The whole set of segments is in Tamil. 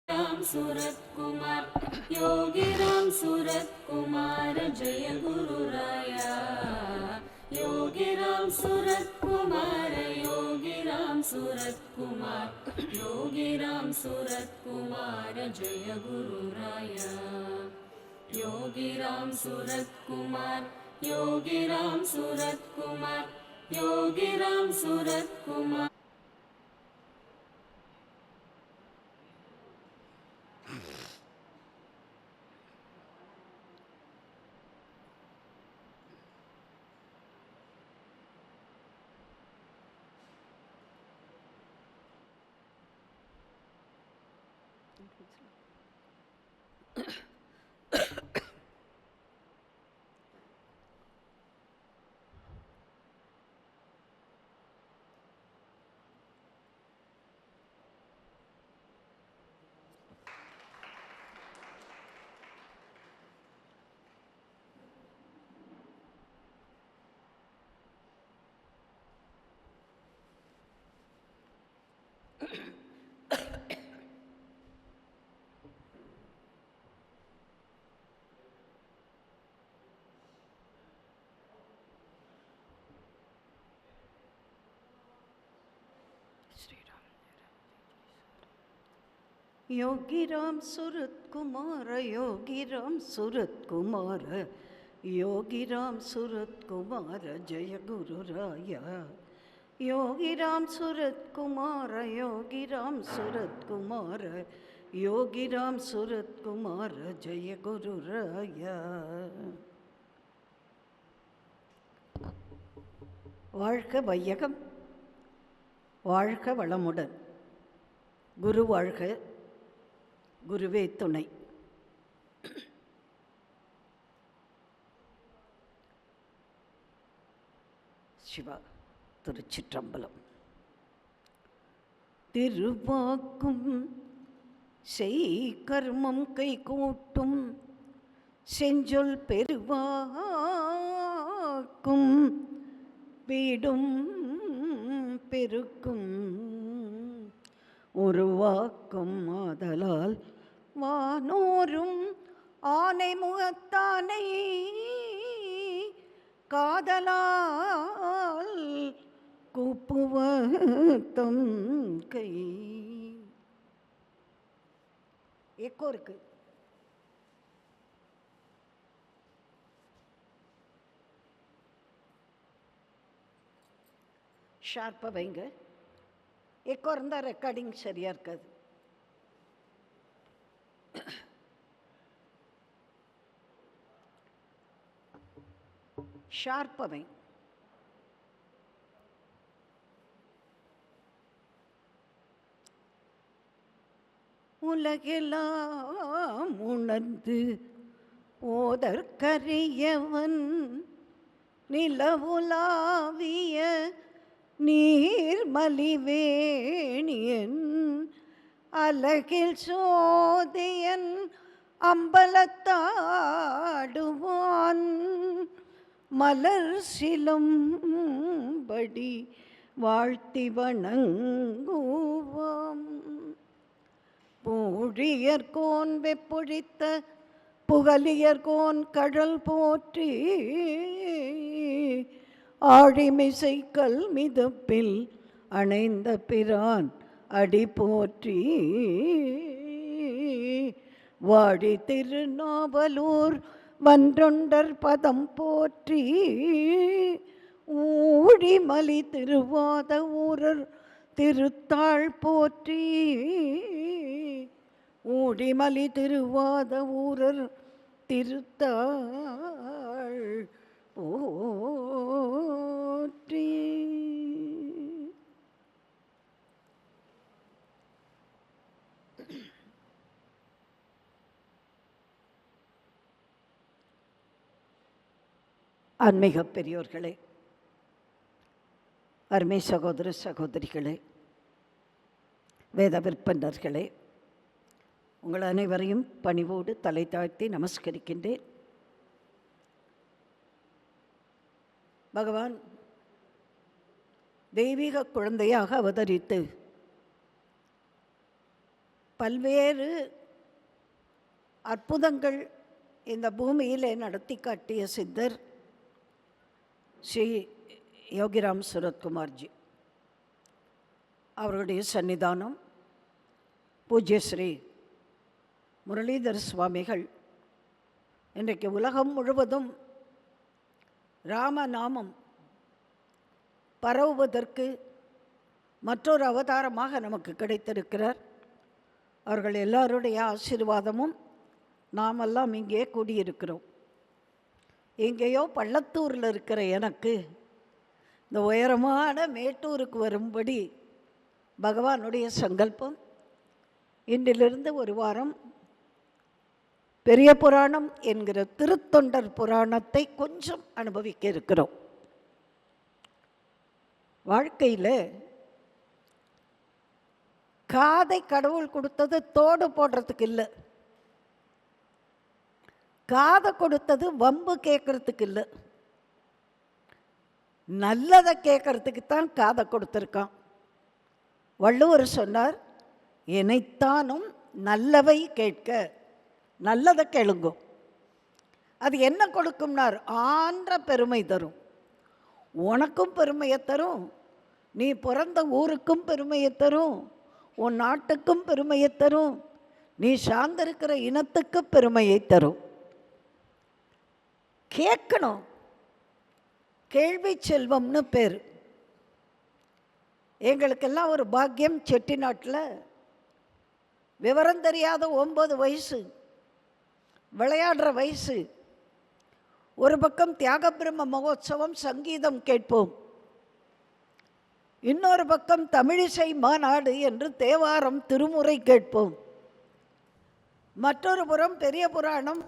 राम सूरत कुमार योगी राम सूरत कुमार जय गुरु राया योगी राम सूरत कुमार योगी राम सूरत कुमार योगी राम सूरत कुमार जय गुरु राया योगी राम सूरत कुमार योगी राम सूरत कुमार योगी राम सूरत कुमार योगी राम सूरत कुमार योगी राम सूरत कुमार योगी राम सूरत कुमार जय गुरु राया योगी राम सूरत कुमार योगी राम सूरत कुमार योगी राम सूरत कुमार जय गुरु राया வாழ்க வையகம் வாழ்க வளமுடன் குரு வாழ்க குருவே துணை. சிவா திருச்சிற்றம்பலம். திருவாக்கும் செய் கர்மம் கை கூட்டும் செஞ்சொல் பெருவாக்கும் வீடும் பெருக்கும் உருவாக்கும் ஆதலால் வானோரும் ஆனை முகத்தானை காதலால் கூப்புவத்தம் கை. எக்கோ இருக்கு. ஷார்ப்பாக வைங்க. எக்கோ இருந்தால் ரெக்கார்டிங் சரியாக இருக்காது. ஷார்ப்பாக வைங்க. உலகெல்லாம் உணர்ந்து ஓதற்கரியவன் நிலவுலாவிய நீர்மலிவேணியன் அலகில் சோதியன் அம்பலத்தாடுவான் மலர் சிலம்படி வாழ்த்தி வணங்குவாம். பூழியர்கோன் வெப்பொழித்த புகலியர்கோன் கடல் போற்றி ஆழிமிசை கல் மிதப்பில் அணைந்த பிரான் அடி போற்றி வாழி திருநாவலூர் வன்றொண்டர் பதம் போற்றி ஊழிமலி திருவாத ஊரர் திருத்தாள் போற்றி ஊழிமலி திருவாத ஊரர் திருத்தாள் போற்றி. ஆன்மீக பெரியோர்களே, அருமை சகோதர சகோதரிகளே, வேத விற்பனர்களே, உங்கள் அனைவரையும் பணிவோடு தலை தாழ்த்தி நமஸ்கரிக்கின்றேன். பகவான் தெய்வீக குழந்தையாக அவதரித்து பல்வேறு அற்புதங்கள் இந்த பூமியிலே நடத்தி காட்டிய சித்தர் ஸ்ரீ யோகிராம் சுரத்குமார்ஜி. அவருடைய சன்னிதானம் பூஜ்ய ஸ்ரீ முரளிதர சுவாமிகள் இன்றைக்கு உலகம் முழுவதும் ராமநாமம் பரவுவதற்கு மற்றொரு அவதாரமாக நமக்கு கிடைத்திருக்கிறார். அவர்கள் எல்லாருடைய ஆசீர்வாதமும் நாமெல்லாம் இங்கே கூடியிருக்கிறோம். எங்கேயோ பள்ளத்தூரில் இருக்கிற எனக்கு இந்த உயரமான மேட்டூருக்கு வரும்படி பகவானுடைய சங்கல்பம். இன்றிலிருந்து ஒரு வாரம் பெரிய புராணம் என்கிற திருத்தொண்டர் புராணத்தை கொஞ்சம் அனுபவிக்க இருக்கிறோம். வாழ்க்கையில் காதை கடவுள் கொடுத்தது தோடு போடுறதுக்கு இல்லை, காதை கொடுத்தது வம்பு கேட்கறதுக்கு இல்லை, நல்லதை கேட்கறதுக்கு தான் காதை கொடுத்துருக்கான். வள்ளுவர் சொன்னார், எனைத்தானும் நல்லவை கேட்க, நல்லதை கேளுங்கோ. அது என்ன கொடுக்கும்னார், ஆன்ற பெருமை தரும். உனக்கும் பெருமையை தரும், நீ பிறந்த ஊருக்கும் பெருமையை தரும், உன் நாட்டுக்கும் பெருமையை தரும், நீ சார்ந்திருக்கிற இனத்துக்கு பெருமையை தரும். கேட்கணும். கேள்வி செல்வம்னு பேர். எங்களுக்கெல்லாம் ஒரு பாக்கியம். செட்டிநாட்டில் விவரம் தெரியாத 9 வயசு, விளையாடுற வயசு. ஒரு பக்கம் தியாகபிரம்ம மகோத்சவம், சங்கீதம் கேட்போம். இன்னொரு பக்கம் தமிழிசை மாநாடு என்று தேவாரம் திருமுறை கேட்போம். மற்றொரு புறம் பெரிய புராணம்,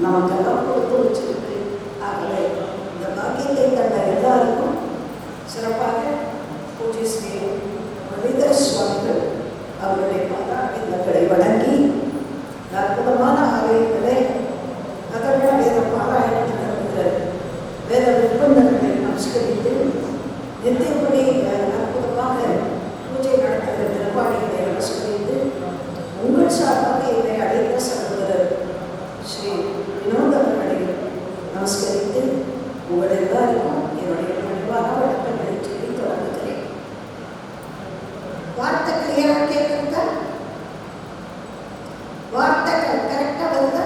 நமக்கெல்லாம் கொடுத்து வச்சிருக்கு. ஆகவே இந்த பாக்கியத்தை தந்த எல்லாருக்கும் சிறப்பாக பூஜை செய்யும் முரளிதர சுவாமிகள் அவருடைய பாதாரங்களை வணங்கி அற்புதமான ஆலயங்களை அதற்கான வேத பாராயணத்தில் நடக்கிற வேத விற்பந்தர்களை நமஸ்கரித்து நித்தியப்படி அற்புதமாக பூஜை நடத்துகிற நிர்வாகிகளை நமஸ்கரித்து உங்கள் சார்பாக இதை அழைத்த சகோதரர் ஸ்ரீ வினோத் அவர்களை நமஸ்கரித்து உங்கள் எல்லாருக்கும் என்னுடைய பணிவான வழக்கங்களை சொல்லி தொடங்குகிறேன். வார்த்தை கிளியராக கேட்குறதா? வார்த்தை கரெக்டாக வருதா?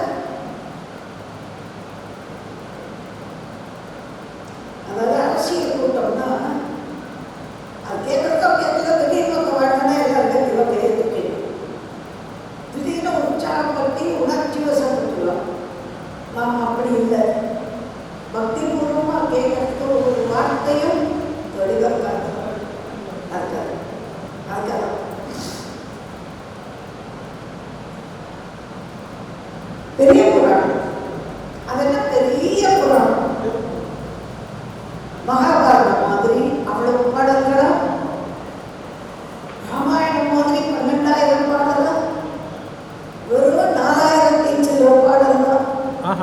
அதாவது அரசியல் கூட்டம்னா அது கேட்கறதோ கேட்கல, திடீர்னு ஒரு வாழ்க்கைனா எல்லாருக்கும் இவ்வளோ கேட்குது. திடீர்னு உற்சாகப்படுத்தி உணர்ச்சி வசப்பட்டுலாம். நாம் அப்படி இல்லை. பக்தி பூர்வமாக கேட்கறதுக்கு ஒரு வார்த்தையும் தெளிவாக இருக்காது. அதுக்காக பெரிய புராணம், அதெல்லாம் பெரிய புராணம். மகாபாரதம் மாதிரி அவ்வளவு பாடல்களா, ராமாயணம் மாதிரி 12,000 பாடலா, வெறும் 4,000 சில பாடல் தான்.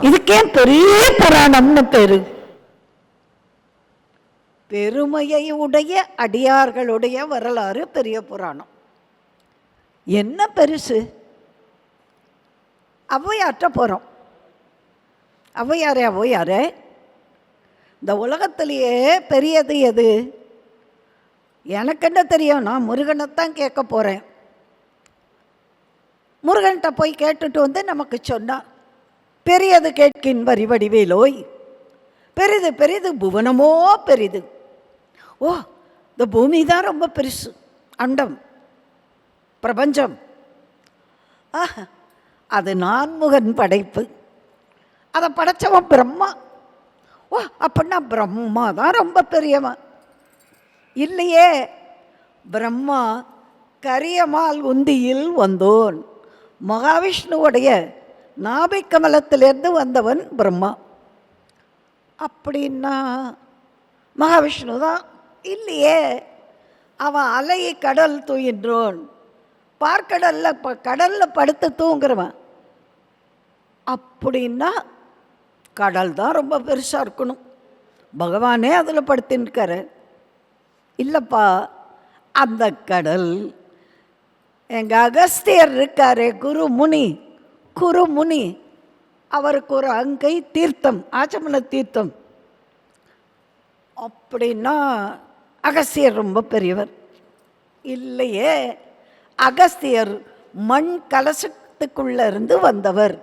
இதுக்கே பெரிய புராணம்னு பேரு. பெருமையை உடைய அடியார்களுடைய வரலாறு பெரிய புராணம். என்ன பெருசு? ஔவையாற்ற போகிறோம். ஔவையாரே இந்த உலகத்திலேயே பெரியது எது? எனக்கு என்ன தெரியும்? நான் முருகனைத்தான் கேட்க போகிறேன். முருகன்கிட்ட போய் கேட்டுட்டு வந்து நமக்கு சொன்னான். பெரியது கேட்கின் வரி வடிவேலோய், பெரிது பெரிது புவனமோ பெரிது. ஓ, இந்த பூமி தான் ரொம்ப பெருசு, அண்டம் பிரபஞ்சம். அது நான்முகன் படைப்பு, அதை படைச்சவன் பிரம்மா. ஓ, அப்படின்னா பிரம்மா தான் ரொம்ப பெரியவன் இல்லையே. பிரம்மா கரியமால் உந்தியில் வந்தோன், மகாவிஷ்ணுவுடைய நாபிக்கமலத்திலிருந்து வந்தவன் பிரம்மா. அப்படின்னா மகாவிஷ்ணு தான் இல்லையே. அவன் அலையை கடல் தூயின்றோன், கடலில் படுத்து தூங்குறவன். அப்படின்னா கடல் தான் ரொம்ப பெருசாக இருக்கணும், பகவானே அதில் படுத்துன்னு இல்லைப்பா. அந்த கடல் எங்கள் அகஸ்தியர் இருக்காரே, குருமுனி, அவருக்கு ஒரு அங்கை தீர்த்தம், ஆச்சமன தீர்த்தம். அப்படின்னா அகஸ்தியர் ரொம்ப பெரியவர் இல்லையே. அகஸ்தியர் மண் கலசத்துக்குள்ளே இருந்து வந்தவர்.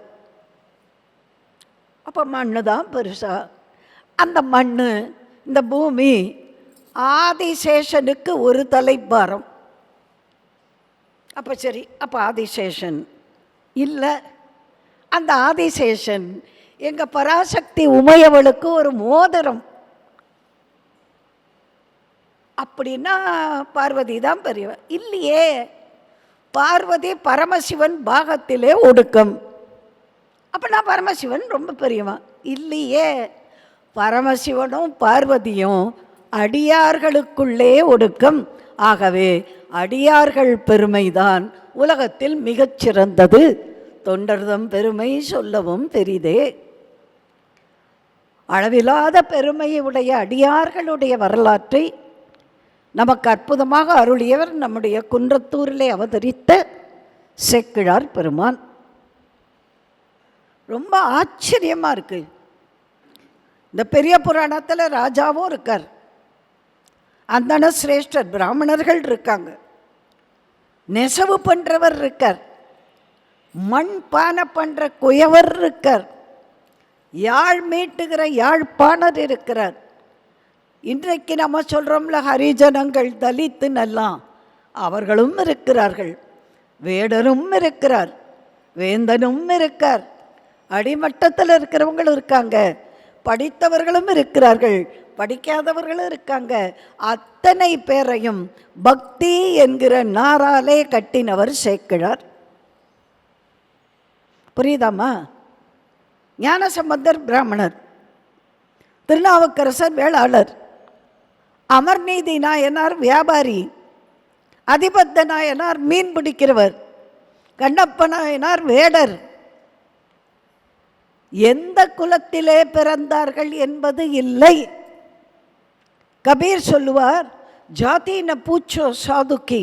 அப்போ மண்ணு தான் பெருசா. அந்த மண், இந்த பூமி ஆதிசேஷனுக்கு ஒரு தலைப்பாரம். அப்போ சரி, அப்போ ஆதிசேஷன் இல்லை. அந்த ஆதிசேஷன் எங்கள் பராசக்தி உமையவளுக்கு ஒரு மோதிரம். அப்படின்னா பார்வதி தான் பெரியவன் இல்லையே. பார்வதி பரமசிவன் பாகத்திலே ஒடுக்கம். அப்படின்னா பரமசிவன் ரொம்ப பெரியவன் இல்லையே. பரமசிவனும் பார்வதியும் அடியார்களுக்குள்ளே ஒடுக்கம். ஆகவே அடியார்கள் பெருமைதான் உலகத்தில் மிகச்சிறந்தது. தொண்டர்தம் பெருமை சொல்லவும் பெரிதே. அளவில்லாத பெருமையுடைய அடியார்களுடைய வரலாற்றை நமக்கு அற்புதமாக அருளியவர் நம்முடைய குன்றத்தூரிலே அவதரித்த சேக்கிழார் பெருமான். ரொம்ப ஆச்சரியமாக இருக்குது. இந்த பெரிய புராணத்தில் ராஜாவும் இருக்கார், அந்தன சிரேஷ்டர் பிராமணர்கள் இருக்காங்க, நெசவு பண்ணுறவர் இருக்கார், மண் பானை பண்ணுற குயவர் இருக்கார், யாழ் மீட்டுகிற யாழ்ப்பாணர் இருக்கிறார். இன்றைக்கு நம்ம சொல்கிறோம்ல ஹரிஜனங்கள் தலித்துன்னெல்லாம், அவர்களும் இருக்கிறார்கள். வேடரும் இருக்கிறார், வேந்தனும் இருக்கார், அடிமட்டத்தில் இருக்கிறவங்களும் இருக்காங்க, படித்தவர்களும் இருக்கிறார்கள், படிக்காதவர்களும் இருக்காங்க. அத்தனை பேரையும் பக்தி என்கிற நாராலே கட்டினவர் சேக்கிழார். புரியுதாம்மா? ஞானசம்பந்தர் பிராமணர், திருநாவுக்கரசர் வேளாளர், அமர்நீதி நாயனார் வியாபாரி, அதிபத்த நாயனார் மீன் பிடிக்கிறவர், கண்ணப்ப நாயனார் வேடர். எந்த குலத்திலே பிறந்தார்கள் என்பது இல்லை. கபீர் சொல்லுவார், ஜாதி ந பூச்சோ சாதுக்கி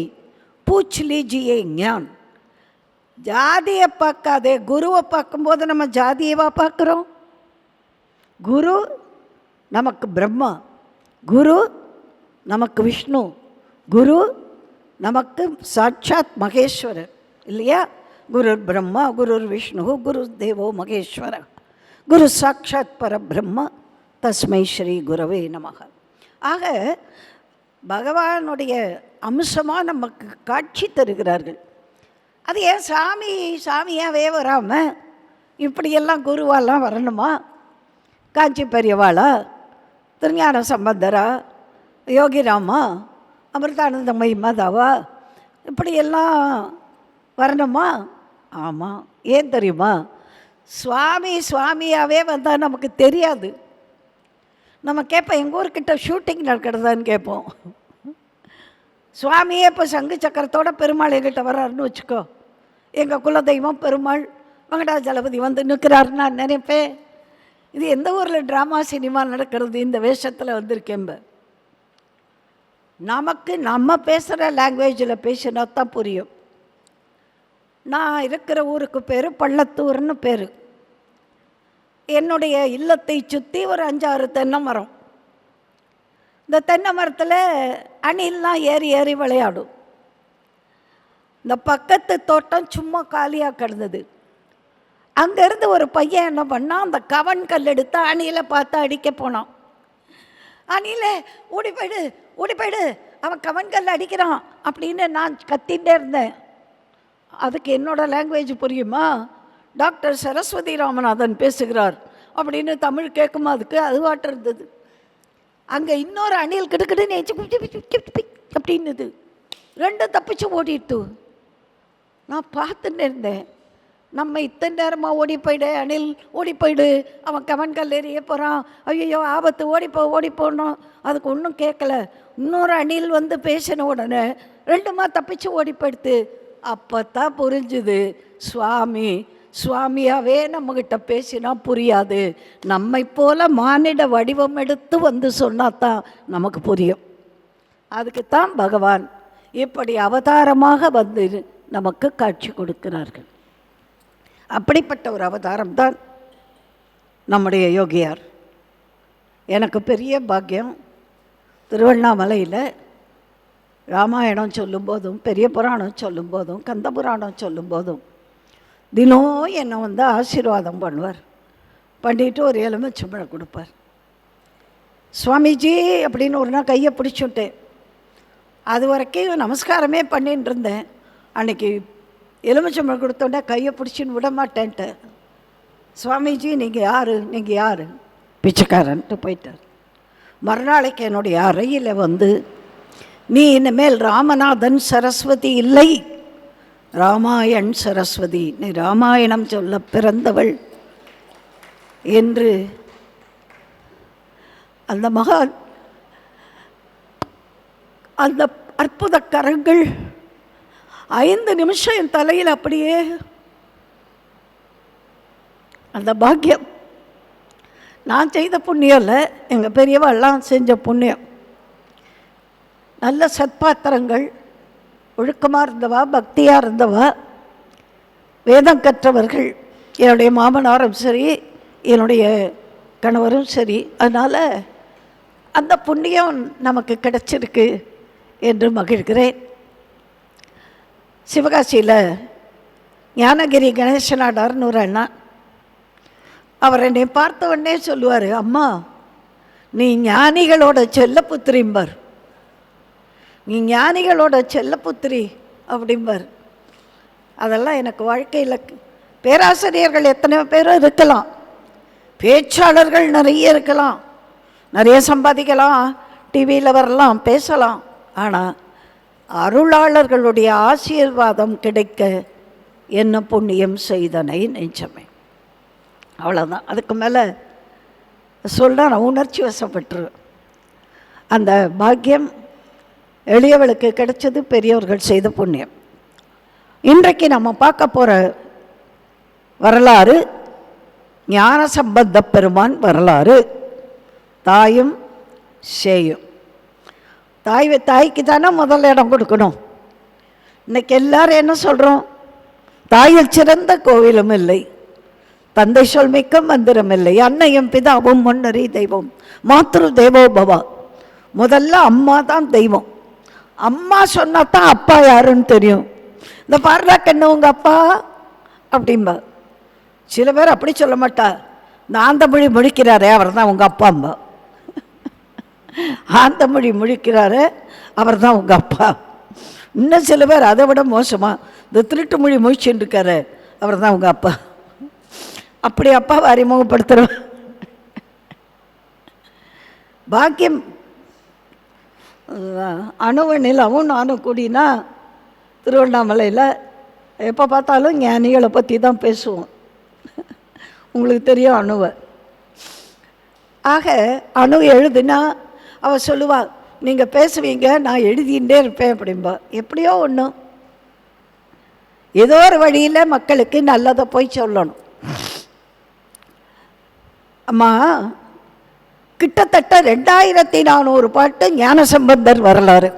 பூச் லீஜியே ஞான். ஜாதியை பார்க்காதே, குருவை பார்க்கும்போது நம்ம ஜாதியவா பார்க்குறோம்? குரு நமக்கு பிரம்மா, குரு நமக்கு விஷ்ணு, குரு நமக்கு சாட்சாத் மகேஸ்வரர் இல்லையா? குரு பிரம்மா, குரு விஷ்ணு, குரு தேவோ மகேஸ்வர, குரு சாட்சாத் பரபிரம்மா, தஸ்மை ஸ்ரீ குரவே நமக. ஆக பகவானுடைய அம்சமாக நமக்கு காட்சி தருகிறார்கள். அது ஏன் சாமியாகவே வராமல் இப்படியெல்லாம் குருவாலாம் வரணுமா? காஞ்சி பெரியவாளா, திருஞான சம்பந்தரா, யோகிராமா, அமிர்தானந்தமயி மாதாவா, இப்படியெல்லாம் வரணுமா? ஆமாம். ஏன் தெரியுமா? சுவாமியாகவே வந்தால் நமக்கு தெரியாது. நம்ம கேட்போம், எங்கள் ஊர்கிட்ட ஷூட்டிங் நடக்கிறதான்னு கேட்போம். சுவாமியே இப்போ சங்கு சக்கரத்தோட பெருமாள் எங்கிட்ட வர்றாருன்னு வச்சுக்கோ, எங்கள் குலதெய்வம் பெருமாள் வெங்கடாஜலபதி வந்து நிற்கிறாருன்னு நான் நினைப்பேன், இது எந்த ஊரில் ட்ராமா சினிமா நடக்கிறது, இந்த வேஷத்தில் வந்திருக்கேன்ப. நமக்கு நம்ம பேசுகிற லாங்குவேஜில் பேசினா தான் புரியும். நான் இருக்கிற ஊருக்கு பேர் பள்ளத்தூர்னு பேர். என்னுடைய இல்லத்தை சுற்றி ஒரு 5-6 தென்னை மரம். இந்த தென்னை மரத்தில் அணில்லாம் ஏறி விளையாடும். இந்த பக்கத்து தோட்டம் சும்மா காலியாக கிடந்தது. அங்கேருந்து ஒரு பையன் என்ன பண்ணான், அந்த கவன் கல் எடுத்து அணிலை பார்த்து அடிக்க போனான். அணிலே ஓடி போயிடு ஓடி போயிடு, அவன் கவன் கல் அடிக்கிறான் அப்படின்னு நான் கத்திகிட்டே இருந்தேன். அதுக்கு என்னோடய லாங்குவேஜ் புரியுமா? டாக்டர் சரஸ்வதி ராமநாதன் பேசுகிறார் அப்படின்னு தமிழ் கேட்குமா? அதுக்கு அதுவாட்டு இருந்தது. அங்கே இன்னொரு அணில் கிடுக்கிட்டு நேச்சு அப்படின்னுது. ரெண்டும் தப்பிச்சு ஓடிட்டு நான் பார்த்துட்டு இருந்தேன். நம்ம இத்தனை நேரமாக ஓடி போயிடு அணில் ஓடி போயிடு, அவன் கவன் கல் எறிய போகிறான், ஐயோ ஆபத்து ஓடி போனோம். அதுக்கு ஒன்றும் கேட்கல. இன்னொரு அணில் வந்து பேசின உடனே ரெண்டுமா தப்பிச்சு ஓடி போயிடுத்து. அப்போ தான் புரிஞ்சுது, சுவாமியாகவே நம்மக்கிட்ட பேசினா புரியாது, நம்மை போல மானிட வடிவம் எடுத்து வந்து சொன்னால் தான் நமக்கு புரியும். அதுக்குத்தான் பகவான் இப்படி அவதாரமாக வந்து நமக்கு காட்சி கொடுக்கிறார்கள். அப்படிப்பட்ட ஒரு அவதாரம் தான் நம்முடைய யோகியார். எனக்கு பெரிய பாக்கியம், திருவண்ணாமலையில் ராமாயணம் சொல்லும்போதும் பெரிய புராணம் சொல்லும்போதும் கந்த புராணம் சொல்லும்போதும் தினம் என்னை வந்து ஆசீர்வாதம் பண்ணுவார். பண்ணிவிட்டு ஒரு எலுமிச்சம்பழம் கொடுப்பார். சுவாமிஜி அப்படின்னு ஒரு நாள் கையை பிடிச்சுட்டேன். அது வரைக்கும் நமஸ்காரமே பண்ணின்னு இருந்தேன். அன்றைக்கி எலுமிச்சம்பழம் கொடுத்தோன்னே கையை பிடிச்சின்னு விட மாட்டேன்ட்டு, சுவாமிஜி நீங்கள் யார் பிச்சைக்காரன்ட்டு போயிட்டார். மறுநாளைக்கு என்னுடைய அறையில் வந்து, நீ இனிமேல் ராமநாதன் சரஸ்வதி இல்லை, ராமாயண் சரஸ்வதி, நீ ராமாயணம் சொல்ல பிறந்தவள் என்று அந்த மகான் அந்த அற்புத கரங்கள் 5 நிமிஷம் என் தலையில் அப்படியே அந்த பாக்கியம். நான் செய்த புண்ணியம் இல்லை, எங்கள் பெரியவாள்லாம் செஞ்ச புண்ணியம். நல்ல சத்பாத்திரங்கள், ஒழுக்கமாக இருந்தவா, பக்தியாக இருந்தவா, வேதம் கற்றவர்கள். என்னுடைய மாமனாரும் சரி, என்னுடைய கணவரும் சரி. அதனால் அந்த புண்ணியம் நமக்கு கிடைச்சிருக்கு என்று மகிழ்கிறேன். சிவகாசியில் ஞானகிரி கணேசனாடார்னு ஒரு அண்ணா, அவர் என்னை பார்த்த உடனே சொல்லுவார், அம்மா நீ ஞானிகளோட செல்லப்புத்திரிம்பார், நீ ஞானிகளோட செல்லப்புத்திரி அப்படிம்பார். அதெல்லாம் எனக்கு வாழ்க்கையில் பேராசிரியர்கள் எத்தனை பேரும் இருக்கலாம், பேச்சாளர்கள் நிறைய இருக்கலாம், நிறைய சம்பாதிக்கலாம், டிவியில் வரலாம், பேசலாம். ஆனால் அருளாளர்களுடைய ஆசீர்வாதம் கிடைக்க என்ன புண்ணியம் செய்தனை நெஞ்சமே. அவ்வளோதான். அதுக்கு மேலே சொல்ல நான் உணர்ச்சி வசப்பட்டுருவேன். அந்த பாக்கியம் எளியவளுக்கு கிடைச்சது பெரியவர்கள் செய்த புண்ணியம். இன்றைக்கு நம்ம பார்க்க போகிற வரலாறு ஞானசம்பந்த பெருமான் வரலாறு. தாயும் சேயும். தாய்க்கு தானே முதல் இடம் கொடுக்கணும். இன்றைக்கி எல்லாரும் என்ன சொல்கிறோம், தாயில் சிறந்த கோவிலும் இல்லை, தந்தை சொல் மிக்க மந்திரம் இல்லை, அன்னையும் பிதாவும் முன்னறி தெய்வம், மாத்ரு தேவோ பவா. முதல்ல அம்மா தான் தெய்வம். அம்மா சொன்னா தான் அப்பா யாருன்னு தெரியும். இந்த பாரலா கண்ணு உங்கள் அப்பா அப்படிம்பா. சில பேர் அப்படி சொல்ல மாட்டா, இந்த ஆந்தமொழி முழிக்கிறாரே அவர் தான் உங்கள் அப்பாம்பா. ஆந்தமொழி முழிக்கிறாரு அவர் தான் உங்கள் அப்பா. இன்னும் சில பேர் அதை விட மோசமாக, இந்த திருட்டு மொழி முழிச்சுட்டு இருக்காரு அவர் தான் உங்கள் அப்பா. அப்படி அப்பாவை அறிமுகப்படுத்துகிறோம். பாக்கியம் அணுவனிலாவும் நானும் கூடினா திருவண்ணாமலையில் எப்போ பார்த்தாலும் ஞானிகளை பற்றி தான் பேசுவோம். உங்களுக்கு தெரியும் அணுவை. ஆக அணு எழுதுனா அவள் சொல்லுவாள், நீங்கள் பேசுவீங்க நான் எழுதிகிட்டே இருப்பேன் அப்படின்பா. எப்படியோ ஒன்று ஏதோ ஒரு வழியில் மக்களுக்கு நல்லதை போய் சொல்லணும். அம்மா கிட்டத்தட்ட 2400 பாட்டு ஞானசம்பந்தர் வரலாறு.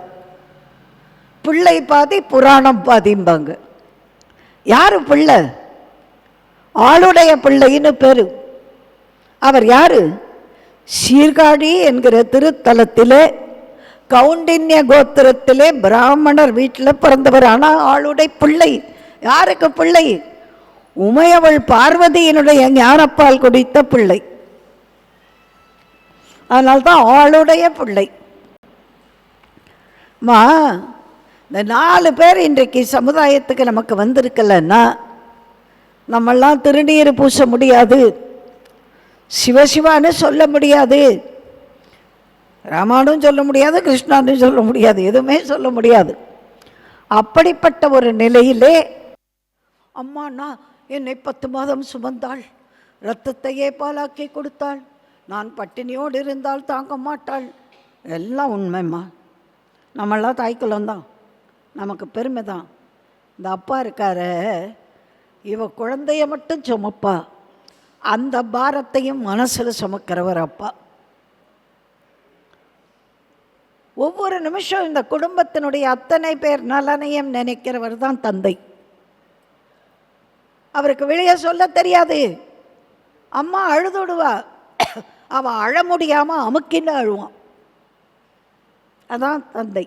பிள்ளை பாதி புராணம் பாதிம்பாங்க. யார் பிள்ளை? ஆளுடைய பிள்ளைன்னு பேரு. அவர் யாரு? சீர்காழி என்கிற திருத்தலத்திலே கௌண்டின்ய கோத்திரத்திலே பிராமணர் வீட்டில் பிறந்தவர். ஆனால் ஆளுடைய பிள்ளை. யாருக்கு பிள்ளை? உமையவள் பார்வதியினுடைய ஞானப்பால் குடித்த பிள்ளை. அதனால்தான் ஆளுடைய பிள்ளை. மா இந்த 4 பேர் இன்றைக்கு சமுதாயத்துக்கு நமக்கு வந்திருக்கலன்னா நம்மெல்லாம் திருநீர் பூச முடியாது, சிவசிவான்னு சொல்ல முடியாது, ராமானும் சொல்ல முடியாது, கிருஷ்ணான்னு சொல்ல முடியாது, எதுவுமே சொல்ல முடியாது. அப்படிப்பட்ட ஒரு நிலையிலே அம்மாண்ணா என்னை 10 மாதம் சுமந்தாள், இரத்தத்தையே பாலாக்கி கொடுத்தாள், நான் பட்டினியோடு இருந்தால் தாங்க மாட்டாள். எல்லாம் உண்மைம்மா. நம்மளாம் தாய்க்குள்ளந்தான், நமக்கு பெருமை தான். இந்த அப்பா இருக்கார, இவ குழந்தைய மட்டும் சுமப்பா, அந்த பாரத்தையும் மனசில் சுமக்கிறவர் அப்பா. ஒவ்வொரு நிமிஷம் இந்த குடும்பத்தினுடைய அத்தனை பேர் நலனையும் நினைக்கிறவர் தான் தந்தை. அவருக்கு வெளியே சொல்ல தெரியாது. அம்மா அழுதுடுவா, அவன் அழ முடியாமல் அமுக்கின்னு அழுவான். அதான் தந்தை.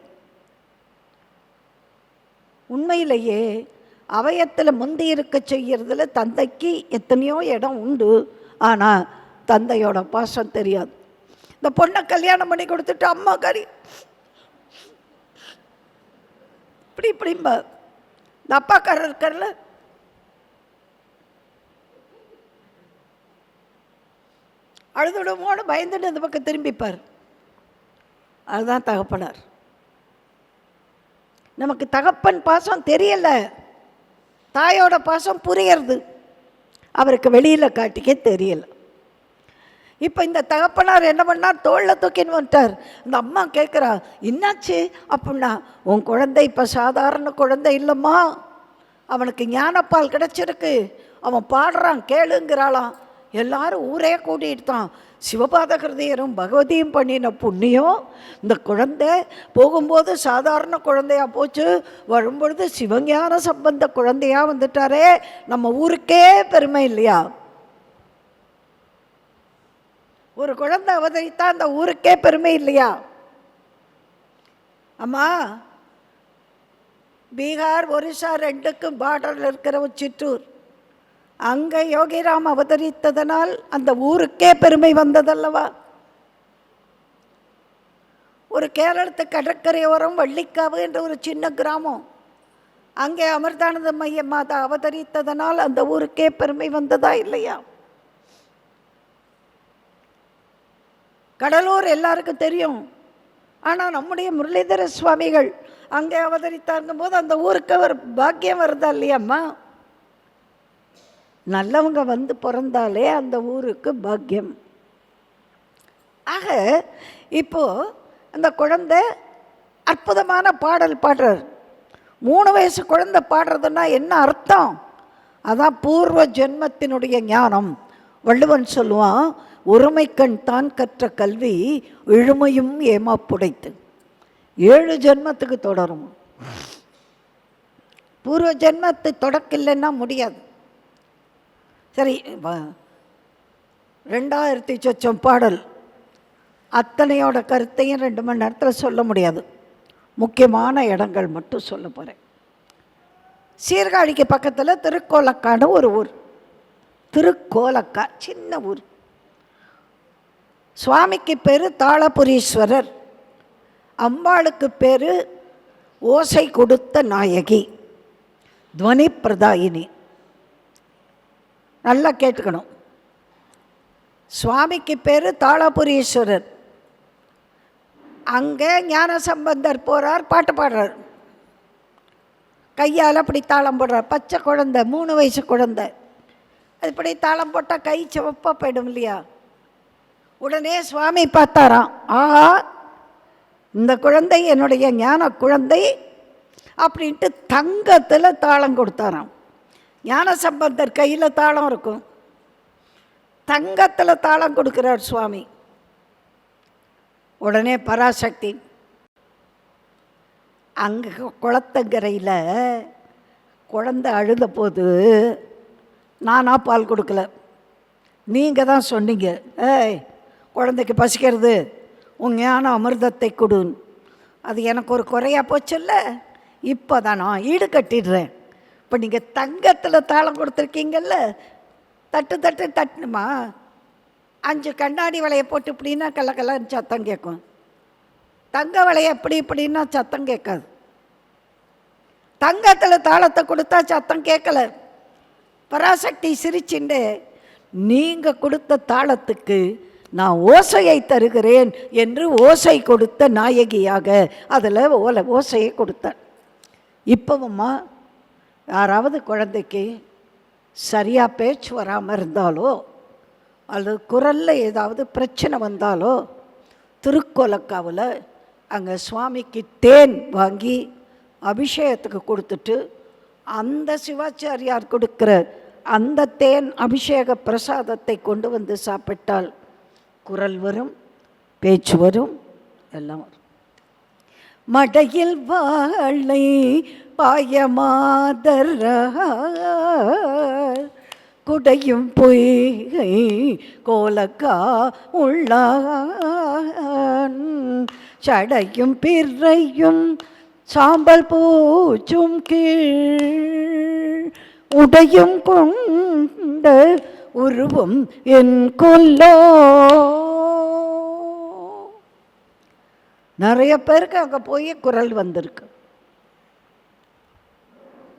உண்மையிலேயே அவயத்தில் முந்தி இருக்க செய்யறதுல தந்தைக்கு எத்தனையோ இடம் உண்டு. ஆனால் தந்தையோட பாசம் தெரியாது. இந்த பொண்ணை கல்யாணம் பண்ணி கொடுத்துட்டு அம்மா கறி இப்படிம்ப இந்த அப்பாக்காரர் இருக்கார்ல, அழுதுடுமோன்னு பயந்துட்டு இந்த பக்கம் திரும்பிப்பார். அதுதான் தகப்பனார். நமக்கு தகப்பன் பாசம் தெரியல, தாயோட பாசம் புரியறது அவருக்கு வெளியில் காட்டிக்க தெரியல. இப்போ இந்த தகப்பனார் என்ன பண்ணார், தோளில் தூக்கின்னு வந்துட்டார். இந்த அம்மா கேட்குறா, என்னாச்சு அப்படின்னா, உன் குழந்தை இப்போ சாதாரண குழந்தை இல்லைம்மா, அவனுக்கு ஞானப்பால் கிடச்சிருக்கு, அவன் பாடுறான் கேளுங்கிறாளாம். எல்லாரும் ஊரே கூட்டிகிட்டு தான். சிவபாத ஹிருதயரும் பகவதியும் பண்ணின புண்ணியம், இந்த குழந்தை போகும்போது சாதாரண குழந்தையா போச்சு, வரும்பொழுது சிவஞான சம்பந்த குழந்தையா வந்துட்டாரே, நம்ம ஊருக்கே பெருமை இல்லையா? ஒரு குழந்தை அவதரித்தா அந்த ஊருக்கே பெருமை இல்லையா? அம்மா, பீகார் ஒரிசா 2க்கும் பார்டரில் இருக்கிற ஒரு சிற்றூர், அங்கே யோகிராம் அவதரித்ததனால் அந்த ஊருக்கே பெருமை வந்ததல்லவா? ஒரு கேரளத்து கடற்கரையோரம் வள்ளிக்காவு என்ற ஒரு சின்ன கிராமம், அங்கே அமிர்தானந்த மைய மாதா அவதரித்ததனால் அந்த ஊருக்கே பெருமை வந்ததா இல்லையா? கடலூர் எல்லாருக்கும் தெரியும். ஆனால் நம்முடைய முரளிதர சுவாமிகள் அங்கே அவதரித்தாருங்கும் போது அந்த ஊருக்கு ஒரு பாக்கியம் வருதா இல்லையாம்மா? நல்லவங்க வந்து பிறந்தாலே அந்த ஊருக்கு பாக்கியம். ஆக இப்போ அந்த குழந்தை அற்புதமான பாடல் பாடுறார். 3 வயசு குழந்தை பாடுறதுன்னா என்ன அர்த்தம்? அதான் பூர்வ ஜென்மத்தினுடைய ஞானம். வள்ளுவன் சொல்லுவான், ஒருமைக்கண் தான் கற்ற கல்வி இழுமையும் ஏமாப்புடைத்து. 7 ஜென்மத்துக்கு தொடரும். பூர்வ ஜென்மத்தை தொடக்கலைன்னா முடியாது. சரி, 2000 சொச்சம் பாடல், அத்தனையோட கருத்தையும் 2 மணி நேரத்தில் சொல்ல முடியாது. முக்கியமான இடங்கள் மட்டும் சொல்ல போகிறேன். சீர்காழிக்கு பக்கத்தில் திருக்கோலக்காடு ஒரு ஊர். திருக்கோலக்கா சின்ன ஊர். சுவாமிக்கு பேர் தாளபுரீஸ்வரர், அம்பாளுக்கு பேர் ஓசை கொடுத்த நாயகி, துவனி பிரதாயினி. நல்லா கேட்டுக்கணும். சுவாமிக்கு பேர் தாளபுரீஸ்வரர். அங்கே ஞான சம்பந்தர் போகிறார், பாட்டு பாடுறார், கையால் அப்படி தாளம் போடுறார். பச்சை குழந்தை, 3 வயசு குழந்தை, அது இப்படி தாளம் போட்டால் கை சிவப்பாக போயிடும் இல்லையா? உடனே சுவாமி பார்த்தாராம், ஆஹா, இந்த குழந்தை என்னுடைய ஞான குழந்தை அப்படின்ட்டு தங்கத்தில் தாளம் கொடுத்தாராம். ஞான சம்பந்தர் கையில் தாளம் இருக்கும், தங்கத்தில் தாளம் கொடுக்குறார் சுவாமி. உடனே பராசக்தி அங்கே குளத்தங்கரையில் குழந்தை அழுத போது நானாக பால் கொடுக்கல, நீங்கள் தான் சொன்னீங்க, ஏய் குழந்தைக்கு பசிக்கிறது, உன் ஞான அமிர்தத்தை கொடுன்னு. அது எனக்கு ஒரு குறையா போச்சுல்ல, இப்போ தான் நான் ஈடு கட்டிடுறேன். இப்போ நீங்கள் தங்கத்தில் தாளம் கொடுத்துருக்கீங்கல்ல, தட்டு தட்டு தட்டுமா 5 கண்ணாடி வளையை போட்டு இப்படின்னா கல்லன்னு சத்தம் கேட்கும். தங்க வளையை எப்படி இப்படின்னா சத்தம் கேட்காது. தங்கத்தில் தாளத்தை கொடுத்தா சத்தம் கேட்கல. பராசக்தி சிரிச்சுண்டு, நீங்கள் கொடுத்த தாளத்துக்கு நான் ஓசையை தருகிறேன் என்று ஓசை கொடுத்த நாயகியாக அதில் ஓசையை கொடுத்தேன். இப்போவும்மா யாராவது குழந்தைக்கு சரியாக பேச்சு வராமல் இருந்தாலோ அல்லது குரலில் ஏதாவது பிரச்சனை வந்தாலோ திருக்கோலக்காவில் அங்கே சுவாமிக்கு தேன் வாங்கி அபிஷேகத்துக்கு கொடுத்துட்டு அந்த சிவாச்சாரியார் கொடுக்குற அந்த தேன் அபிஷேக பிரசாதத்தை கொண்டு வந்து சாப்பிட்டால் குரல் வரும், பேச்சு வரும், எல்லாம் வரும். மடையில் வாழை பாயமாதர் குடையும் பொய்கை கோலக்கா உள்ளான் சடையும் பிறையும் சாம்பல் பூச்சும் கீழ் உடையும் கொண்ட உருவம் என் கொல்லோ. நிறைய பேருக்கு அங்கே போய் குரல் வந்திருக்கு.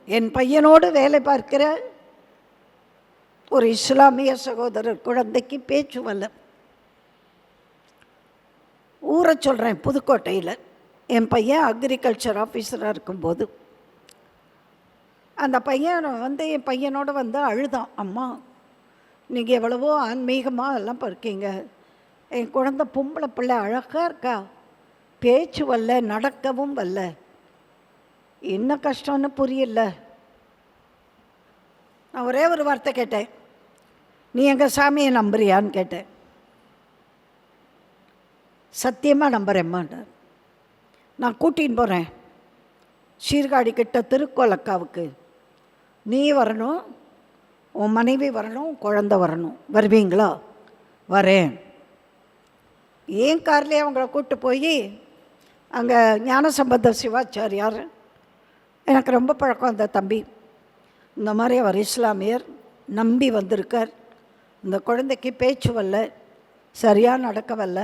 என் பையனோடு வேலை பார்க்கிற ஒரு இஸ்லாமிய சகோதரர் குழந்தைக்கு பேச்சு வரல. ஊரை சொல்கிறேன், புதுக்கோட்டையில் என் பையன் அக்ரிகல்ச்சர் ஆஃபீஸராக இருக்கும்போது அந்த பையன் என் பையனோடு அழுதான். அம்மா, நீங்கள் எவ்வளவோ ஆன்மீகமாக எல்லாம் இருக்கீங்க, என் குழந்தை பொம்பளை பிள்ளை அழகாக இருக்கா, பேச்சு வரல, நடக்கவும் வரல, என்ன கஷ்டம்னு புரியல. நான் ஒரே ஒரு வார்த்தை கேட்டேன், நீ எங்கள் சாமியை நம்புறியான்னு கேட்டேன். சத்தியமாக நம்புகிறேம்மாண்டார். நான் கூட்டின்னு போகிறேன் சீர்காழி கிட்ட திருக்கோலக்காவுக்கு, நீ வரணும், உன் மனைவி வரணும், குழந்தை வரணும், வருவீங்களா? வரேன். ஏன் கார்லேயே அவங்கள கூப்பிட்டு போய் அங்கே ஞானசம்பந்த சிவாச்சாரியார், எனக்கு ரொம்ப பழக்கம் அந்த தம்பி, இந்த மாதிரி அவர் இஸ்லாமியர், நம்பி வந்திருக்கார், இந்த குழந்தைக்கு பேச்சு வரல, சரியாக நடக்க வரல,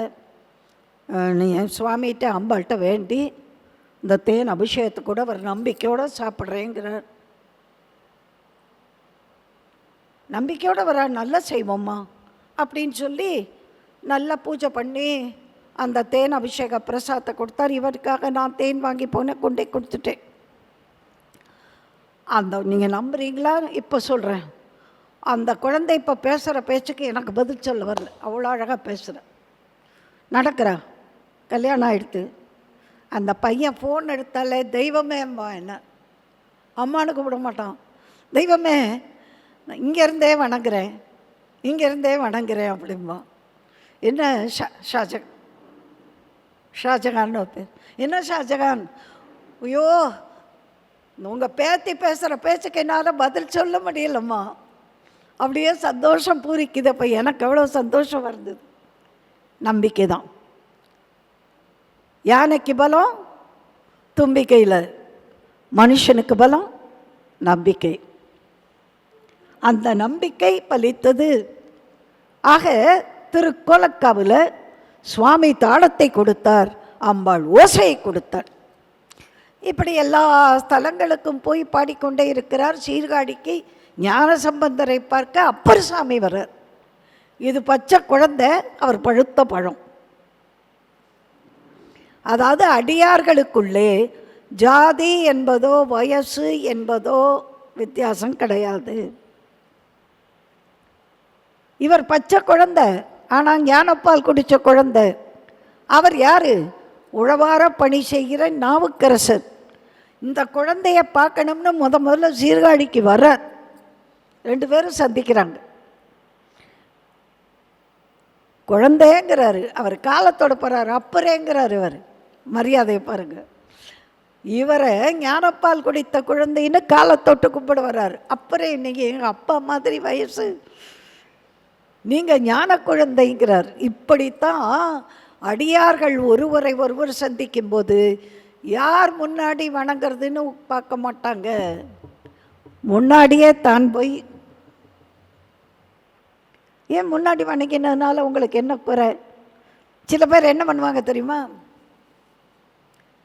நீ சுவாமிகிட்ட அம்பாள்கிட்ட வேண்டி இந்த தேன் அபிஷேகத்தை கூட அவர் நம்பிக்கையோடு சாப்பிட்றேங்கிறார். நம்பிக்கையோடு வர நல்லா செய்வோம்மா அப்படின்னு சொல்லி நல்லா பூஜை பண்ணி அந்த தேன் அபிஷேக பிரசாதத்தை கொடுத்தார். இவருக்காக நான் தேன் வாங்கி போனேன், கொண்டே கொடுத்துட்டேன். அந்த நீங்கள் நம்புறீங்களா? இப்போ சொல்கிறேன், அந்த குழந்தை இப்போ பேசுகிற பேச்சுக்கு எனக்கு பதில் சொல்ல வரல, அவ்வளோ அழகாக பேசுகிறேன், நடக்கிறா. கல்யாணம் ஆகிடுத்து. அந்த பையன் ஃபோன் எடுத்தாலே தெய்வமே அம்மா, என்ன அம்மானு கூப்பிட மாட்டான், தெய்வமே இங்கேருந்தே வணங்குறேன், இங்கேருந்தே வணங்குறேன் அப்படிம்பா. என்ன ஷாஜகான்னு பேர், என்ன ஷாஜகான், ஐயோ உங்கள் பேத்தி பேசுகிற பேச்சுக்கு என்னால் பதில் சொல்ல முடியலம்மா, அப்படியே சந்தோஷம் பூரிக்குது. அப்போ எனக்கு எவ்வளோ சந்தோஷம் வருது. நம்பிக்கை தான். யானைக்கு பலம் தும்பிக்கையில், மனுஷனுக்கு பலம் நம்பிக்கை. அந்த நம்பிக்கை பலித்தது. ஆக திருக்கோலக்காவில் சுவாமி தாளத்தை கொடுத்தார், அம்பாள் ஓசையை கொடுத்தார். இப்படி எல்லா ஸ்தலங்களுக்கும் போய் பாடிக்கொண்டே இருக்கிறார். சீர்காழிக்கு ஞான சம்பந்தரை பார்க்க அப்பர் சாமி வர்றார். இது பச்சை குழந்தை, அவர் பழுத்த பழம். அதாவது அடியார்களுக்குள்ளே ஜாதி என்பதோ வயசு என்பதோ வித்தியாசம் கிடையாது. இவர் பச்சை குழந்தை, ஆனால் ஞானப்பால் குடித்த குழந்தை. அவர் யார்? உழவார பணி செய்கிற நாவுக்கரசர். இந்த குழந்தைய பார்க்கணும்னு முதல்ல சீர்காழிக்கு வர்றார். 2 பேரும் சந்திக்கிறாங்க. குழந்தைங்கிறாரு, அவர் காலத்தோட போகிறார், அப்பறேங்கிறார். இவர் மரியாதையை பாருங்க. இவரை ஞானப்பால் குடித்த குழந்தைன்னு காலத்தொட்டு கும்பிட வர்றாரு. அப்பறே, இன்னைக்கு எங்கள் அப்பா மாதிரி வயசு, நீங்கள் ஞான குழந்தைங்கிறார். இப்படித்தான் அடியார்கள் ஒருவரை ஒருவர் சந்திக்கும் போது யார் முன்னாடி வணங்குறதுன்னு பார்க்க மாட்டாங்க. முன்னாடியே தான் போய், ஏன் முன்னாடி வணங்கினதுனால உங்களுக்கு என்ன குறை? சில பேர் என்ன பண்ணுவாங்க தெரியுமா?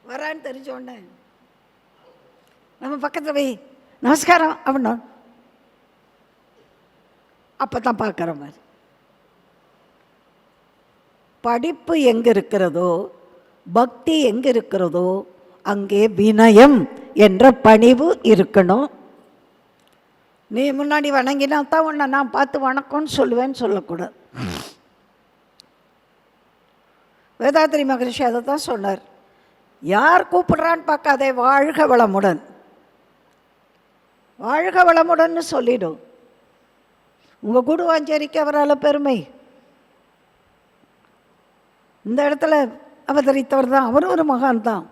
வரான்னு தெரிஞ்சோடனே நம்ம பக்கத்தில் போய் நமஸ்காரம் அப்படின்னா அப்போ தான் பார்க்குற மாதிரி. படிப்பு எங்கே இருக்கிறதோ, பக்தி எங்கே இருக்கிறதோ, அங்கே வினயம் என்ற பணிவு இருக்கணும். நீ முன்னாடி வணங்கினா தான் உன்னை நான் பார்த்து வணக்கம்னு சொல்லுவேன்னு சொல்லக்கூடாது. வேதாத்திரி மகரிஷி அதை தான் சொன்னார். யார் கூப்பிடுறான்னு பார்க்காதே, வாழ்க வளமுடன், வாழ்க வளமுடன்னு சொல்லிடும். உங்கள் கூடுவாஞ்சேரிக்கு அவரால் பெருமை. இந்த இடத்துல அவதரித்தவர் தான், அவர் ஒரு மகான் தான்.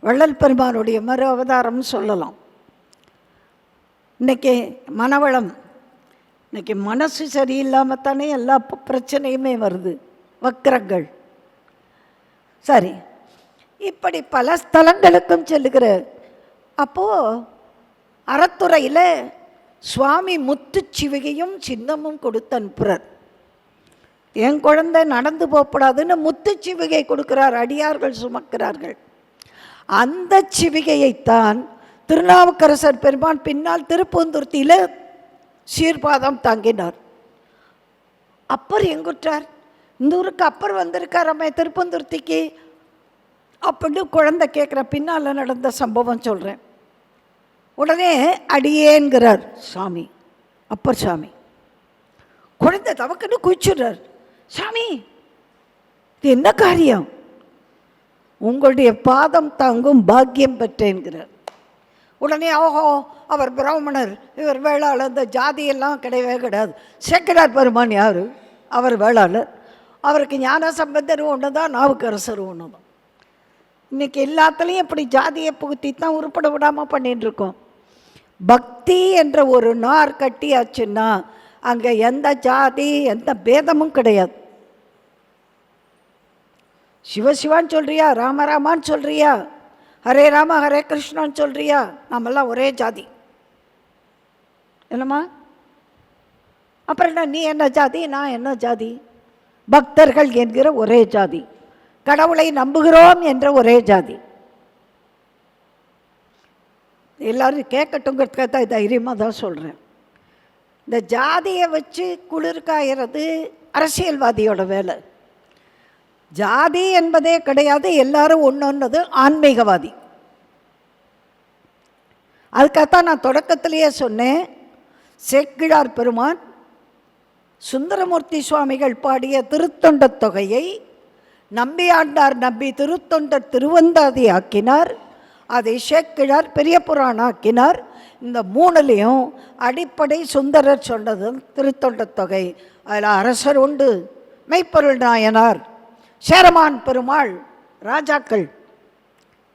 வள்ளல் பெருமானுடைய மறு அவதாரம்னு சொல்லலாம். இன்றைக்கி மனவளம், இன்றைக்கி மனசு சரியில்லாமல் தானே எல்லா பிரச்சனையுமே வருது, வக்கிரங்கள். சரி, இப்படி பல ஸ்தலங்களுக்கும் செல்லுகிற அப்போது அறத்துறையில் சுவாமி முத்துச்சிவிகையும் சின்னமும் கொடுத்து அனுப்புகிறார். என் குழந்தை நடந்து போகக்கூடாதுன்னு முத்துச்சிவிகை கொடுக்கிறார், அடியார்கள் சுமக்கிறார்கள். அந்த சிவிகையைத்தான் திருநாவுக்கரசர் பெருமான் பின்னால் திருப்பூந்துருத்தியில் சீர்பாதம் தாங்கினார். அப்பர் எங்குற்றார்? இந்த ஊருக்கு அப்பர் வந்திருக்காரம்மே திருப்பந்துருத்திக்கு அப்படின்னு குழந்தை கேட்குற பின்னால் நடந்த சம்பவம் சொல்கிறேன். உடனே அடியேங்கிறார் சாமி, அப்பர் சாமி. குழந்தை தவக்குன்னு குச்சிடுறார். சாமி, இது என்ன காரியம்? உங்களுடைய பாதம் தாங்கும் பாக்கியம் பெற்றேன்கிறார். உடனே ஓஹோ, அவர் பிராமணர், இவர் வேளாளர், இந்த ஜாதியெல்லாம் கிடையவே கிடையாது. சேக்கிழார் பெருமான் யார்? அவர் வேளாளர். அவருக்கு ஞான சம்பந்தரும் ஒன்று தான், நாவுக்கரசரும் ஒன்று தான். இன்றைக்கி எல்லாத்துலேயும் இப்படி ஜாதியை புகுத்தி தான் உருப்பட விடாமல் பண்ணிட்டுருக்கோம். பக்தி என்ற ஒரு நார் கட்டியாச்சுன்னா அங்கே எந்த ஜாதி எந்த பேதமும் கிடையாது. சிவசிவான்னு சொல்கிறியா, ராமராமான்னு சொல்கிறியா, ஹரே ராம ஹரே கிருஷ்ணான்னு சொல்கிறியா, நம்மெல்லாம் ஒரே ஜாதி. என்னம்மா? அப்புறம் என்ன, நீ என்ன ஜாதி, நான் என்ன ஜாதி? பக்தர்கள் என்கிற ஒரே ஜாதி, கடவுளை நம்புகிறோம் என்ற ஒரே ஜாதி. எல்லோரும் கேட்கட்டுங்கிறதுக்காக தான் தைரியமாக தான் சொல்கிறேன். இந்த ஜாதியை வச்சு குளிர்காயறது அரசியல்வாதியோட வேலை. ஜாதி என்பதே கிடையாது, எல்லாரும் ஒன்றுன்னது ஆன்மீகவாதி. அதுக்காகத்தான் நான் தொடக்கத்திலேயே சொன்னேன், சேக்கிழார் பெருமான் சுந்தரமூர்த்தி சுவாமிகள் பாடிய திருத்தொண்டத் தொகையை நம்பியாண்டார் நம்பி திருத்தொண்டர் திருவந்தாதி ஆக்கினார். அதை சேக்கிழார் பெரிய புராணம் ஆக்கினார். இந்த மூணுலேயும் அடிப்படை சுந்தரர் சொன்னது திருத்தொண்டத் தொகை. அதில் அரசர் உண்டு, மெய்ப்பொருள் நாயனார், சேரமான் பெருமாள், ராஜாக்கள்,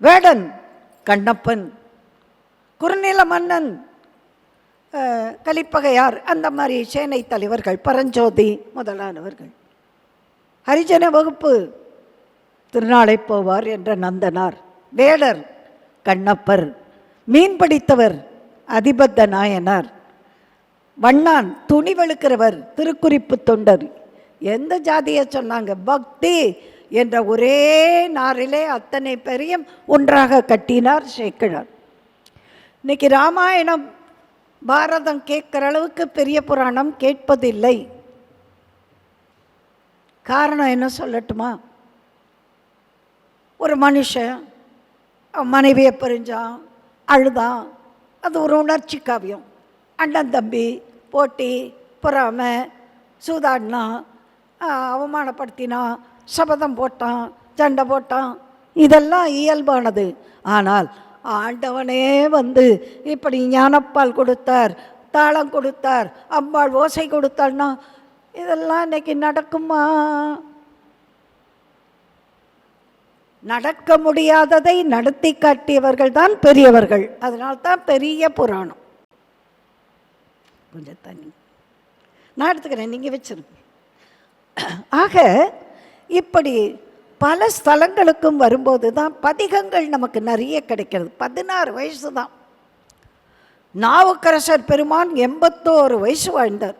வேடன், கண்ணப்பன், குறுநில மன்னன், கலிப்பகையார், அந்த மாதிரி சேனை தலைவர்கள், பரஞ்சோதி முதலானவர்கள். ஹரிஜன வகுப்பு திருநாளை போவார் என்ற நந்தனார், வேடர் கண்ணப்பர், மீன் பிடித்தவர் அதிபத்த நாயனார், வண்ணான் துணி வெளுக்கிறவர் திருக்குறிப்பு தொண்டர். எந்த ஜாதியை சொன்னாங்க? பக்தி என்ற ஒரே நாரிலே அத்தனை பேரையும் ஒன்றாக கட்டினார் சேக்கிழார். இன்னைக்கு ராமாயணம் பாரதம் கேட்குற அளவுக்கு பெரிய புராணம் கேட்பதில்லை. காரணம் என்ன சொல்லட்டுமா? ஒரு மனுஷன் மனைவியை பிரிஞ்சான், அழுதான், அது ஒரு உணர்ச்சி காவியம். அண்ணன் தம்பி போட்டி, பொறாமை, சூதாடினான், அவமானப்படுத்தினான், சபதம் போட்டான், சண்டை போட்டான், இதெல்லாம் இயல்பானது. ஆனால் ஆண்டவனே வந்து இப்படி ஞானப்பால் கொடுத்தார், தாளம் கொடுத்தார், அம்பாள் ஓசை கொடுத்தாள்னா இதெல்லாம் இன்னைக்கு நடக்குமா? நடக்க முடியாததை நடத்தி காட்டியவர்கள் தான் பெரியவர்கள். அதனால்தான் பெரிய புராணம். கொஞ்சம் தண்ணி நான் எடுத்துக்கிறேன், நீங்கள் வச்சிருங்க. ஆக இப்படி பல ஸ்தலங்களுக்கும் வரும்போது தான் பதிகங்கள் நமக்கு நிறைய கிடைக்கிறது. 16 வயசு தான். நாவுக்கரசர் பெருமான் 81 வயசு வாழ்ந்தார்.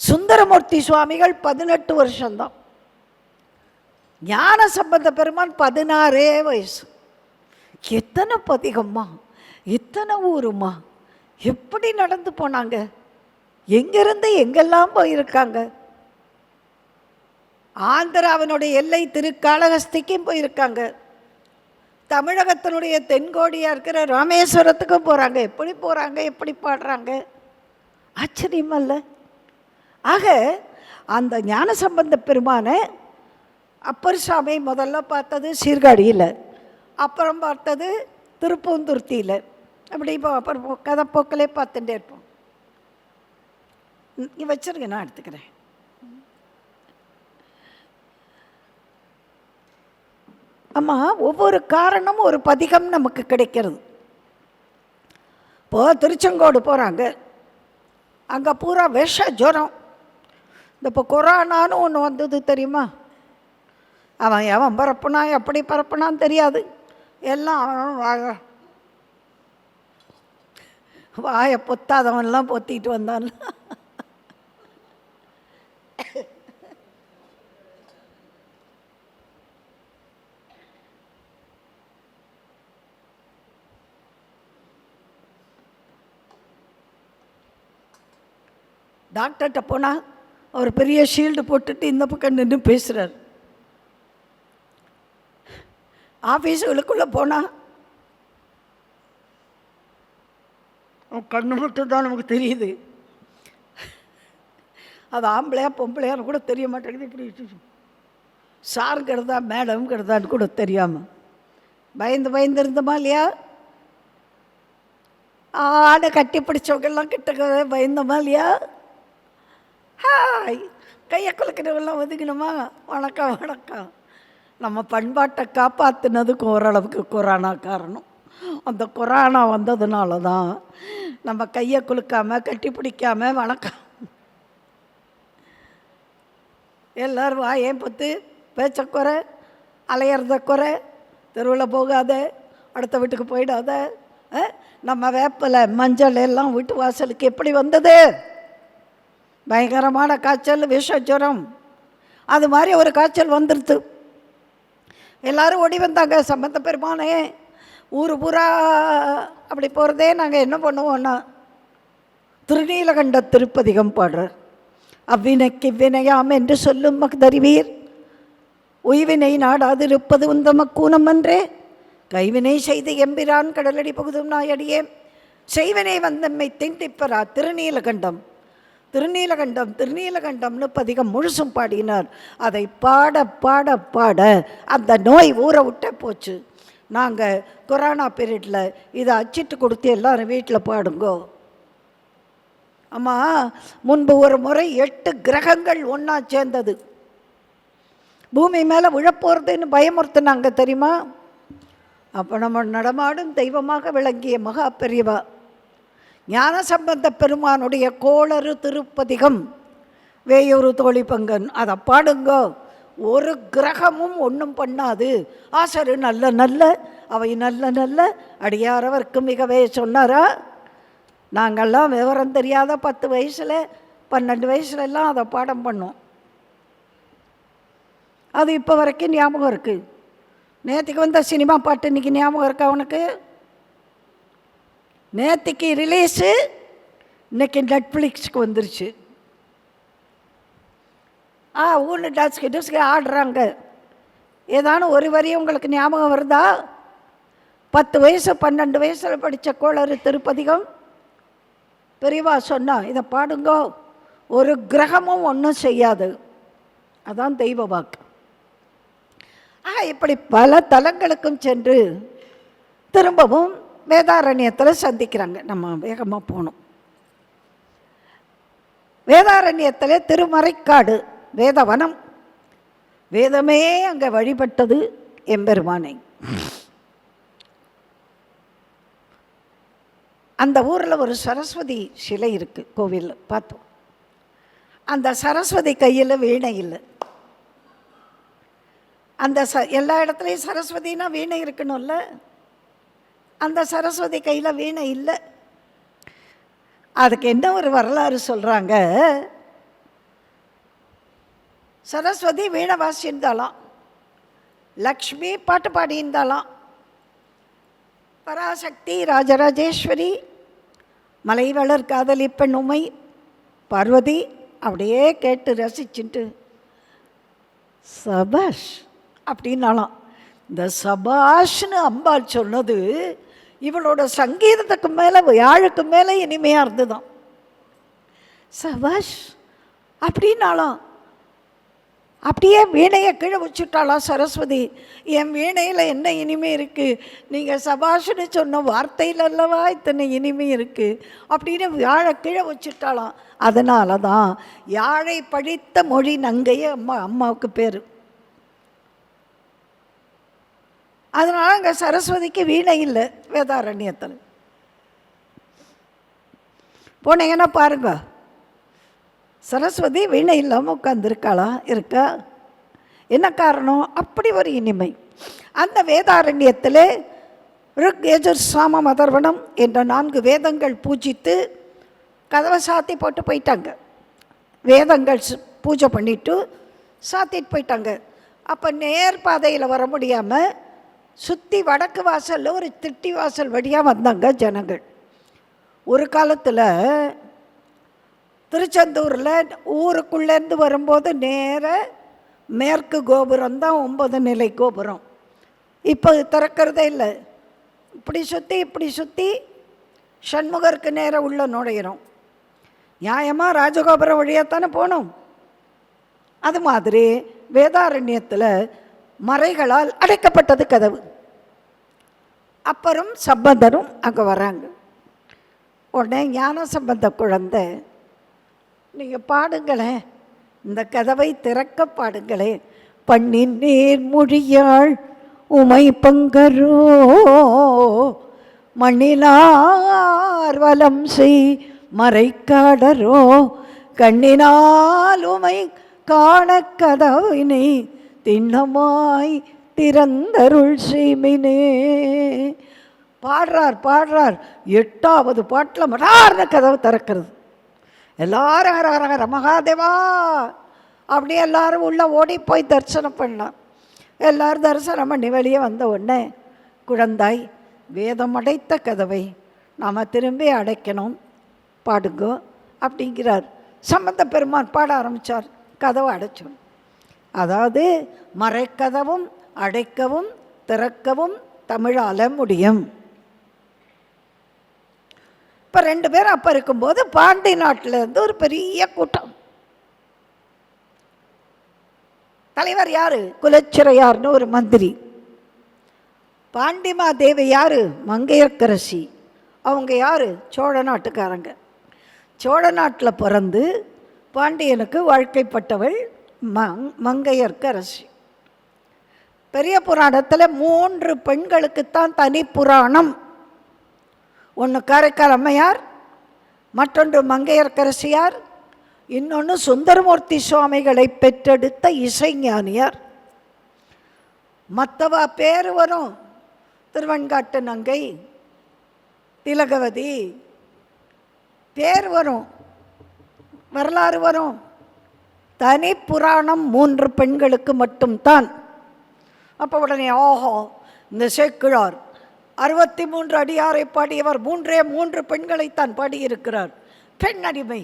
சுந்தரமூர்த்தி சுவாமிகள் 18 வருஷம்தான். ஞான சம்பந்த பெருமான் 16 வயசு. எத்தனை பதிகம்மா, எத்தனை ஊருமா, எப்படி நடந்து போனாங்க, எங்கிருந்து எங்கெல்லாம் போயிருக்காங்க. ஆந்திராவினுடைய எல்லை திருக்காளஹஸ்திக்கும் போயிருக்காங்க. தமிழகத்தினுடைய தென்கோடியாக இருக்கிற ராமேஸ்வரத்துக்கும் போகிறாங்க. எப்படி போகிறாங்க, எப்படி பாடுறாங்க, ஆச்சரியமல்ல? ஆக அந்த ஞானசம்பந்த பெருமானை அப்பர் சாமி முதல்ல பார்த்தது சீர்காழியில், அப்புறம் பார்த்தது திருப்பூந்துருத்தியில். அப்படி இப்போ அப்புறம் கதை போக்கிலே பார்த்துட்டே இருப்போம். நீ வச்சுருங்க, நான் எடுத்துக்கிறேன். ஆமாம், ஒவ்வொரு காரணமும் ஒரு பதிகம் நமக்கு கிடைக்கிறது. இப்போது திருச்செங்கோடு போகிறாங்க, அங்கே பூரா விஷ ஜுரம். இந்த இப்போ கொரோனான்னு ஒன்று வந்தது தெரியுமா? அவன் எவன் பரப்புனா எப்படி பரப்புனான்னு தெரியாது. எல்லாம் வாயை பொத்தாதவன்லாம் பொத்திட்டு வந்தான். டாக்டர்கிட்ட போனால் அவர் பெரிய ஷீல்டு போட்டுட்டு இந்த பக்கம் நின்று பேசுகிறார். ஆஃபீஸுகளுக்குள்ளே போனால் கண்ணு மட்டும் தான் நமக்கு தெரியுது. அது ஆம்பளையா பொம்பளையான்னு கூட தெரிய மாட்டேங்குது. இப்படி சாருங்கிறதா மேடம்ங்கிறதான்னு கூட தெரியாமல் பயந்து இருந்தோமா இல்லையா? ஆடை கட்டி பிடிச்சவங்கெல்லாம் கிட்ட பயந்தோமா இல்லையா? ஹாய், கையை குலுக்கிறவெல்லாம் ஒதுக்கணுமா? வணக்கம் வணக்கம். நம்ம பண்பாட்டை காப்பாற்றினதுக்கு ஓரளவுக்கு கொரோனா காரணம். அந்த கொரோனா வந்ததுனால தான் நம்ம கையை குலுக்காமல் கட்டி பிடிக்காமல் வணக்கம். எல்லோரும் ஏன் பத்து பேச்ச குறை, அலையிறத குறை, தெருவில் போகாத, அடுத்த வீட்டுக்கு போயிடாத. நம்ம வேப்பிலை மஞ்சள் எல்லாம் வீட்டு வாசலுக்கு எப்படி வந்தது? பயங்கரமான காய்ச்சல், விஷ ஜுரம். அது மாதிரி ஒரு காய்ச்சல் வந்துடுது. எல்லோரும் ஓடி வந்தாங்க. சம்பந்த பெருமானே, ஊர் பூரா அப்படி போகிறதே நாங்கள் என்ன பண்ணுவோன்னா திருநீலகண்ட திருப்பதிகம் பாடுறார். அவ்வினைக்கு வினையாம் என்று சொல்லும் மக்தறிவீர், உய்வினை நாடாதிருப்பது உந்தமக்கூனம் என்றே, கைவினை செய்து எம்பிரான் கடலடி பகுதும் நாயடியே, செய்வினை வந்தம்மை திண்டிப்பரா. திருநீலகண்டம் திருநீலகண்டம் திருநீலகண்டம்னு பதிகம் முழுசும் பாடினார். அதை பாட பாட பாட அந்த நோய் ஊற விட்டே போச்சு. நாங்கள் கொரோனா பீரியடில் இதை அச்சிட்டு கொடுத்து எல்லோரும் வீட்டில் பாடுங்கோ. ஆமாம், முன்பு ஒரு முறை 8 கிரகங்கள் ஒன்றா சேர்ந்தது பூமி மேலே விழப்போகிறதுன்னு பயமுறுத்தினாங்க தெரியுமா? அப்போ நம்ம நடமாடும் தெய்வமாக விளங்கிய மகா பெரியவா ஞானசம்பந்த பெருமானுடைய கோளறு திருப்பதிகம் வேயூரு தோழி பங்கன், அதை பாடுங்கோ. ஒரு கிரகமும் ஒன்றும் பண்ணாது. ஆசரு நல்ல நல்ல அவை நல்ல நல்ல அடியாரவர்க்கு மிகவே சொன்னாரா? நாங்கள்லாம் விவரம் தெரியாத 10 வயசில் 12 வயசுலலாம் அதை பாடம் பண்ணோம். அது இப்போ வரைக்கும் ஞாபகம் இருக்குது. நேற்றுக்கு வந்த சினிமா பாட்டு இன்றைக்கி ஞாபகம் இருக்கா உனக்கு? நேற்றுக்கு ரிலீஸு, இன்றைக்கி நெட்ஃப்ளிக்ஸுக்கு வந்துருச்சு. ஊன்னு டஸ்க்கு ஆடுறாங்க. ஏதானு ஒரு வரி உங்களுக்கு ஞாபகம் வருதா? 10 வயசு 12 வயசில் படித்த கோளறு திருப்பதிகம் பெரியவா சொன்னா, இதை பாடுங்கோ. ஒரு கிரகமும் ஒன்றும் செய்யாது. அதான் தெய்வ வாக்கு. இப்படி பல தலங்களுக்கும் சென்று திரும்பவும் வேதாரண்யத்தில் சந்திக்கிறாங்க. நம்ம வேகமாக போகணும். வேதாரண்யத்தில் திருமறைக்காடு வேதவனம், வேதமே அங்கே வழிபட்டது எம்பெருமானை. அந்த ஊரில் ஒரு சரஸ்வதி சிலை இருக்குது, கோவிலில் பார்த்தோம். அந்த சரஸ்வதி கையில் வீணை இல்லை. அந்த எல்லா இடத்துலையும் சரஸ்வதினா வீணை இருக்கணும்ல. அந்த சரஸ்வதி கையில் வீணை இல்லை. அதுக்கு என்ன ஒரு வரலாறு சொல்கிறாங்க. சரஸ்வதி வீணை வாசியிருந்தாலாம், லக்ஷ்மி பாட்டு பாடியிருந்தாலாம், பராசக்தி ராஜராஜேஸ்வரி மலைவளர் காதலி பெண் உமை பார்வதி அப்படியே கேட்டு ரசிச்சுட்டு சபாஷ் அப்படின்னாலாம். இந்த சபாஷ்னு அம்பாள் சொன்னது இவளோட சங்கீதத்துக்கு மேலே யாழுக்கு மேலே இனிமையாக இருந்துதான். சபாஷ் அப்படின்னாலாம். அப்படியே வீணையை கீழே வச்சுட்டாலாம் சரஸ்வதி. என் வீணையில் என்ன இனிமை இருக்குது, நீங்கள் சபாஷ்னு சொன்ன வார்த்தையில் அல்லவா இத்தனை இனிமை இருக்குது அப்படின்னு யாழை கீழே வச்சுட்டாலாம். அதனால தான் யாழை படித்த மொழி நங்கையே அம்மாவுக்கு பேர். அதனால் அங்கே சரஸ்வதிக்கு வீணை இல்லை வேதாரண்யத்தில். போனீங்கன்னா பாருங்க, சரஸ்வதி வீணை இல்லாமல் உட்காந்துருக்காளா? இருக்கா? என்ன காரணம்? அப்படி ஒரு இனிமை. அந்த வேதாரண்யத்தில் ருக் யஜுர் சாம அதர்வணம் என்ற 4 வேதங்கள் பூஜித்து கதவை சாத்தி போட்டு போயிட்டாங்க. வேதங்கள் பூஜை பண்ணிவிட்டு சாத்திட்டு போயிட்டாங்க. அப்போ நேர் பாதையில் வர முடியாமல் சுற்றி வடக்கு வாசலில் ஒரு திட்டி வாசல் வழியாக வந்தாங்க ஜனங்கள். ஒரு காலத்தில் திருச்செந்தூரில் ஊருக்குள்ளேருந்து வரும்போது நேர மேற்கு கோபுரம் தான் 9 நிலை கோபுரம். இப்போ திறக்கிறதே இல்லை. இப்படி சுற்றி சண்முகருக்கு நேராக உள்ள நுழையிறோம். நியாயமாக ராஜகோபுரம் வழியாகத்தானே போனோம். அது மாதிரி வேதாரண்யத்தில் மறைகளால் அடைக்கப்பட்டது கதவு. அப்புறம் சம்பந்தரும் அங்கே வராங்க. உடனே ஞான சம்பந்த குழந்தை, நீங்கள் பாடுங்களேன், இந்த கதவை திறக்க பாடுங்களேன். பண்ணின் நீர் மொழியாள் உமை பங்கரோ மண்ணிலார் வலம் செய் மறைக்காடரோ கண்ணினால் உமை காண கதவினை திண்ணமாய் திறந்தருள் செய்மினே. பாடுறார். 8வது பாட்டில் மடார்னு கதவு திறக்கிறது. எல்லாரும் ஹர ஹர ஹர மகாதேவா அப்படியே எல்லாரும் உள்ளே ஓடி போய் தரிசனம் பண்ணலாம். எல்லோரும் தரிசனம் பண்ணி வெளியே வந்த உடனே, குழந்தாய், வேதம் அடைத்த கதவை நாம் திரும்பி அடைக்கணும், பாடுங்கோ அப்படிங்கிறார். சம்பந்த பெருமான் பாட ஆரம்பித்தார். கதவை அடைச்சோம். அதாவது மறைக்கதவும் அடைக்கவும் திறக்கவும் தமிழால் முடியும். இப்போ 2 பேரும் அப்போ இருக்கும்போது பாண்டி நாட்டிலேருந்து ஒரு பெரிய கூட்டம். தலைவர் யார்? குலச்சிறையார்னு ஒரு மந்திரி. பாண்டிமா தேவி யார்? மங்கையர்க்கரசி. அவங்க யார்? சோழ நாட்டுக்காரங்க. சோழ நாட்டில் பிறந்து பாண்டியனுக்கு வாழ்க்கைப்பட்டவள் மங்கையர்க்கரசி. பெரிய புராணத்தில் 3 பெண்களுக்குத்தான் தனி புராணம். ஒன்று காரைக்கால் அம்மையார், மற்றொன்று மங்கையர்க்கரசியார், இன்னொன்று சுந்தரமூர்த்தி சுவாமிகளை பெற்றெடுத்த இசைஞானியார். மற்றவா பேர் வரும், திருவெண்காட்டு நங்கை, திலகவதி பேர் வரும், வரலாறு வரும். தனி புராணம் 3 பெண்களுக்கு மட்டும்தான். அப்போ உடனே ஓஹோ, இந்த சேக்கிழார் 63 அடியாரை பாடியவர் 3 பெண்களைத்தான் பாடியிருக்கிறார். பெண் அடிமை,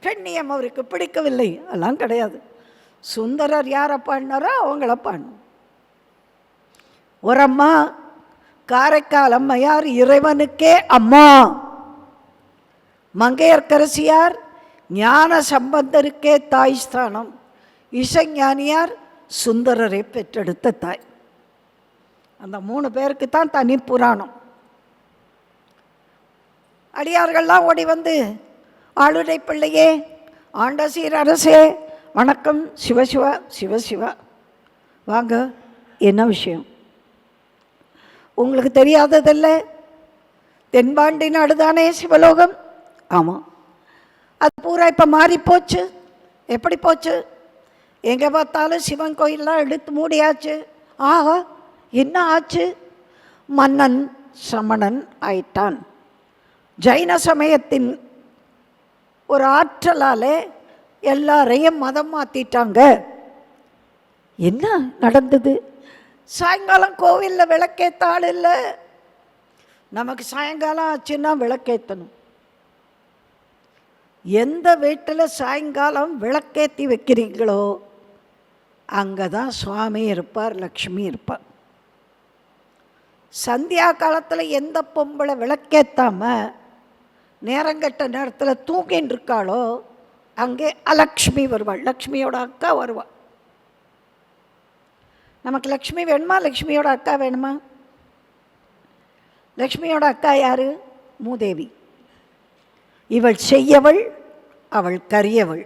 பெண்ணியம் அவருக்கு பிடிக்கவில்லை. அதெல்லாம் கிடையாது. சுந்தரர் யாரை பாடினாரோ அவங்கள பாடணும். ஒரு அம்மா காரைக்கால் அம்மையார் இறைவனுக்கே அம்மா. மங்கையர்க்கரசியார் ஞான சம்பந்தருக்கே தாய் ஸ்தானம். இசைஞானியார் சுந்தரரை பெற்றெடுத்த தாய். அந்த 3 பேருக்கு தான் தனி புராணம். அடியார்கள்லாம் ஓடி வந்து, ஆளுடை பிள்ளையே, ஆண்ட சீர் அரசே, வணக்கம், சிவசிவா சிவசிவா, வாங்க, என்ன விஷயம்? உங்களுக்கு தெரியாததில்ல, தென்பாண்டி நாடு தானே சிவலோகம்? ஆமாம். அது பூரா இப்போ மாறி போச்சு. எப்படி போச்சு? எங்கே பார்த்தாலும் சிவன் கோயிலெலாம் எடுத்து மூடியாச்சு. ஆஹா, என்ன ஆச்சு? மன்னன் சமணன் ஆயிட்டான். ஜைன சமயத்தின் ஒரு ஆற்றலால் எல்லாரையும் மதம் மாற்றிட்டாங்க. என்ன நடந்தது? சாயங்காலம் கோவிலில் விளக்கேற்ற ஆள் இல்லை. நமக்கு சாயங்காலம் ஆச்சுன்னா விளக்கேற்றணும். எந்த வீட்டில் சாயங்காலம் விளக்கேற்றி வைக்கிறீங்களோ அங்கே தான் சுவாமி இருப்பார், லக்ஷ்மி இருப்பார். சந்தியா காலத்தில் எந்த பொம்பளை விளக்கேற்றாமல் நேரங்கட்ட நேரத்தில் தூங்கின்னு இருக்காளோ அங்கே அலக்ஷ்மி வருவாள், லக்ஷ்மியோட அக்கா வருவாள். நமக்கு லக்ஷ்மி வேணுமா? லக்ஷ்மியோட அக்கா வேணுமா? லக்ஷ்மியோட அக்கா யார்? மூதேவி. இவள் செய்யவள், அவள் கரியவள்.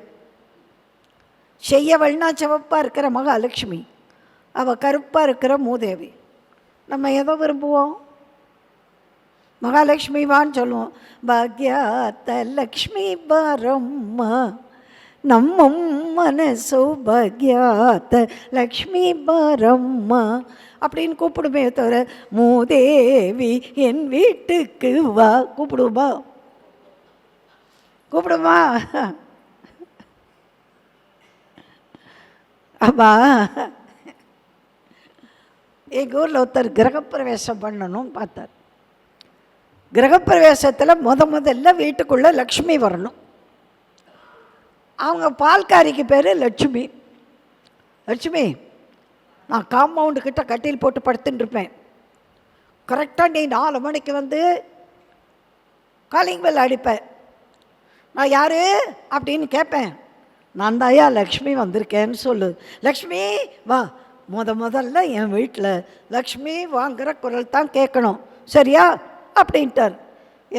செய்யவள்னா சிவப்பாக இருக்கிற மகாலட்சுமி, அவள் கருப்பாக இருக்கிற மூதேவி. நம்ம எதை விரும்புவோம்? மகாலட்சுமி வான்னு சொல்லுவோம். பாக்யாத்த லக்ஷ்மி பாரம்மா நம்மம் மனசோ பாக்யாத்த லக்ஷ்மி பாரம்மா அப்படின்னு கூப்பிடுமே தவிர மூதேவி என் வீட்டுக்கு வா கூப்பிடுமா? கூப்பிடுமா? அப்பா எங்கள் ஊரில் ஒருத்தர் கிரகப்பிரவேசம் பண்ணணும்னு பார்த்தார். கிரகப்பிரவேசத்தில் முதல்ல வீட்டுக்குள்ளே லக்ஷ்மி வரணும். அவங்க பால்காரிக்கு பேர் லட்சுமி. லட்சுமி, நான் காம்பவுண்டு கிட்ட கட்டில் போட்டு படுத்துட்டு இருப்பேன். கரெக்டாக நீ 4 மணிக்கு வந்து காலிங் பெல் அடிப்பேன். நான் யார் அப்படின்னு கேட்பேன். நான் தாயா லக்ஷ்மி வந்திருக்கேன்னு சொல்லு. லக்ஷ்மி வா. முதல்ல என் வீட்டில் லக்ஷ்மி வாங்குகிற குரல் தான் கேட்கணும், சரியா அப்படின்ட்டார்.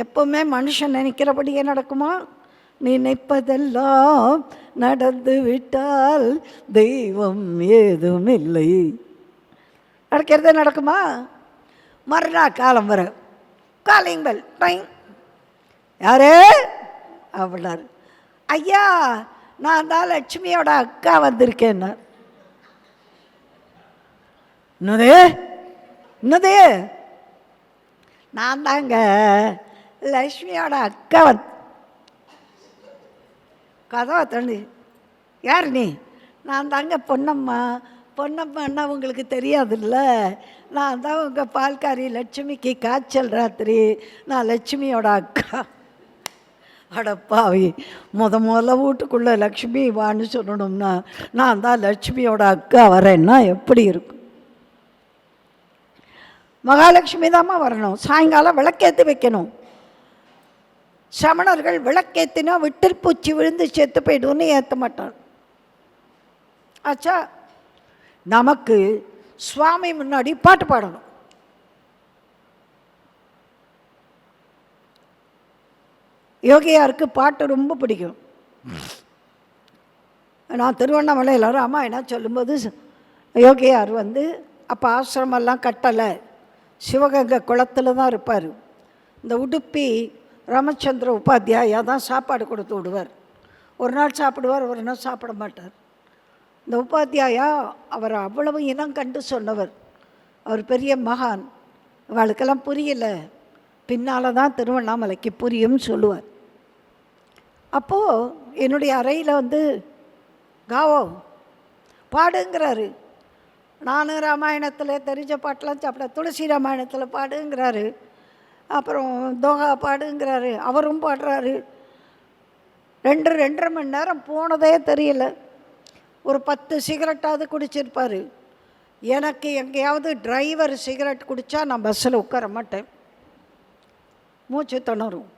எப்போவுமே மனுஷன் நினைக்கிறபடியே நடக்குமா? நினைப்பதெல்லாம் நடந்து விட்டால் தெய்வம் ஏதும் இல்லை. நடக்கிறதே நடக்குமா? மறுநாள் காலம் வர காலிங் பெல் டைம். யாரு அப்படின்னார். ஐயா, நான் தான் லட்சுமியோட அக்கா வந்திருக்கேன்னா. என்னது? நான் தாங்க லக்ஷ்மியோட அக்கா கதவை தண்ணி. யார் நீ? நான் தாங்க பொன்னம்மா. பொன்னம்மான்னா உங்களுக்கு தெரியாதுல்ல, நான் தான் உங்கள் பால்காரி லட்சுமிக்கு காய்ச்சல் ராத்திரி. நான் லட்சுமியோட அக்கா. அடப்பாவி, முதல்ல வீட்டுக்குள்ளே லக்ஷ்மி வான்னு சொல்லணும்னா நான் தான் லட்சுமியோட அக்கா வரேன்னா எப்படி இருக்கும்? மகாலட்சுமி தாம்மா வரணும். சாயங்காலம் விளக்கேற்றி வைக்கணும். சமணர்கள் விளக்கேற்றினா விட்டில் பூச்சி விழுந்து செத்து போய்டுன்னு ஏற்ற மாட்டார். ஆச்சா, நமக்கு சுவாமி முன்னாடி பாட்டு பாடணும். யோகியாருக்கு பாட்டு ரொம்ப பிடிக்கும். நான் திருவண்ணாமலையில் ராமாயணம் சொல்லும்போது யோகியார் வந்து அப்போ ஆசிரமெல்லாம் கட்டலை, சிவகங்கை குளத்தில் தான் இருப்பார். இந்த உடுப்பி ராமச்சந்திர உபாத்தியாயா தான் சாப்பாடு கொடுத்து விடுவார். ஒரு நாள் சாப்பிடுவார், ஒரு நாள் சாப்பிட மாட்டார். இந்த உபாத்தியாயா அவர் அவ்வளவு இனம் கண்டு சொன்னவர். அவர் பெரிய மகான். அவளுக்கெல்லாம் புரியலை, பின்னால் தான் திருவண்ணாமலைக்கு புரியும்னு சொல்லுவார். அப்போது என்னுடைய அறையில் வந்து காவோ பாடுங்கிறாரு. நானும் ராமாயணத்தில் தெரிஞ்ச பாட்டெலாம் சாப்பிட, துளசி ராமாயணத்தில் பாடுங்கிறாரு. அப்புறம் தோகா பாடுங்கிறாரு. அவரும் பாடுறாரு. 2-2.5 மணி நேரம் போனதே தெரியல. ஒரு 10 சிகரெட்டாவது குடிச்சிருப்பார். எனக்கு எங்கேயாவது டிரைவர் சிகரெட் குடித்தா நான் பஸ்ஸில் உட்கார மாட்டேன், மூச்சு திணறும்.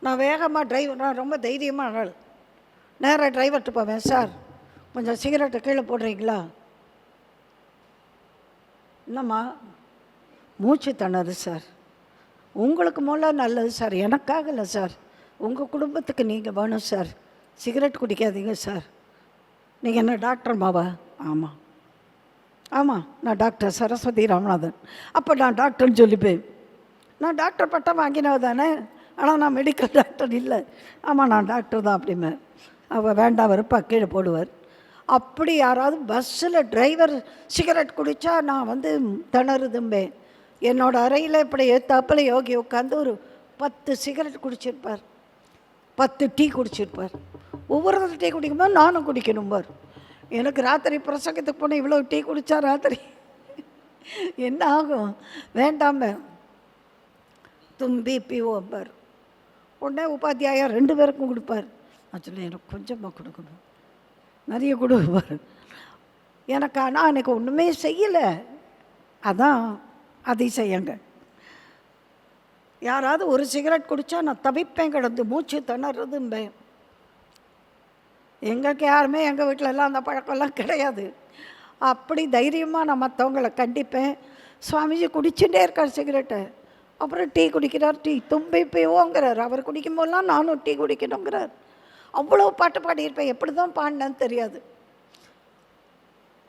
நான் வேகமாக நான் ரொம்ப தைரியமாக ஆள். நேராக டிரைவர்கிட்ட போவேன். சார், கொஞ்சம் சிகரெட்டை கீழே போடுறீங்களா? இல்லைம்மா, மூச்சு திணறு சார். உங்களுக்கு மூலம் நல்லது சார், எனக்காக இல்லை சார், உங்கள் குடும்பத்துக்கு நீங்கள் வேணும் சார். Cigarette குடிக்காதீங்க sir. நீங்கள் என்ன டாக்டர் மாவா? ஆமாம் ஆமாம், நான் டாக்டர் சரஸ்வதி ராமநாதன். அப்போ நான் டாக்டர்னு சொல்லிப்பேன். நான் டாக்டர் பட்டம் வாங்கினவ தானே, ஆனால் நான் மெடிக்கல் டாக்டர் இல்லை. ஆமாம், நான் டாக்டர் தான் அப்படிமே. அவள் வேண்டாம் வெறுப்பா கீழே போடுவார். அப்படி யாராவது பஸ்ஸில் டிரைவர் சிகரெட் குடித்தா நான் திணறுதும்பேன். என்னோடய அறையில் இப்படி ஏத்தாப்பில் யோகி உட்காந்து ஒரு 10 சிகரெட் குடிச்சிருப்பார், 10 டீ குடிச்சிருப்பார். ஒவ்வொரு டீ குடிக்கும்போது நானும் குடிக்கணும்பார். எனக்கு ராத்திரி பிரசங்கத்துக்கு போனால் இவ்வளோ டீ குடித்தா ராத்திரி என்ன ஆகும்? வேண்டாமே தும்பி பிஓம்பார். உடனே உபாத்தியாயா 2 பேருக்கும் கொடுப்பார். நான் சொல்ல எனக்கு கொஞ்சமாக கொடுக்கணும், நிறைய கொடுப்பார் எனக்கு. ஆனால் எனக்கு ஒன்றுமே செய்யலை. அதான் அதிசயங்க. யாராவது ஒரு சிகரெட் குடித்தா நான் தவிப்பேன், கிடந்து மூச்சு திணறதும்பேன். எங்களுக்கு யாருமே எங்கள் வீட்டிலலாம் அந்த பழக்கம்லாம் கிடையாது. அப்படி தைரியமாக நான் மற்றவங்களை கண்டிப்பேன். சுவாமிஜி குடிச்சுட்டே இருக்கார் சிகரெட்டை, அப்புறம் டீ குடிக்கிறார். டீ தும்பி போங்கிறார். அவர் குடிக்கும்போதெல்லாம் நானும் டீ குடிக்கணுங்கிறார். அவ்வளோ பாட்டு பாடியிருப்பேன். எப்படி தான் பாடினேன்னு தெரியாது.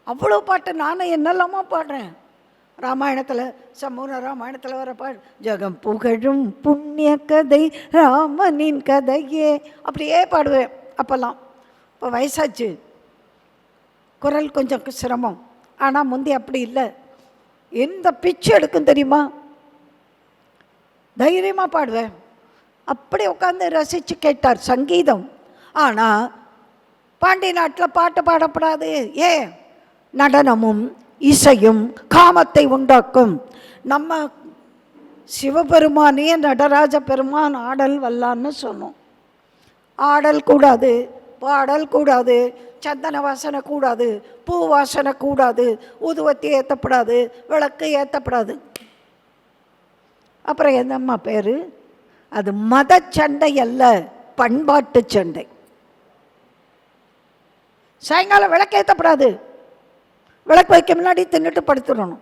அவ்வளோ பாட்டு நானும் என்னெல்லாமோ பாடுறேன். ராமாயணத்தில் சம்பூர்ண ராமாயணத்தில் வர பாடு ஜகம் புகழும் புண்ணிய கதை ராமனின் கதையே அப்படியே பாடுவேன் அப்போல்லாம். இப்போ வயசாச்சு, குரல் கொஞ்சம் சிரமம். ஆனால் முந்தி அப்படி இல்லை. எந்த பிச்சு எடுக்கும் தெரியுமா? தைரியமாக பாடுவேன். அப்படி உட்காந்து ரசித்து கேட்டார் சங்கீதம். ஆனால் பாண்டி நாட்டில் பாட்டு பாடப்படாது. ஏன்? நடனமும் இசையும் காமத்தை உண்டாக்கும். நம்ம சிவபெருமானே நடராஜ பெருமான் ஆடல் வல்லான்னு சொன்னோம். ஆடல் கூடாது, பாடல் கூடாது, சந்தன வாசனை கூடாது, பூ வாசனை கூடாது, ஊதுவத்தி ஏற்றப்படாது, விளக்கு ஏற்றப்படாது. அப்புறம் என்னம்மா பேர்? அது மத சண்டை அல்ல, பண்பாட்டு சண்டை. சாயங்காலம் விளக்கு ஏற்றப்படாது. விளக்கு வைக்க முன்னாடி தின்னுட்டு படுத்துடணும்.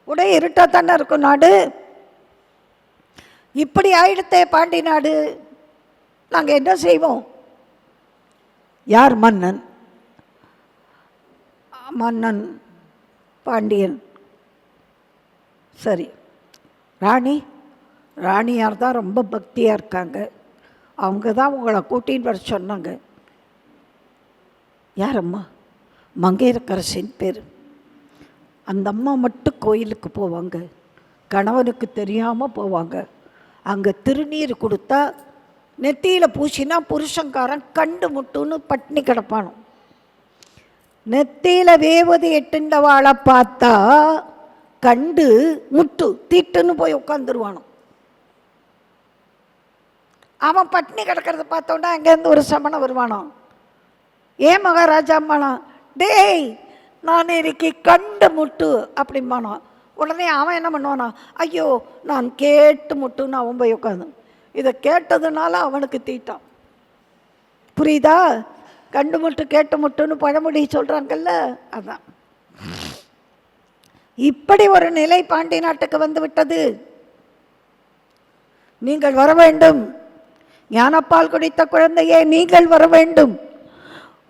உடைய இருட்டாக தானே இருக்கும் நாடு. இப்படி ஆயிடுத்தே பாண்டி நாடு. நாங்கள் என்ன செய்வோம்? யார் மன்னன்? மன்னன் பாண்டியன். சரி, ராணியார் தான் ரொம்ப பக்தியாக இருக்காங்க. அவங்க தான் உங்களை கூட்டின்னு வர சொன்னாங்க. யார் அம்மா? மங்கையரக்கரசின் பேர். அந்த அம்மா மட்டும் கோயிலுக்கு போவாங்க, கணவனுக்கு தெரியாமல் போவாங்க. அங்கே திருநீர் கொடுத்தா நெத்தியில் பூசினா புருஷங்காரன் கண்டு முட்டுன்னு பட்னி கிடப்பானோ. நெத்தியில் வேவது எட்டுண்டவாளை பார்த்தா கண்டு முட்டு தீட்டுன்னு போய் உட்காந்துருவானோ. அவன் பட்னி கிடக்கிறத பார்த்தோன்னா அங்கேருந்து ஒரு சமணம் வருவானோ. ஏன் மகாராஜா அம்மானா, டேய் நான் இன்னைக்கு கண்டு முட்டு அப்படிம்பானோ. உடனே அவன் என்ன பண்ணுவானா, ஐயோ நான் கேட்டு முட்டுன்னு அவன் போய் உட்காந்து. இதை கேட்டதுனால அவனுக்கு தீட்டான். புரியுதா? கண்டு முட்டு கேட்டு முட்டுன்னு பழமொழி சொல்கிறாங்கல்ல, அதான். இப்படி ஒரு நிலை பாண்டி நாட்டுக்கு வந்து விட்டது. நீங்கள் வர வேண்டும், ஞானப்பால் குடித்த குழந்தையே நீங்கள் வர வேண்டும்.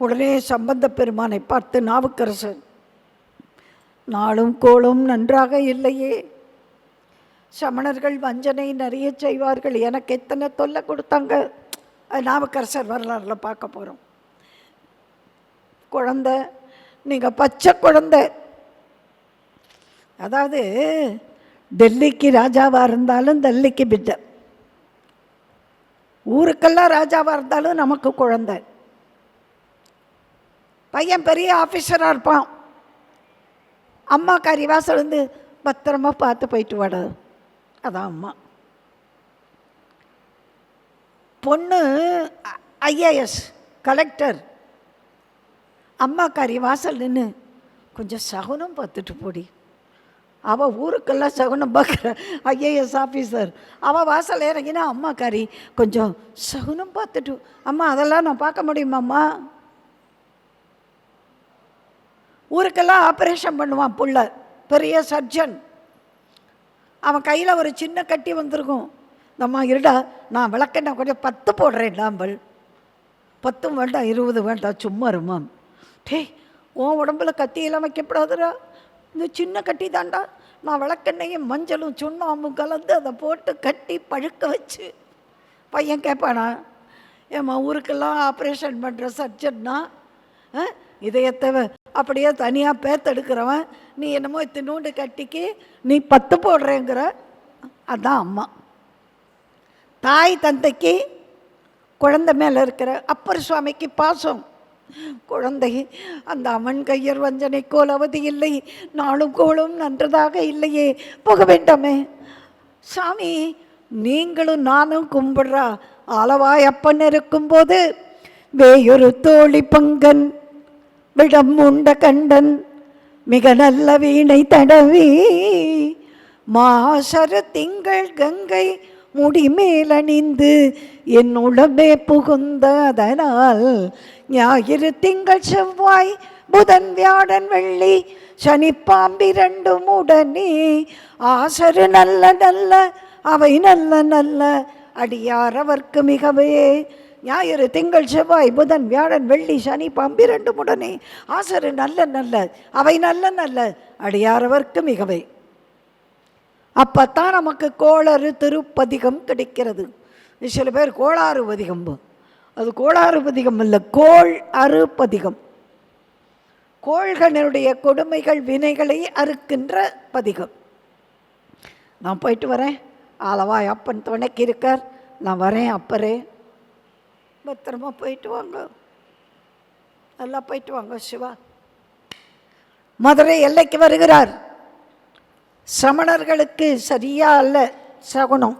உடனே சம்பந்த பெருமானை பார்த்து நாவுக்கரசர், நாளும் கோளும் நன்றாக இல்லையே, சமணர்கள் வஞ்சனை நிறைய செய்வார்கள், எனக்கு எத்தனை தொல்லை கொடுத்தாங்க. நாவுக்கரசர் வரலாறுல பார்க்க போகிறோம். குழந்தை, நீங்கள் பச்சை குழந்தை. அதாவது டெல்லிக்கு ராஜாவாக இருந்தாலும் டெல்லிக்கு பிட்டை, ஊருக்கெல்லாம் ராஜாவாக இருந்தாலும் நமக்கு குழந்தை. பையன் பெரிய ஆஃபீஸராக இருப்பான். அம்மா காரி வாசல் வந்து பத்திரமா பார்த்து போயிட்டு வாட, அதான் அம்மா. பொண்ணு ஐஏஎஸ் கலெக்டர். அம்மா காரி வாசல் நின்று கொஞ்சம் சகுனம் பார்த்துட்டு போடி. அவள் ஊருக்கெல்லாம் சகுனம் பார்க்குற ஐஏஎஸ் ஆஃபீஸர். அவள் வாசல் இறங்கினா அம்மா காரி கொஞ்சம் சகுனம் பார்த்துட்டு, அம்மா அதெல்லாம் நான் பார்க்க முடியுமாம்மா? ஊருக்கெல்லாம் ஆப்ரேஷன் பண்ணுவான் புள்ள, பெரிய சர்ஜன். அவன் கையில் ஒரு சின்ன கட்டி வந்திருக்கும். அம்மா இருடா, நான் விளக்கெண்ண கொஞ்சம் 10 போடுறேன் டாம்பல். 10 வேண்டாம், 20 வேண்டாம், சும்மா இருமாம். டேய், உன் உடம்புல கத்தியெல்லாம் வைக்கப்படாதுடா, இந்த சின்ன கட்டி தாண்டா. நான் விளக்கெண்ணையும் மஞ்சளும் சுண்ணாமும் கலந்து அதை போட்டு கட்டி பழுக்க வச்சு. பையன் கேட்பானா, ஏம்மா ஊருக்கெல்லாம் ஆப்ரேஷன் பண்ணுற சர்ஜன்னா இதயத்தை அப்படியே தனியாக பேத்தெடுக்கிறவன் நீ என்னமோ இத்தினூண்டு கட்டிக்கு நீ 10 போடுறேங்கிற. அதான் அம்மா. தாய் தந்தைக்கு குழந்தை மேலே இருக்கிற அப்பர் சுவாமிக்கு பாசம். குழந்தை அந்த அவன் கையர் வஞ்சனை கோல் அவதி இல்லை, நாளும் கோளும் நன்றதாக இல்லையே, போக வேண்டாமே. சாமி நீங்களும் நானும் கும்பிடுறா ஆலவாய் அப்பன் இருக்கும்போது வேயொரு தோழி பங்கன் விடம் உண்ட கண்டன் மிக நல்ல வீணை தடவி மாசர திங்கள் கங்கை முடிமேல் அணிந்து என் உடம்பே புகுந்ததனால் ஞாயிறு திங்கள் செவ்வாய் புதன் வியாழன் வெள்ளி சனி பாம்பிரண்டும் உடனே ஆசரு நல்ல நல்ல அவை நல்ல நல்ல அடியார் அவர்க்கு மிகவே. ஞாயிறு திங்கள் செவ்வாய் புதன் வியாழன் வெள்ளி சனி பாம்பிரண்டும் உடனே ஆசரு நல்ல நல்ல அவை நல்ல நல்ல அடியாரவர்க்கு மிகவே. அப்பத்தான் நமக்கு கோளறு திருப்பதிகம் கிடைக்கிறது. சில பேர் கோளாறு பதிகம், அது கோளாறு பதிகம் இல்லை, கோள் அறு பதிகம். கோள்களுடைய கொடுமைகள் வினைகளை அறுக்கின்ற பதிகம். நான் போயிட்டு வரேன், ஆலவாய் அப்பன் துணைக்கு இருக்கார், நான் வரேன் அப்பரே. பத்திரமா போயிட்டு வாங்க, நல்லா போயிட்டு வாங்க. சிவா மதுரை எல்லைக்கு வருகிறார். சமணர்களுக்கு சரியா அல்ல சகுனம்.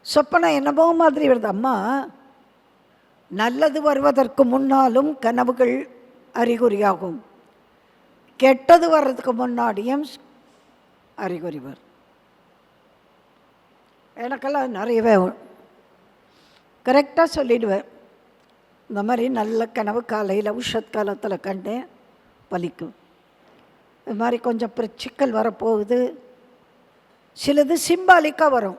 சொப்பனம் என்னமோ மாதிரி வருது. அம்மா நல்லது வருவதற்கு முன்னாலும் கனவுகள் அறிகுறியாகும், கெட்டது வர்றதுக்கு முன்னாடியும் அறிகுறி வரும். எனக்கெல்லாம் நிறையவே கரெக்டாக சொல்லிடுவேன். இந்த மாதிரி நல்ல கனவு காலையில் உஷத் காலத்தில் கண்டேன், பலிக்கும். இது மாதிரி கொஞ்சம் சிக்கல் வரப்போகுது. சிலது சிம்பாலிக்காக வரும்.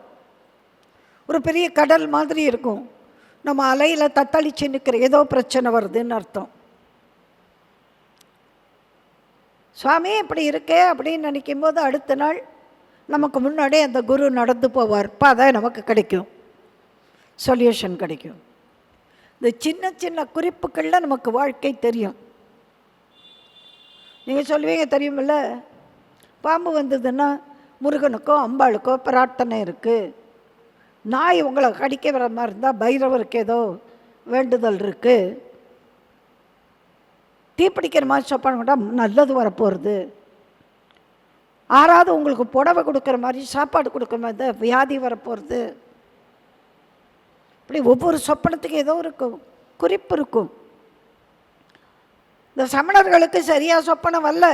ஒரு பெரிய கடல் மாதிரி இருக்கும், நம்ம அலையில் தத்தளிச்சு நிற்கிற ஏதோ பிரச்சனை வருதுன்னு அர்த்தம். சுவாமி இப்படி இருக்கே அப்படின்னு நினைக்கும் போது அடுத்த நாள் நமக்கு முன்னாடியே அந்த குரு நடந்து போவார். அதான் நமக்கு கிடைக்கும், சொல்யூஷன் கிடைக்கும். இந்த சின்ன சின்ன குறிப்புகளில் நமக்கு வாழ்க்கை தெரியும். நீங்கள் சொல்லுவீங்க தெரியுமில்ல, பாம்பு வந்ததுன்னா முருகனுக்கோ அம்பாளுக்கோ பிரார்த்தனை இருக்குது. நாய் உங்களை கடிக்க வர மாதிரி இருந்தால் பைரவருக்கு ஏதோ வேண்டுதல் இருக்குது. தீப்பிடிக்கிற மாதிரி சொப்பான கூட நல்லது வரப்போகிறது. ஆறாவது உங்களுக்கு புடவை கொடுக்குற மாதிரி சாப்பாடு கொடுக்குற மாதிரி தான் வியாதி வரப்போகிறது. இப்படி ஒவ்வொரு சொப்பனத்துக்கு ஏதோ ஒரு குறிப்பு இருக்கும். இந்த சமணர்களுக்கு சரியாக சொப்பனம் வரல.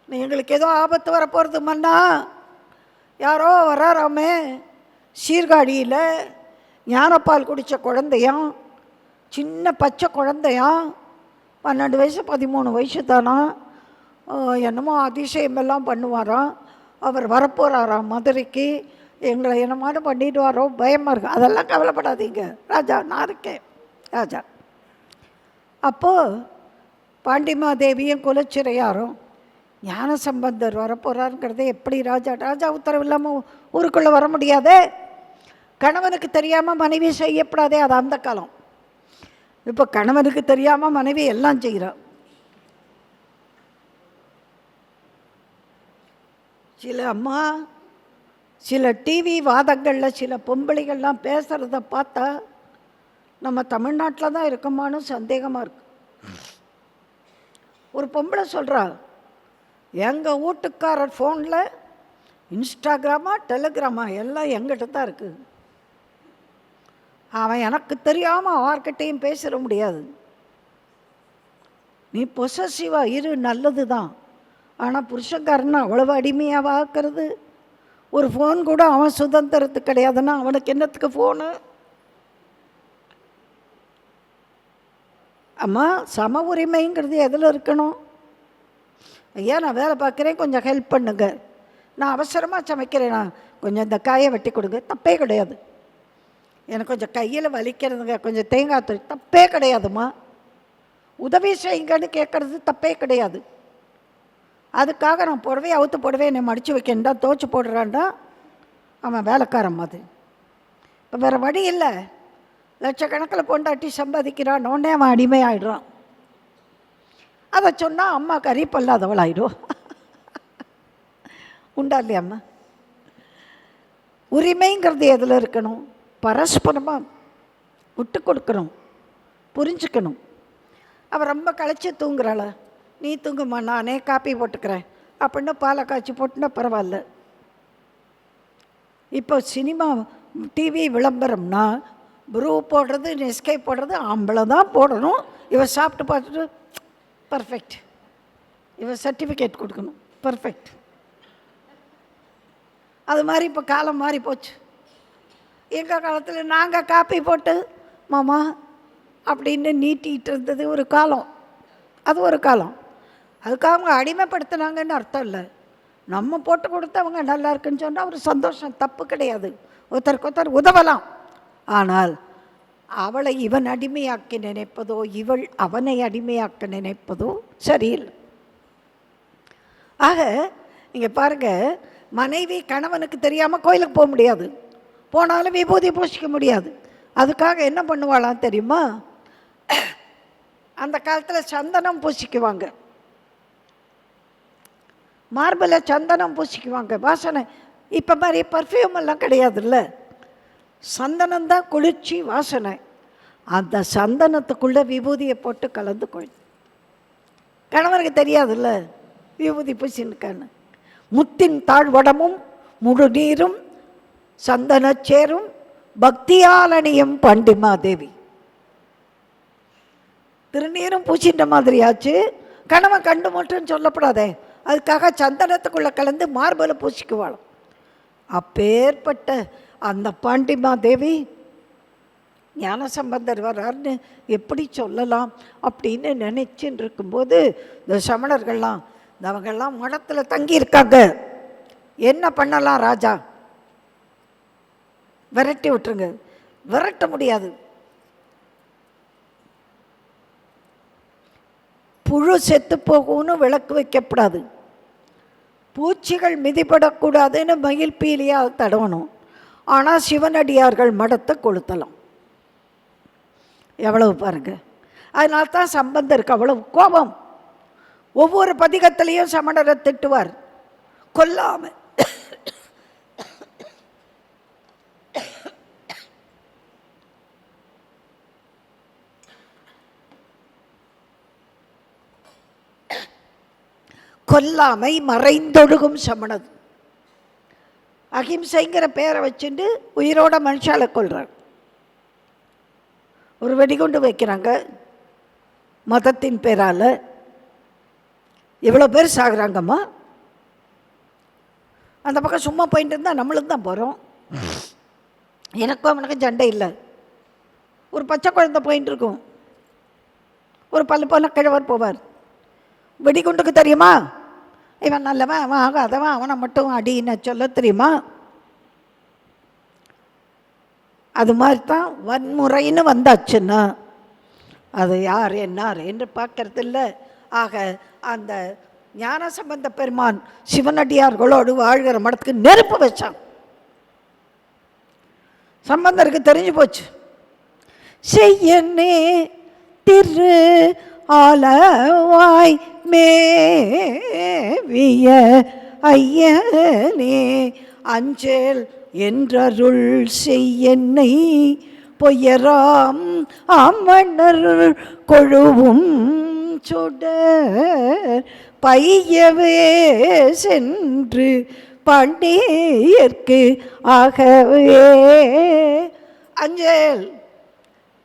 எங்களுக்கு ஏதோ ஆபத்து வரப்போகிறது மன்னா, யாரோ வராராமே சீர்காழியில் ஞானப்பால் குடித்த குழந்தையாம், சின்ன பச்சை குழந்தையாம், 12 வயசு 13 வயசு தானா, என்னமோ அதிசயமெல்லாம் பண்ணுவாராம். அவர் வரப்போகிறாராம் மதுரைக்கு, எங்களை என்னமான பண்ணிட்டு வரோம், பயமாக இருக்கு. அதெல்லாம் கவலைப்படாதீங்க ராஜா, நான் இருக்கேன் ராஜா. அப்போது பாண்டிமாதேவியும் குலச்சிறையாரும் ஞான சம்பந்தர் வரப்போகிறாருங்கிறதே எப்படி ராஜா? ராஜா உத்தரவு இல்லாமல் ஊருக்குள்ளே வர முடியாதே. கணவனுக்கு தெரியாமல் மனைவி செய்யப்படாதே, அது அந்த காலம். இப்போ கணவனுக்கு தெரியாமல் மனைவி எல்லாம் செய்கிறான். சில அம்மா சில டிவி வாதங்களில் சில பொம்பளைகள்லாம் பேசுகிறத பார்த்தா நம்ம தமிழ்நாட்டில் தான் இருக்கோமான்னு சந்தேகமாக இருக்கு. ஒரு பொம்பளை சொல்கிறா, எங்கள் வீட்டுக்காரர் ஃபோனில் இன்ஸ்டாகிராமா டெலிகிராமா எல்லாம் எங்கிட்ட தான் இருக்குது, அவன் எனக்கு தெரியாமல் அவர்கிட்டையும் பேசிட முடியாது. நீ பொசசிவாக இரு, நல்லது தான். ஆனால் புருஷக்காரனை அவ்வளவு அடிமையாக வாக்குறது, ஒரு ஃபோன் கூட அவன் சுதந்திரத்துக்கு கிடையாதுன்னா அவனுக்கு என்னத்துக்கு ஃபோனு? அம்மா சம உரிமைங்கிறது எதில் இருக்கணும்? ஐயா நான் வேலை பார்க்குறேன், கொஞ்சம் ஹெல்ப் பண்ணுங்க, நான் அவசரமாக சமைக்கிறேன்னா கொஞ்சம் இந்த காயை வெட்டி கொடுங்க, தப்பே கிடையாது. எனக்கு கொஞ்சம் கையில் வலிக்கிறதுங்க, கொஞ்சம் தேங்காய் துளி, தப்பே கிடையாதும்மா. உதவி செய்யுங்கன்னு கேட்குறது தப்பே கிடையாது. அதுக்காக நான் புடவையை அவுத்து போடவே என்னை மடித்து வைக்கண்டா, துவச்சி போடுறான்டா, அவன் வேலைக்காரன் மாதிரி. இப்போ வேறு வழி இல்லை, லட்சக்கணக்கில் பொண்டாட்டி சம்பாதிக்கிறான், உடனே அவன் அடிமையாயிடுறான். அதை சொன்னால் அம்மா கறி பல்லாதவளாயிடும். உண்டா இல்லையா அம்மா? உரிமைங்கிறது எதில் இருக்கணும்? பரஸ்பரமாக விட்டு கொடுக்கணும், புரிஞ்சுக்கணும். அவள் ரொம்ப களைச்சி தூங்குறாள, நீ தூங்குமா, நானே காப்பி போட்டுக்கிறேன் அப்படின்னு பாலை காய்ச்சி போட்டுனா பரவாயில்ல. இப்போ சினிமா டிவி விளம்பரம்னா ப்ரூ போடுறது, நெஸ்கே போடுறது ஆம்பளை தான் போடணும். இவன் சாப்பிட்டு பார்த்துட்டு பர்ஃபெக்ட், இவன் சர்டிஃபிகேட் கொடுக்கணும் பர்ஃபெக்ட். அது மாதிரி இப்போ காலம் மாறி போச்சு. எங்கள் காலத்தில் நாங்கள் காப்பி போட்டு மாமா அப்படின்னு நீட்டிகிட்டு இருந்தது ஒரு காலம். அது ஒரு காலம். அதுக்காக அவங்க அடிமைப்படுத்தினாங்கன்னு அர்த்தம் இல்லை. நம்ம போட்டு கொடுத்தவங்க நல்லா இருக்குன்னு சொன்னால் ஒரு சந்தோஷம், தப்பு கிடையாது. ஒருத்தருக்கு ஒருத்தர் உதவலாம். ஆனால் அவளை இவன் அடிமையாக்கி நினைப்பதோ இவள் அவனை அடிமையாக்க நினைப்பதோ சரியில்லை. ஆக இங்கே பாருங்கள், மனைவி கணவனுக்கு தெரியாமல் கோயிலுக்கு போக முடியாது, போனாலும் விபூதி பூசிக்க முடியாது. அதுக்காக என்ன பண்ணுவாளாம் தெரியுமா? அந்த காலத்தில் சந்தனம் பூசிக்குவாங்க, மார்பில் சந்தனம் பூசிக்குவாங்க, வாசனை. இப்போ மாதிரி பர்ஃப்யூம் எல்லாம் கிடையாதுல்ல, சந்தனம் தான் குளிர்ச்சி வாசனை. அந்த சந்தனத்துக்குள்ளே விபூதியை போட்டு கலந்து கொள். கணவனுக்கு தெரியாதுல்ல விபூதி பூசினுக்கான்னு. முத்தின் தாழ்வடமும் முழு நீரும் சந்தனச்சேரும் பக்தியாலனியும் பாண்டிமாதேவி. திருநீரும் பூச்சின்ற மாதிரியாச்சு. கணவன் கண்டு மட்டும் சொல்லப்படாதே, அதுக்காக சந்தனத்துக்குள்ளே கலந்து மார்பில் பூசிக்குவாளும். அப்பேற்பட்ட அந்த பாண்டிமாதேவி ஞானசம்பந்தர் வர்றார்னு எப்படி சொல்லலாம் அப்படின்னு நினைச்சுன்னு இருக்கும்போது இந்த சமணர்கள்லாம் அவங்கெல்லாம் மடத்தில் தங்கியிருக்காங்க. என்ன பண்ணலாம் ராஜா? விரட்டி விட்டுருங்க. விரட்ட முடியாது. புழு செத்து போகும்னு விளக்கு வைக்கப்படாது, பூச்சிகள் மிதிப்படக்கூடாதுன்னு மயில் பீலியாக தடவணும். ஆனால் சிவனடியார்கள் மடத்தை கொளுத்தலாம். எவ்வளவு பாருங்க. அதனால்தான் சம்பந்தருக்கு அவ்வளவு கோபம். ஒவ்வொரு பதிகத்திலையும் சமணரை திட்டுவார், கொல்லாம. கொல்லாமை மறைந்தொழுகும் சமணது. அகிம்சைங்கிற பேரை வச்சுட்டு உயிரோட மனுஷாலை கொள்றாங்க. ஒரு வெடிகுண்டு வைக்கிறாங்க மதத்தின் பேரால், எவ்வளோ பேர் சாகுறாங்கம்மா. அந்த பக்கம் சும்மா போயிட்டு இருந்தால் நம்மளுக்கு தான் போகிறோம். எனக்கும் அவனுக்கும் சண்டை இல்லை. ஒரு பச்சை குழந்தை போயிட்டு இருக்கும், ஒரு பல்லு போல கிழவர் போவார். வெடிகுண்டுக்கு தெரியுமா இவன் நல்லவன் அவன் ஆகாதவன் அவனை மட்டும் அடின்னு சொல்ல தெரியுமா? அது மாதிரி தான் வன்முறைன்னு வந்தாச்சுன்னா அது யார் என்னார் என்று பார்க்கறது இல்லை. ஆக அந்த ஞானசம்பந்த பெருமான் சிவனடியார்களோடு வாழ்கிற மடத்துக்கு நெருப்பு வச்சான். சம்பந்தருக்கு தெரிஞ்சு போச்சு. செய்யனே திரு ஆலவாய் மேவிய ஐயனே அஞ்சேல் என்றருள் செய்யனை பொய்யராம் அம்மன்னர் கொழுவும் சுடர் பையவே சென்று பாண்டியர்க்கு ஆகவே. அஞ்சேல்,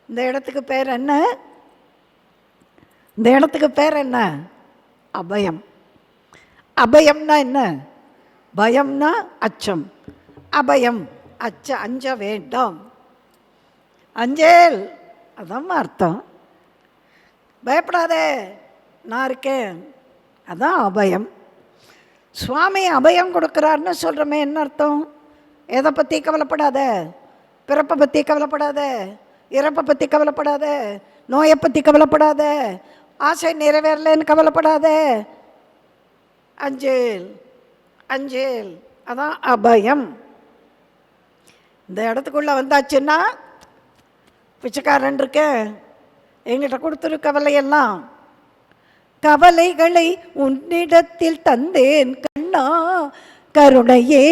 இந்த இடத்துக்கு பேர் என்ன? இந்த இடத்துக்கு பேர் என்ன? அபயம். அபயம்னா என்ன? பயம்னா அச்சம். அபயம் அஞ்ச வேண்டாம். அஞ்சேல் அதான் அர்த்தம். பயப்படாதே நான் இருக்கேன், அதான் அபயம். சுவாமி அபயம் கொடுக்குறாருன்னு சொல்கிறோமே, என்ன அர்த்தம்? எதை பற்றி கவலைப்படாத, பிறப்பை பற்றி கவலைப்படாத, இறப்பை பற்றி கவலைப்படாத, நோயை பற்றி கவலைப்படாத, ஆசை நிறைவேறலன்னு கவலைப்படாத. அஞ்சேல் அஞ்சேல் அதான் அபயம். இந்த இடத்துக்குள்ளே வந்தாச்சுன்னா பிச்சைக்காரன் இருக்க எங்கிட்ட கொடுத்துரு கவலையெல்லாம். கவலைகளை உன்னிடத்தில் தந்தேன் கண்ணா, கருணையே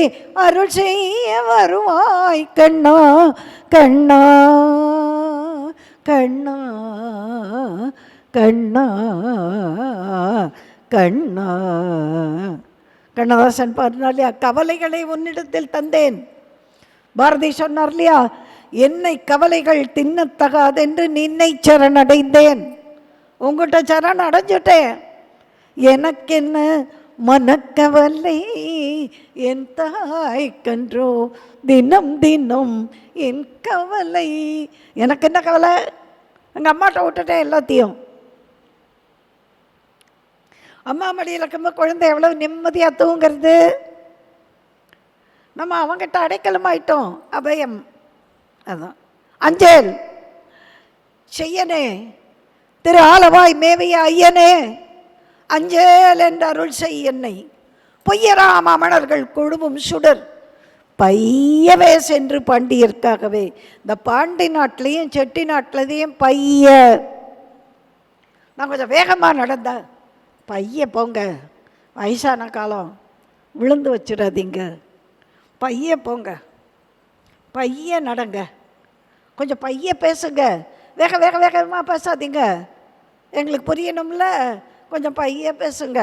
அருள் செய்ய வருவாய் கண்ணா, கண்ணா கண்ணா கண்ணா கண்ணா. கண்ணதாசன் பாடினார் இல்லையா, கவலைகளை உன்னிடத்தில் தந்தேன். பாரதி சொன்னார் இல்லையா, என்னை கவலைகள் தின்னத்தகாதென்று நின்னை சரணடைந்தேன். உங்கள்கிட்ட சரண் அடைஞ்சிட்டேன். எனக்கென்ன மனக்கவலை என் தாய் கன்றோ, தினம் தினம் என் கவலை. எனக்கு என்ன கவலை? எங்கள் அம்மாட்ட விட்டுட்டேன் எல்லாத்தையும். அம்மா மடியில் இருக்கும்போது குழந்தை எவ்வளோ நிம்மதியாக தூங்கிறது. நம்ம அவங்ககிட்ட அடைக்கலமாயிட்டோம், அபயம். அதான் அஞ்சேல் செய்யனே திரு ஆலவாய் மேவிய ஐயனே, அஞ்சேல் என்று அருள் செய் என்னை. பொய்யராம மணர்கள் குழுவும் சுடர் பையவே சென்று பாண்டியர்க்காகவே. இந்த பாண்டி நாட்டிலையும் செட்டி நாட்டிலையும் பைய. நான் கொஞ்சம் வேகமாக நடந்தா பைய போங்க, வயசான காலம், விழுந்து வச்சிடாதீங்க, பைய போங்க, பைய நடங்க, கொஞ்சம் பைய பேசுங்க, வேக வேக வேகமாக பேசாதீங்க, எங்களுக்கு புரியணும்ல, கொஞ்சம் பைய பேசுங்க.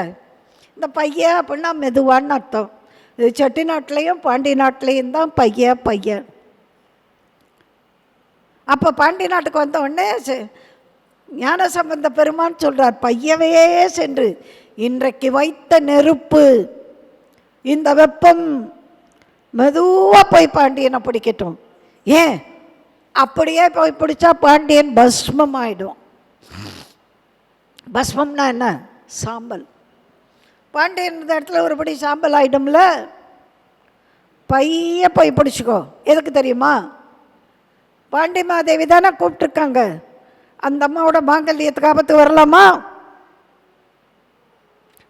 இந்த பைய அப்படின்னா மெதுவான்னு அர்த்தம். இது செட்டி நாட்டிலையும் பாண்டி நாட்டிலையும் தான் பைய பைய. அப்போ பாண்டி நாட்டுக்கு வந்த உடனே ஞானசம்பந்த பெருமான் சொல்கிறார், பையவே சென்று இன்றைக்கு வைத்த நெருப்பு இந்த வெப்பம் மெதுவாக போய் பாண்டியனை பிடிக்கட்டும். ஏன் அப்படியே போய் பிடிச்சா பாண்டியன் பஸ்மம் ஆகிடும். பஸ்மம்னா என்ன? சாம்பல். பாண்டியன் இந்த இடத்துல ஒருபடி சாம்பல் ஆகிடும்ல. பைய போய் பிடிச்சிக்கோ. எதுக்கு தெரியுமா? பாண்டி மாதேவி தானே கூப்பிட்டுருக்காங்க. அந்த அம்மாவோட மாங்கல்யத்துக்கு ஆபத்து வரலாமா?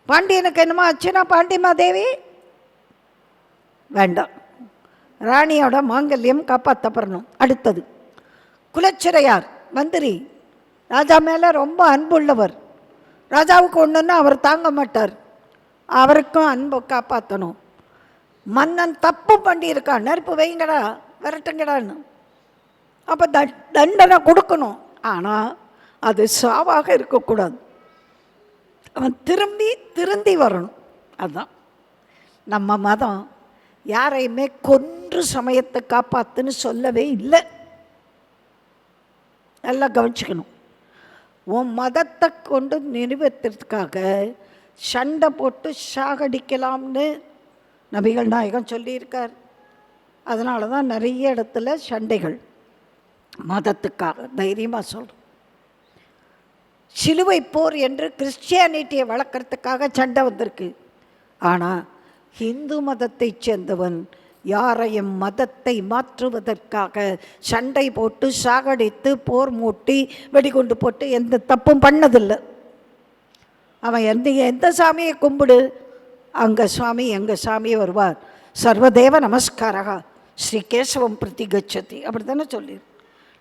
பாண்டியனுக்கு என்னமா ஆச்சுன்னா பாண்டி மாதேவி வேண்டாம், ராணியோட மாங்கல்யம் காப்பாற்றப்படணும். அடுத்தது குலச்சிறையார் மந்திரி, ராஜா மேலே ரொம்ப அன்புள்ளவர். ராஜாவுக்கு ஒன்றுன்னா அவர் தாங்க மாட்டார், அவருக்கும் அன்பை காப்பாற்றணும். மன்னன் தப்பு பண்ணியிருக்கான், நெருப்பு வைங்கடா விரட்டுங்கடான்னு. அப்போ தண்டனை கொடுக்கணும். ஆனால் அது சாவாக இருக்கக்கூடாது, அவன் திருந்தி வரணும். அதுதான் நம்ம மதம். யாரையுமே கொன்று சமயத்தை காப்பாற்றுன்னு சொல்லவே இல்லை. நல்லா கவனிச்சுக்கணும். உன் மதத்தை கொண்டு நிறுவத்திற்காக சண்டை போட்டு சாகடிக்கலாம்னு நபிகள் நாயகம் சொல்லியிருக்கார். அதனால தான் நிறைய இடத்துல சண்டைகள் மதத்துக்காக. தைரியமாக சொல்கிறோம். சிலுவை போர் என்று கிறிஸ்டியானிட்டியை வளர்க்குறதுக்காக சண்டை வந்திருக்கு. ஆனால் ஹிந்து மதத்தை சேர்ந்தவன் யாரையும் மதத்தை மாற்றுவதற்காக சண்டை போட்டு சாகடித்து போர் மூட்டி வெடிகுண்டு போட்டு எந்த தப்பும் பண்ணதில்லை. அவன் எந்த சாமியை கும்பிடு, அங்கே சுவாமி எங்கள் சாமியை வருவார். சர்வதேவ நமஸ்காரகா ஸ்ரீ கேசவம் பிரதி கச்சதி, அப்படி தானே சொல்லி.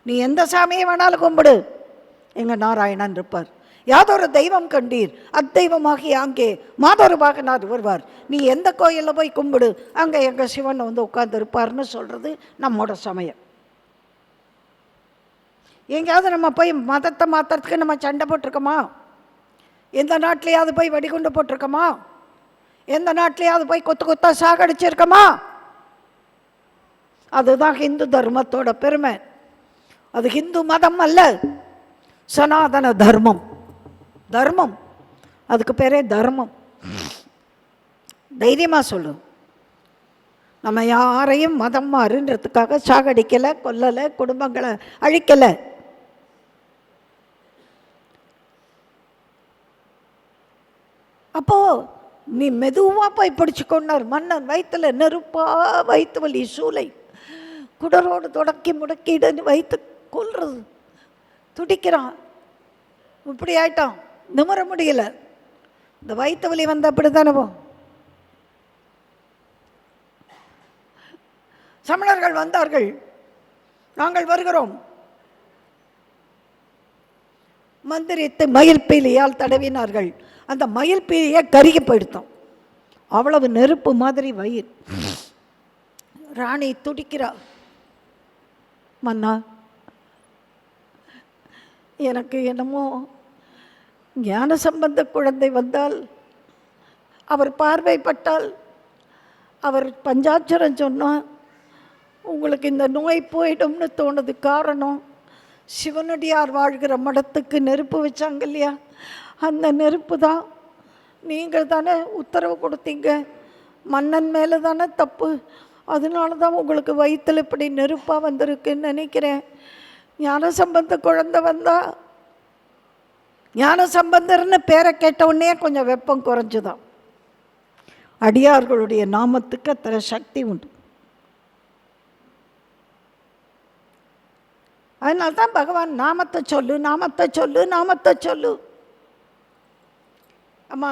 நீ எந்த சாமியை வேணாலும் கும்பிடு, எங்கள் நாராயணன் இருப்பார். யாதொரு தெய்வம் கண்டீர் அத்தெய்வமாகி அங்கே மாதொரு பாகனார் வருவார். நீ எந்த கோயிலில் போய் கும்பிடு, அங்கே எங்கள் சிவன் வந்து உட்கார்ந்து இருப்பார்னு சொல்கிறது நம்மோட சமயம். எங்கேயாவது நம்ம போய் மதத்தை மாற்றுறதுக்கு நம்ம சண்டை போட்டிருக்கோமா? எந்த நாட்டிலையாவது போய் வெடிகுண்டு போட்டிருக்கோமா? எந்த நாட்டிலையாவது போய் கொத்து கொத்தா சாகடிச்சிருக்கோமா? அதுதான் ஹிந்து தர்மத்தோட பெருமை. அது ஹிந்து மதம் அல்ல, சனாதன தர்மம். தர்மம், அதுக்கு பேரே தர்மம். தைரியமாக சொல்லு. நம்ம யாரையும் மதம் மாறுன்றதுக்காக சாகடிக்கலை, கொல்லலை, குடும்பங்களை அழிக்கலை. அப்போ நீ மெதுவாக போய் பிடிச்சிக்கொண்டார். மன்னன் வயிற்றுல நெருப்பா, வயிற்று வலி சூளை, குடரோடு தொடக்கி முடக்கிடு வயிற்று கொல்றது, துடிக்கிறான். இப்படி ஆயிட்டான், நிமிர முடியல. இந்த வயிற்று வலி வந்த அப்படி தானே. சமணர்கள் வந்தார்கள், நாங்கள் வருகிறோம், மந்திரித்து மயில் பீலியால் தடவினார்கள். அந்த மயில் பீலியை கருகி போயிடுத்தோம். அவ்வளவு நெருப்பு மாதிரி வயிறு. ராணி துடிக்கிறா, மன்னா எனக்கு என்னமோ ஞான சம்பந்த குழந்தை வந்தால், அவர் பார்வைப்பட்டால், அவர் பஞ்சாட்சரம் சொன்னால் உங்களுக்கு இந்த நோய் போயிடும்னு தோணுது. காரணம், சிவனடியார் வாழ்கிற மடத்துக்கு நெருப்பு வச்சாங்க இல்லையா, அந்த நெருப்பு தான். நீங்கள் தானே உத்தரவு கொடுத்தீங்க, மன்னன் மேலே தானே தப்பு, அதனால தான் உங்களுக்கு வயிற்றில் இப்படி நெருப்பாக வந்திருக்குன்னு நினைக்கிறேன். ஞான சம்பந்த குழந்தை வந்தால், ஞான சம்பந்தர்னு பேரை கேட்ட உடனே கொஞ்சம் வெப்பம் குறைஞ்சுதான். அடியார்களுடைய நாமத்துக்கு அத்தனை சக்தி உண்டு. அதனால்தான் பகவான் நாமத்தை சொல்லு, நாமத்தை சொல்லு, நாமத்தை சொல்லு. அம்மா,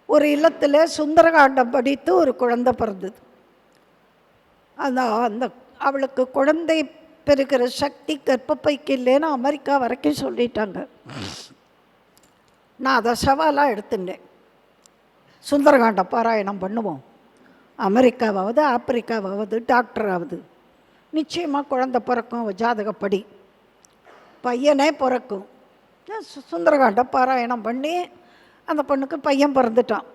ஒரு இல்லத்தில் சுந்தரகாண்டம் படித்து ஒரு குழந்தை பிறந்தது. அந்த அந்த அவளுக்கு குழந்தை பெறுகிற சக்தி கர்ப்பப்பைக்கு இல்லைன்னு அமெரிக்கா வரைக்கும் சொல்லிட்டாங்க. நான் அதை சவாலாக எடுத்துட்டேன். சுந்தரகாண்ட பாராயணம் பண்ணுவோம், அமெரிக்காவாவது ஆப்பிரிக்காவாவது டாக்டராவது நிச்சயமாக குழந்தை பிறக்கும். ஜாதகப்படி பையனே பிறக்கும். சுந்தரகாண்ட பாராயணம் பண்ணி அந்த பொண்ணுக்கு பையன் பிறந்துட்டான்.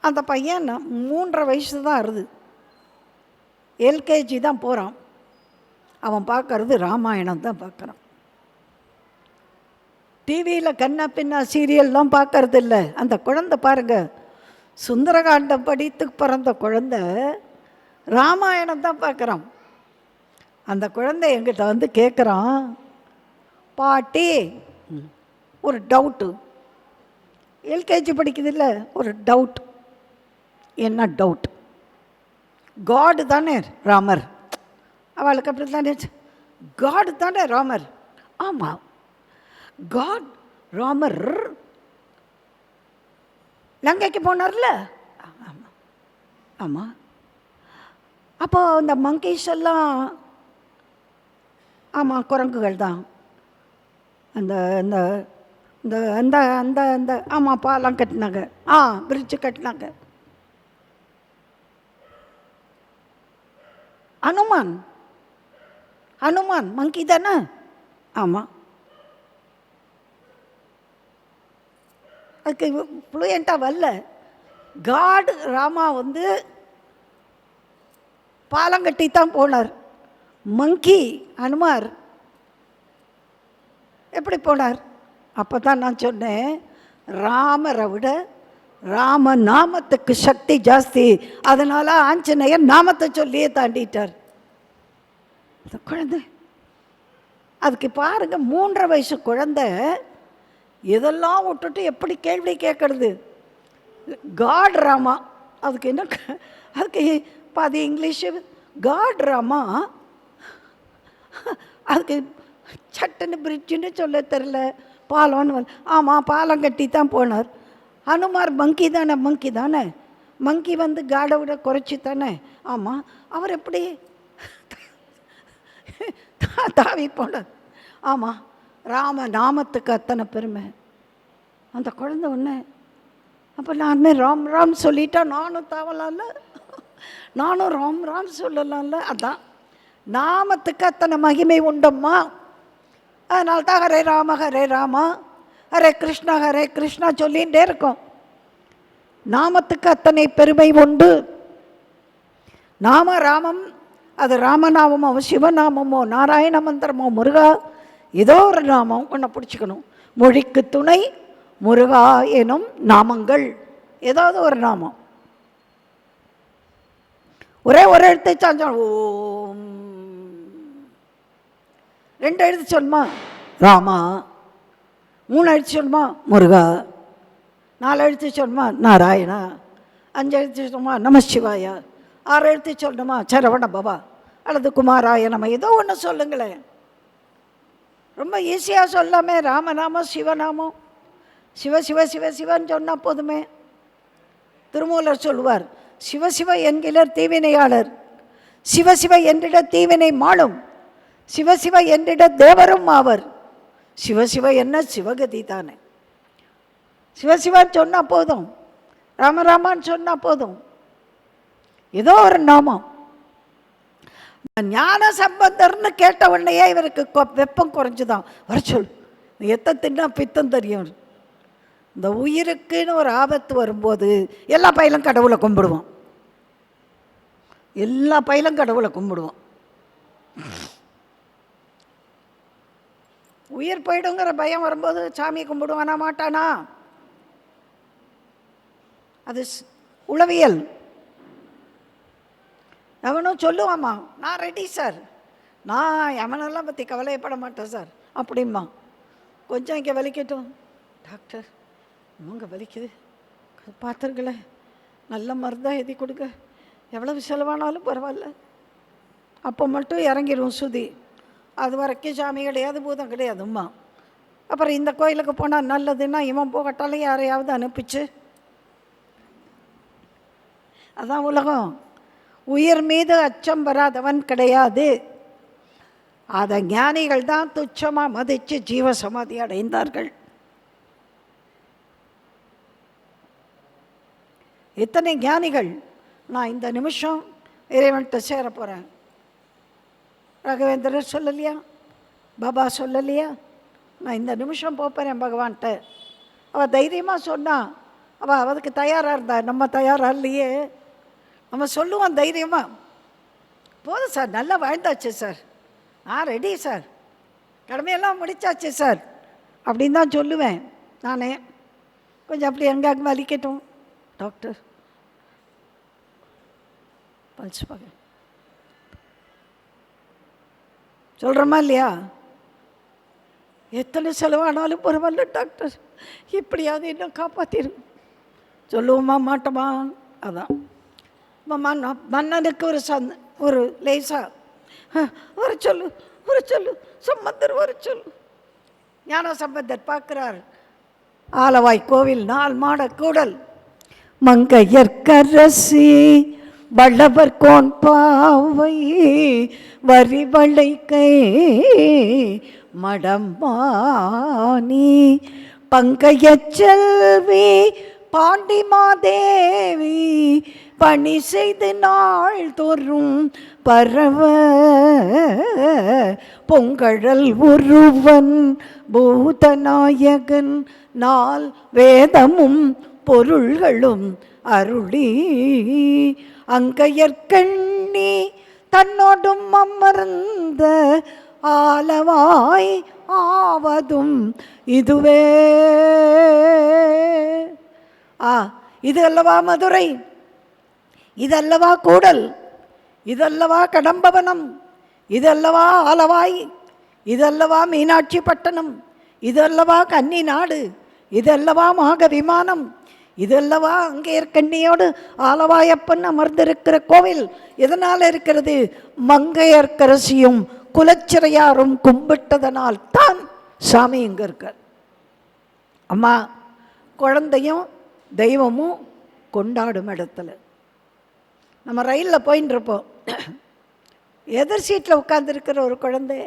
அந்த பையன் 3.5 வயசு தான் இருது, எல்கேஜி தான் போகிறான். அவன் பார்க்கறது ராமாயணம் தான் பார்க்குறான். டிவியில் கண்ணா பின்னா சீரியல்லாம் பார்க்கறது இல்லை. அந்த குழந்தை பாருங்க, சுந்தரகாண்டம் படித்து பிறந்த குழந்தை ராமாயணம் தான் பார்க்குறான். அந்த குழந்தை எங்கிட்ட வந்து கேட்குறான், பாட்டி ஒரு டவுட்டு. எல்கேஜி படிக்குது இல்லை, ஒரு டவுட். என்ன டவுட்? காடு தானே ராமர். அவளுக்கு அப்படி தானே, காடு தானே ராமர். ஆமாம், காட் ராமர் லங்கைக்கு போனார்ல. ஆமாம் ஆமாம். அப்போது அந்த மங்கீஸ் எல்லாம், ஆமாம் குரங்குகள் தான். அந்த அந்த இந்த அந்த அந்த அந்த ஆமாம் பாலம் கட்டினாங்க, பிரிட்ஜு கட்டினாங்க. ஹனுமான், ஹனுமான் மங்கி தானே? ஆமாம். அதுக்கு ஃப்ளூயண்ட்டாக வரல. காடு ராமா வந்து பாலங்கட்டி தான் போனார். மங்கி ஹனுமார் எப்படி போனார்? அப்போ தான் நான் சொன்னேன், ராமரை விட ராம நாமத்துக்கு சக்தி ஜாஸ்தி. அதனால் ஆஞ்சநேயர் நாமத்தை சொல்லியே தாண்டிட்டார். அந்த குழந்தை அதுக்கு பாருங்க, 3.5 வயசு குழந்தை இதெல்லாம் விட்டுட்டு எப்படி கேள்வி கேட்கறது? காட் ராமா, அதுக்கு என்ன, அதுக்கு பாதி இங்கிலீஷு. காட் ராமா, அதுக்கு சட்டுன்னு பிரிட்ஜுன்னு சொல்ல தெரில, பாலம்னு. ஆமாம் பாலம் கட்டி தான் போனார். ஹனுமார் மங்கி தானே, மங்கி தானே, மங்கி வந்து காடை விட குறைச்சி தானே. ஆமாம், அவர் எப்படி தாவி போனார். ஆமாம், ராம நாமத்துக்கு அத்தனை பெருமை. அந்த குழந்தை ஒன்று, அப்போ நானுமே ராம் ராம் சொல்லிட்டா நானும் தாவலாம்ல, நானும் ராம் ராம் சொல்லலாம்ல. அதான் நாமத்துக்கு அத்தனை மகிமை உண்டம்மா. அதனால தான் ஹரே ராம ஹரே ராமா ஹரே கிருஷ்ணா சொல்லிகிட்டே இருக்கோம். நாமத்துக்கு அத்தனை பெருமை உண்டு. நாம ராமம், அது ராமநாமமோ சிவநாமமோ நாராயண மந்திரமோ முருகா, ஏதோ ஒரு நாமம் ஒன்றை பிடிச்சிக்கணும். மொழிக்கு துணை முருகா எனும் நாமங்கள், ஏதாவது ஒரு நாமம். ஒரே ஒரு எழுத்தை சாஞ்சோம், ஓம். 2 எழுத்து சொல்லுமா ராமா, 3 எழுத்து சொல்லுமா முருகா, 4 எழுத்து சொல்லுமா நாராயணா, 5 எழுத்து சொல்லுமா நமசிவாயா, 6 எழுத்து சொல்லணுமா சரவண பவா அல்லது குமாராய நம்ம, ஏதோ ஒன்று சொல்லுங்களேன். ரொம்ப ஈஸியாக சொல்லாமே. ராமநாமம் சிவநாமம், சிவ சிவ சிவ சிவன் சொன்னால் போதுமே. திருமூலர் சொல்லுவார், சிவசிவ என்கிறர் தீவினையாளர், சிவசிவ என்றிட தீவினை மாளும், சிவசிவ என்றிட தேவரும் ஆவர், சிவசிவ என்ன சிவகதி தானே. சிவசிவான்னு சொன்னால் போதும், ராமராமான்னு சொன்னால் போதும், ஏதோ ஒரு நாமம். ஞான சம்பந்தர்னு கேட்ட உடனேயே இவருக்கு வெப்பம் குறைஞ்சுதான். வர சொல், எத்த தின்னா பித்தம் தெரியும். இந்த உயிருக்குன்னு ஒரு ஆபத்து வரும்போது எல்லா பயிலும் கடவுளை கும்பிடுவோம், எல்லா பயிலும் கடவுளை கும்பிடுவோம். உயிர் போயிடுங்கிற பயம் வரும்போது சாமி கும்பிடுவானா மாட்டானா? அது உளவியல். எவனும் சொல்லுவாம்மா, நான் ரெடி சார், நான் எவனெல்லாம் பற்றி கவலைப்பட மாட்டேன் சார் அப்படிம்மா. கொஞ்சம் இங்கே வலிக்கட்டும் டாக்டர், இவங்க வலிக்குது, பார்த்துருங்களே, நல்ல மருந்தாக எழுதி கொடுங்க, எவ்வளவு செலவானாலும் பரவாயில்ல. அப்போ மட்டும் இறங்கிடும் சுதி. அது வரைக்கும் சாமி கிடையாது, பூதம் கிடையாதும்மா. அப்புறம் இந்த கோயிலுக்கு போனால் நல்லதுன்னா இவன் போகட்டாலும் யாரையாவது அனுப்பிச்சு. அதான் உலகம். உயிர் மீது அச்சம் வராதவன் கிடையாது. அதை ஞானிகள் தான் துச்சமாக மதித்து ஜீவசமாதி அடைந்தார்கள். எத்தனை ஞானிகள்! நான் இந்த நிமிஷம் இறைவன்கிட்ட சேர போகிறேன், ராகவேந்திரர் சொல்லலையா, பாபா சொல்லலையா, நான் இந்த நிமிஷம் போகிறேன் பகவான்கிட்ட. அவள் தைரியமாக சொன்னான். அவள் அதுக்கு தயாராக இருந்தா, நம்ம தயாராக இல்லையே. நம்ம சொல்லுவோம் தைரியமாக, போதும் சார், நல்லா வாழ்ந்தாச்சு சார், ரெடி சார், கடமையெல்லாம் முடிச்சாச்சு சார் அப்படின்னு தான் சொல்லுவேன் நானே. கொஞ்சம் அப்படி எங்கே வலிக்கட்டும் டாக்டர், பல்ஸ் பார்க்க சொல்கிறோமா இல்லையா? எத்தனை செலவானாலும் பரவாயில்ல டாக்டர், எப்படியாவது இன்னும் காப்பாற்றிடும் சொல்லுவோமா மாட்டோமா? அதான் மன்னனுக்கு ஒரு லேசா ஒரு சொல்லு, ஒரு சொல்லு, சம்பந்தர் ஒரு சொல்லு. ஞான சம்பந்தர் பார்க்கிறார், ஆலவாய் கோவில் 4 மாட கூடல், மங்கையர்க்கரசி வளவர் கோன் பாவை வரிவளை கை மடம்பானி பங்கைய செல்வி பாண்டிமாதேவி பணி செய்து நாள் தோறும் பரவ பொங்கழல் ஒருவன் பூதநாயகன் நாள் வேதமும் பொருள்களும் அருளி அங்கையற்கண்ணி தன்னோடும் அமர்ந்த ஆலவாய் ஆவதும் இதுவே. இது அல்லவா மதுரை, இதல்லவா கூடல், இதல்லவா கடம்பவனம், இதல்லவா ஆலவாய், இதல்லவா மீனாட்சி பட்டணம், இதல்லவா கன்னி நாடு, இதல்லவா மாக விமானம், இதல்லவா அங்கையர்கண்ணியோடு ஆலவாயப்பன் அமர்ந்திருக்கிற கோவில். எதனால் இருக்கிறது? மங்கையர்க்கரசியும் குலச்சிறையாரும் கும்பிட்டதனால் தான் சாமி இங்கே இருக்கார். அம்மா குழந்தையும் தெய்வமும் கொண்டாடும் இடத்துல. நம்ம ரயிலில் போயின்னு இருப்போம், எதிர் சீட்டில் உட்காந்துருக்கிற ஒரு குழந்தை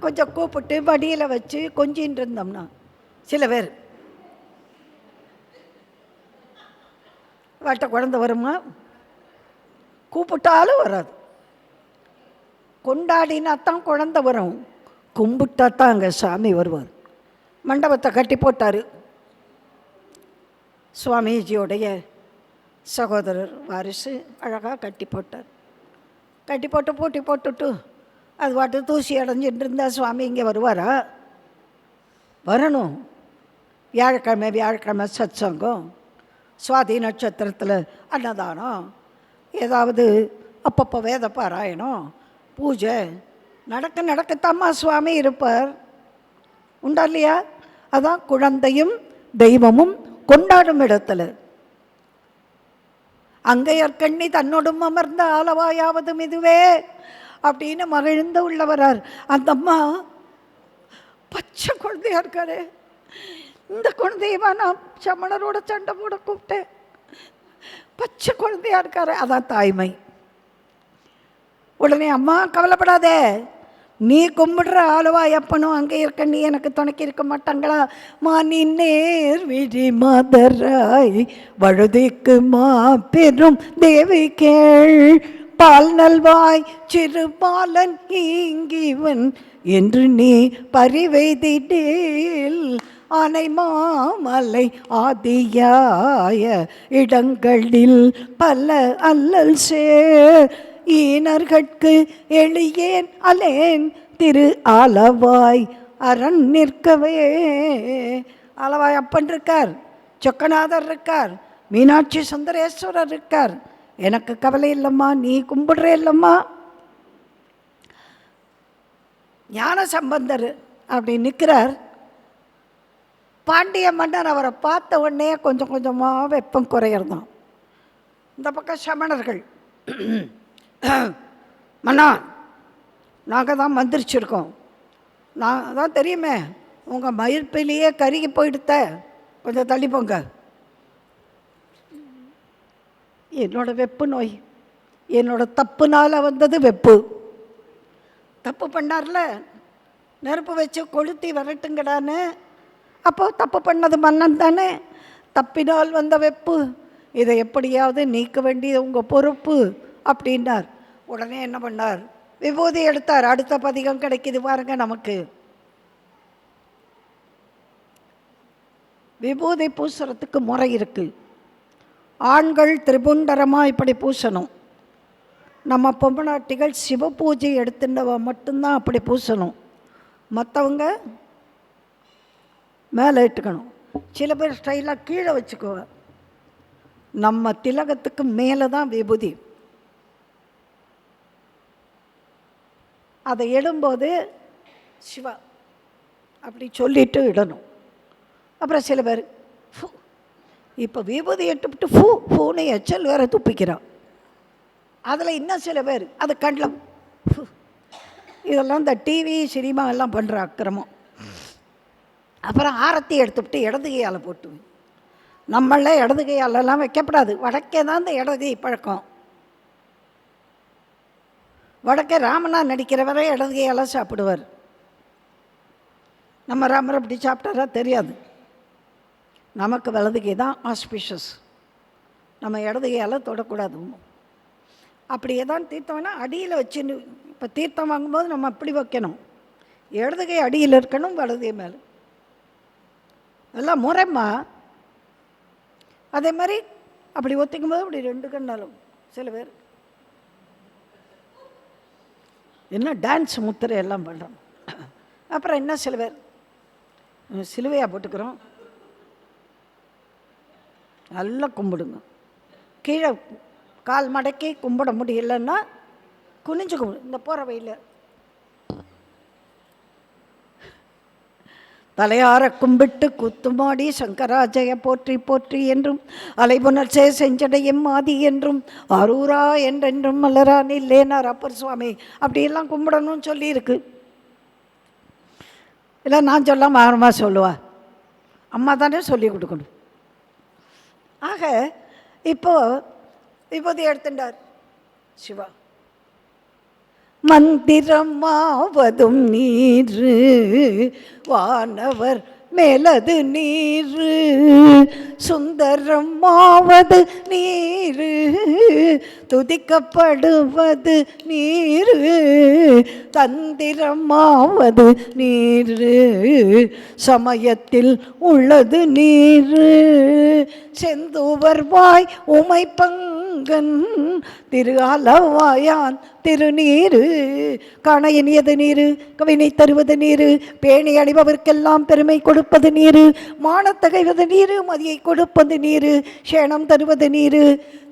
கொஞ்சம் கூப்பிட்டு மடியில் வச்சு கொஞ்சின்னு இருந்தோம்னா, சில பேர் வாட்ட குழந்தை வருமா, கூப்பிட்டாலும் வராது. கொண்டாடினா தான் குழந்தை வரும், கும்பிட்டா தான் அங்கே சாமி வருவார். மண்டபத்தை கட்டி போட்டார். சுவாமிஜியோடைய சகோதரர் வாரிசு அழகாக கட்டி போட்டார். கட்டி போட்டு பூட்டி போட்டுட்டு அது பாட்டு தூசி அடைஞ்சிட்டு இருந்தால் சுவாமி இங்கே வருவாரா? வரணும். வியாழக்கிழமை வியாழக்கிழமை சத்சங்கம், சுவாதி நட்சத்திரத்தில் அன்னதானம், ஏதாவது அப்பப்போ வேத பாராயணம், பூஜை நடக்கத்தாம்மா சுவாமி இருப்பார். உண்டா இல்லையா? அதான் குழந்தையும் தெய்வமும் கொண்டாடும் இடத்துல. அங்கையர்கண்ணி தன்னோடும் அமர்ந்த ஆலவாயாவதும் இதுவே அப்படின்னு மகிழ்ந்து உள்ளவரார். அந்த அம்மா பச்சை குழந்தையா இருக்காரு. இந்த குழந்தையவா நான் சமணரோட சண்டை போட கூப்பிட்டேன், பச்சை குழந்தையா இருக்காரு. அதான் தாய்மை. உடனே அம்மா கவலைப்படாதே, நீ கும்பிடுற ஆளுவாயப்பனும் அங்கே இருக்க, நீ எனக்கு துணைக்கி இருக்க மாட்டாங்களா? மானி நேர் விழி மாதராய் வழுதிக்கு மா பெரும் தேவி கேள், பால் நல்வாய் சிறு பாலன் இங்கிவன் என்று நீ பரிவைதிடேல், ஆனை மாமலை ஆதியாய இடங்களில் பல அல்லல் சேர், ஈனர்கட்கு எளியேன் அலேன் திரு ஆலவாய் அரண் நிற்கவே. ஆலவாய் அப்பன் இருக்கார், சொக்கநாதர் இருக்கார், மீனாட்சி சுந்தரேஸ்வரர் இருக்கார். எனக்கு கவலை இல்லைம்மா, நீ கும்பிடுறே இல்லைம்மா. ஞான சம்பந்தர் அப்படி நிற்கிறார். பாண்டிய மன்னர் அவரை பார்த்த உடனே கொஞ்சம் கொஞ்சமாக வெப்பம் குறையிறதான். இந்த பக்கம் சமணர்கள், மன்னா நாங்கள் தான் மந்திரிச்சிருக்கோம், நான் தான் தெரியுமே, உங்கள் மயிர்ப்பிலேயே கருகி போயிடுத்த, கொஞ்சம் தள்ளி போங்க. என்னோட வெப்பு நோய், என்னோட தப்புனால் வந்தது வெப்பு. தப்பு பண்ணார்ல, நெருப்பு வச்சு கொளுத்தி வரட்டுங்கடான்னு. அப்போது தப்பு பண்ணது மன்னன் தானே, தப்பினால் வந்த வெப்பு, இதை எப்படியாவது நீக்க வேண்டியது உங்கள் பொறுப்பு அப்படின்னார். உடனே என்ன பண்ணார்? விபூதி எடுத்தார். அடுத்த பதிகம் கிடைக்கிது பாருங்க நமக்கு. விபூதி பூசுறதுக்கு முறை இருக்குது. ஆண்கள் திரிபுண்டரமாக இப்படி பூசணும். நம்ம பொம்மநாட்டிகள் சிவ பூஜை எடுத்துட்டவ மட்டும்தான் அப்படி பூசணும். மற்றவங்க மேலே இட்டுக்கணும். சில பேர் ஸ்டைலாக கீழே வச்சுக்குவ. நம்ம திலகத்துக்கு மேலே தான் விபூதி. அதை இடும்போது சிவா அப்படி சொல்லிட்டு இடணும். அப்புறம் சில பேர் ஃபூ, இப்போ விபூதி எட்டுவிட்டு ஃபூ ஃபூனை எச்சல் வேறு துப்பிக்கிறான். அதில் இன்னும் சில பேர் அது கண்ணில் ஃபூ. இதெல்லாம் இந்த டிவி சினிமா எல்லாம் பண்ணுற அக்கிரமம். அப்புறம் ஆரத்தி எடுத்துவிட்டு இடது கையால் போட்டு, நம்மள இடது கையாலெல்லாம் வைக்கப்படாது. வடக்கே தான் இந்த இடது கை பழக்கம். வடக்கே ராமனா நடிக்கிறவரை இடது கையால் சாப்பிடுவார். நம்ம ராமர் அப்படி சாப்பிட்டாரா தெரியாது. நமக்கு வலது கை தான் ஆஸ்பிஷஸ். நம்ம இடது கையால் தொடக்கூடாது. அப்படியே தான் தீர்த்தம்னா அடியில் வச்சுன்னு, இப்போ தீர்த்தம் வாங்கும்போது நம்ம அப்படி வைக்கணும். இடது கை அடியில் இருக்கணும், வலது கை மேலே. எல்லாம் முறைம்மா. அதே மாதிரி அப்படி ஒத்திக்கும் போது அப்படி ரெண்டு கண்ணாலும். சில பேர் என்ன டான்ஸ் முத்திரை எல்லாம் பண்ணுறோம். அப்புறம் என்ன சில பேர் சிலுவையாக போட்டுக்கிறோம். நல்லா கும்பிடுங்க. கீழே கால் மடக்கி கும்பிட முடியலன்னா குனிஞ்சு கும்பிடு. இந்த போகிற வெயில் தலையார கும்பிட்டு குத்துமாடி சங்கராஜய போற்றி போற்றி என்றும், அலைபுணர்ச்சே செஞ்சடையும் ஆதி என்றும், அரூரா என்றென்றும் மலரான் இல்லேனார் அப்பர் சுவாமி. அப்படியெல்லாம் கும்பிடணும்னு சொல்லியிருக்கு. இல்லை நான் சொல்லாமல் அம்மா சொல்லுவா. அம்மா தானே சொல்லி கொடுக்கணும். ஆக இப்போது விபூதி எடுத்துட்டார் சிவா. மந்திரமாவதும் நீரு வானவர் மேலது நீரு, சுந்தரமாவது நீரு துதிக்கப்படுவது நீரு, தந்திரமாவது நீரு சமயத்தில் உள்ளது நீரு, செந்தூவர் வாய் உமை பங்கன் திரு ஆலவாயான் திருநீரு, காண இனியது நீரு கவினை தருவது நீரு, பேணி அணிபவர்க்கெல்லாம் பெருமை கொடுப்பது நீரு, மானத்தகைவது நீரு மதியை கொடுப்பது நீரு, சேணம் தருவது நீரு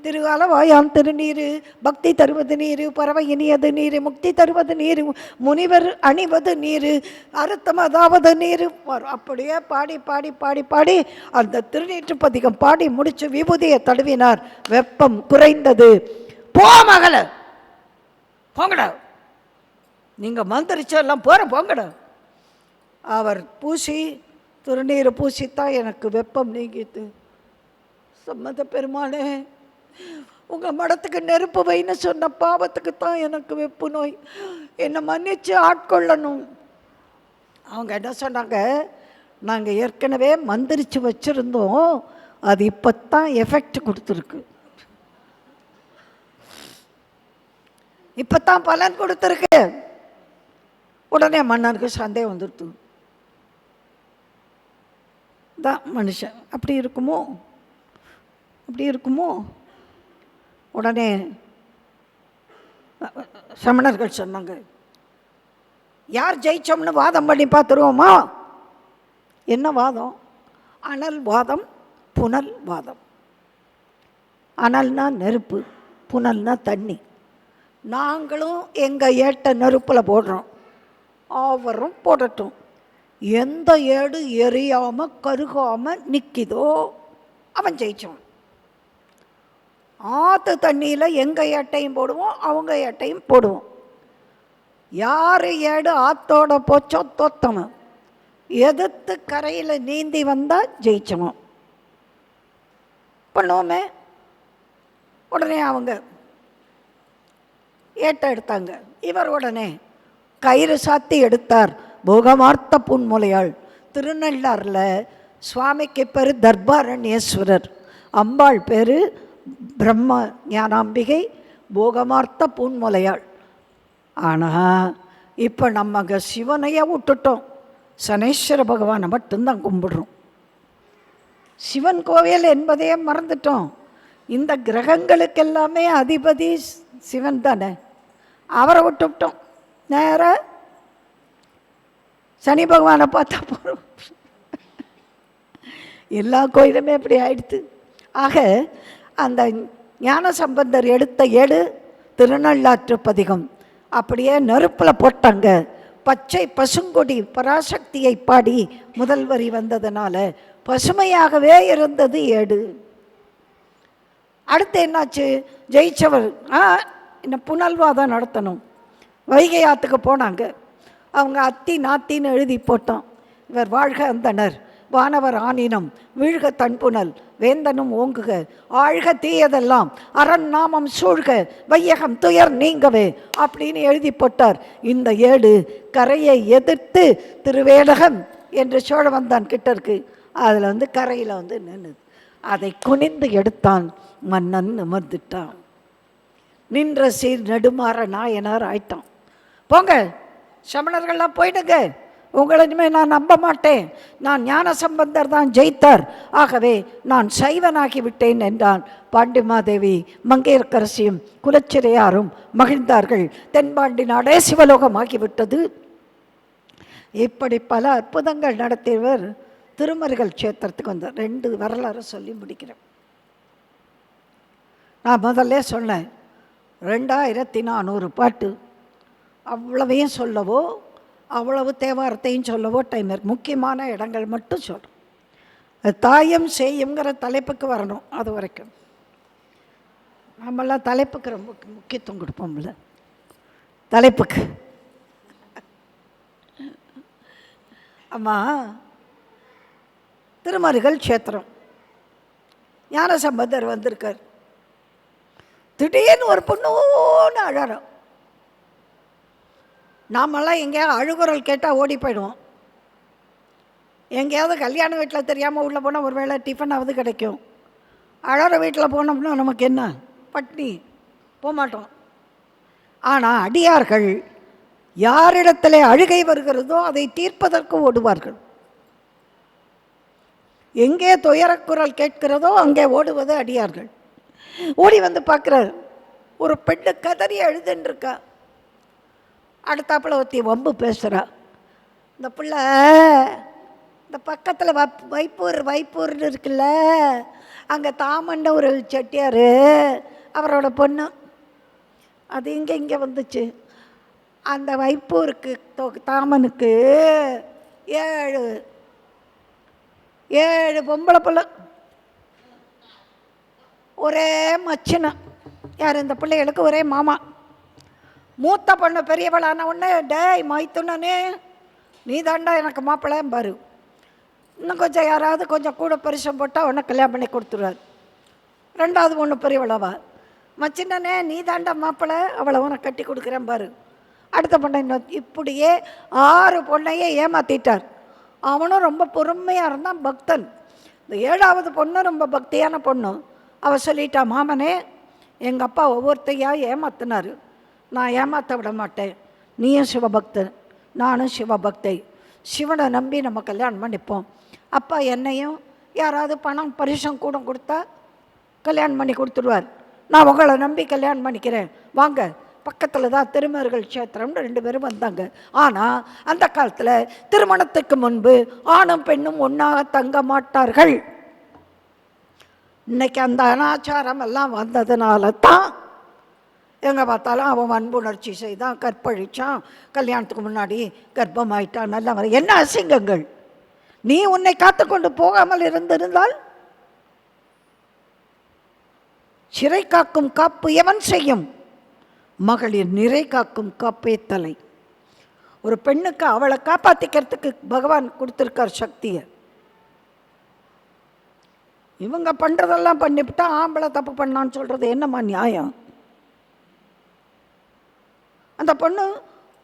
திரு ஆலவாயான் திருநீரு, பக்தி தருவது நீரு, பறவை இனியது நீரு, முக்தி தருவது நீரு, முனிவர் அணிவது நீரு, அறுத்தம் அதாவது நீரு. அப்படியே பாடி பாடி பாடி பாடி அந்த திருநீற்று பதிகம் பாடி முடிச்சு விபூதியை தடவினார். வெப்பம் குறைந்தது. போ மகள, போங்கடா, நீங்கள் மந்திரிச்செல்லாம் போகிற போங்கடா. அவர் பூசி திருநீரை பூசித்தான் எனக்கு வெப்பம் நீங்கிட்டு. சம்மத பெருமானே உங்கள் மடத்துக்கு நெருப்பு வைன்னு சொன்ன பாவத்துக்கு தான் எனக்கு வெப்பு நோய், என்னை மன்னிச்சு ஆட்கொள்ளணும். அவங்க என்ன சொன்னாங்க, நாங்கள் ஏற்கனவே மந்திரிச்சு வச்சுருந்தோம், அது இப்போ தான் எஃபெக்ட் கொடுத்துருக்கு, இப்போ தான் பலன் கொடுத்துருக்கு. உடனே மன்னருக்கு சந்தேகம் வந்துடுது, தான் மனுஷன் அப்படி இருக்குமோ அப்படி இருக்குமோ. உடனே சமணர்கள் சொன்னாங்க, யார் ஜெயிச்சோம்னு வாதம் பண்ணி பார்த்துருவோமா. என்ன வாதம்? அனல் வாதம், புனல் வாதம். அனல்னா நெருப்பு, புனல்னா தண்ணி. நாங்களும் எங்கள் ஏட்டை நெருப்பில் போடுறோம், அவரும் போடட்டும். எந்த ஏடு எரியாமல் கருகாமல் நிற்கிதோ அவன் ஜெயிச்சோம். ஆற்று தண்ணியில் எங்கள் ஏட்டையும் போடுவோம், அவங்க ஏட்டையும் போடுவோம். யார் ஏடு ஆற்றோட போச்சோ தோத்தவன், எதிர்த்து கரையில் நீந்தி வந்தால் ஜெயிச்சவன். பண்ணுவோமே. உடனே அவங்க ஏட்டை எடுத்தாங்க. இவர் உடனே கயிறு சாத்தி எடுத்தார். போகமார்த்த புன்முலையாள். திருநள்ளாறில் சுவாமிக்கு பேர் தர்பாரண்யேஸ்வரர், அம்பாள் பேர் பிரம்ம ஞானாம்பிகை, போகமார்த்த புன்முலையாள். ஆனால் இப்போ நம்ம அங்கே சிவனையே விட்டுட்டோம், சனீஸ்வர பகவானை மட்டும்தான் கும்பிடுறோம். சிவன் கோவில் என்பதையே மறந்துட்டோம். இந்த கிரகங்களுக்கெல்லாமே அதிபதி சிவன் தானே, அவரை விட்டுவிட்டோம். நேராக சனி பகவானை பார்த்தா போகிறோம். எல்லா கோயிலுமே இப்படி ஆயிடுத்து. ஆக அந்த ஞான சம்பந்தர் எடுத்த ஏடு திருநள்ளாற்று பதிகம் அப்படியே நெருப்பில் போட்டாங்க. பச்சை பசுங்கொடி பராசக்தியை பாடி முதல் வரி வந்ததுனால பசுமையாகவே இருந்தது ஏடு. அடுத்து என்னாச்சு, ஜெயிச்சவர் இன்னும் புனல்வாதம் நடத்தணும். வைகை ஆற்றுக்கு போனாங்க. அவங்க அத்தி நாத்தின்னு எழுதி போட்டோம். இவர் வாழ்க அந்தனர், வானவர் ஆனினம், வீழ்க தன்புணல், வேந்தனும் ஓங்குக, ஆழ்க தீயதெல்லாம், அரண் நாமம் சூழ்க, வையகம் துயர் நீங்கவே அப்படின்னு எழுதி போட்டார். இந்த ஏடு கரையை எதிர்த்து திருவேடகம் என்று சோழவந்தான் கிட்ட இருக்கு. அதில் கரையில் நின்னுது. அதை குனிந்து எடுத்தான். மன்னன் நிமிர்ந்துட்டான். நின்ற சீர் நெடுமாற நாயனார் ஆயிட்டான். போங்க சமணர்கள்லாம் போயிடுங்க, உங்களை இனிமேல் நான் நம்ப மாட்டேன், நான் ஞான சம்பந்தர் தான் ஜெயித்தார், ஆகவே நான் சைவனாகி விட்டேன் என்றான். பாண்டிமாதேவி மங்கையர்க்கரசியும் குலச்சிறையாரும் மகிழ்ந்தார்கள். தென்பாண்டி நாடே சிவலோகமாகிவிட்டது. இப்படி பல அற்புதங்கள் நடத்தியவர் திருமருகல் கஷேத்திரத்துக்கு வந்தார். 2 வரலாறு சொல்லி முடிக்கிறேன். நான் முதல்ல சொன்னேன் 2400 பாட்டு, அவ்வளவையும் சொல்லவோ அவ்வளவு தேவாரத்தையும் சொல்லவோ டைம் இருக்கு. முக்கியமான இடங்கள் மட்டும் சொல்கிறோம். தாயம் செய்யுங்கிற தலைப்புக்கு வரணும். அது வரைக்கும் நம்மளாம் தலைப்புக்கு ரொம்ப முக்கியத்துவம் கொடுப்போம்ல. தலைப்புக்கு ஆமாம், திருமருகல் க்ஷேத்திரம் ஞானசம்பந்தர் வந்திருக்கார். திடீர்னு ஒரு பொண்ணோன்னு அழறோம். நாமெல்லாம் எங்கேயாவது அழுகுரல் கேட்டால் ஓடி போயிடுவோம். எங்கேயாவது கல்யாண வீட்டில் தெரியாமல் உள்ளே போனால் ஒரு வேளை டிஃபனாவது கிடைக்கும். அழகிற வீட்டில் போனோம்னா நமக்கு என்ன, பட்னி, போகமாட்டோம். ஆனால் அடியார்கள் யாரிடத்திலே அழுகை வருகிறதோ அதை தீர்ப்பதற்கு ஓடுவார்கள். எங்கே துயரக்குரல் கேட்கிறதோ அங்கே ஓடுவது அடியார்கள். ஓடி வந்து பார்க்குறாரு, ஒரு பெண்ணு கதறி அழுதுன்னுருக்கா. அடுத்தாப்புல ஒருத்தி வம்பு பேசுகிறா. இந்த பிள்ளை இந்த பக்கத்தில் வைப்பூர்னு இருக்குல்ல, அங்கே தாமண்ட ஒரு செட்டியார், அவரோட பொண்ணு, அது இங்கே வந்துச்சு. அந்த வைப்பூருக்கு தாமனுக்கு 7 பொம்பளை பிள்ளை, ஒரே மச்சினை. யார் இந்த பிள்ளைகளுக்கு ஒரே மாமா. மூத்த பொண்ணு பெரியவளான உடனே, டேய் மைத்துனே நீ தாண்டா எனக்கு மாப்பிள்ளையும் பாரு, இன்னும் கொஞ்சம் யாராவது கொஞ்சம் கூட பரிசம் போட்டால் உடனே கல்யாணம் பண்ணி கொடுத்துருவார். 2வது பொண்ணு பெரியவளவா, மச்சினனே நீ தாண்டா மாப்பிள்ளை, அவளை உனக்கு கட்டி கொடுக்குறேன் பாரு. அடுத்த பொண்ணை இப்படியே 6 பொண்ணையே ஏமாற்றிட்டார். அவனும் ரொம்ப பொறுமையாக இருந்தான், பக்தன். இந்த 7வது பொண்ணு ரொம்ப பக்தியான பொண்ணு. அவள் சொல்லிட்டா, மாமனே எங்கள் அப்பா ஒவ்வொருத்தையாக ஏமாத்தினார், நான் ஏமாற்ற விட மாட்டேன். நீயும் சிவபக்தன், நானும் சிவபக்தை, சிவனை நம்பி நம்ம கல்யாணம் பண்ணிப்போம். அப்பா என்னையும் யாராவது பணம் பரிசம் கூட கொடுத்தா கல்யாணம் பண்ணி கொடுத்துருவார். நான் உங்களை நம்பி கல்யாணம் பண்ணிக்கிறேன், வாங்க. பக்கத்தில் தான் திருமருகல் க்ஷேத்திரம்னு 2 பேரும் வந்தாங்க. ஆனால் அந்த காலத்தில் திருமணத்துக்கு முன்பு ஆணும் பெண்ணும் ஒன்றாக தங்க மாட்டார்கள். இன்னைக்கு அந்த அனாச்சாரம் எல்லாம் வந்ததுனால தான் எங்கே பார்த்தாலும் அவன் அன்புணர்ச்சி செய்தான், கற்பழிச்சான், கல்யாணத்துக்கு முன்னாடி கர்ப்பமாயிட்டான், நல்லா வர. என்ன அசிங்கங்கள்! நீ உன்னை காத்துக்கொண்டு போகாமல் இருந்திருந்தால் சிறை காக்கும் காப்பு எவன் செய்யும்? மகளிர் நிறை காக்கும் காப்பே தலை. ஒரு பெண்ணுக்கு அவளை காப்பாற்றிக்கிறதுக்கு பகவான் கொடுத்துருக்கார் சக்தியை. இவங்க பண்ணுறதெல்லாம் பண்ணிவிட்டா ஆம்பளை தப்பு பண்ணான்னு சொல்கிறது என்னம்மா நியாயம்? அந்த பொண்ணு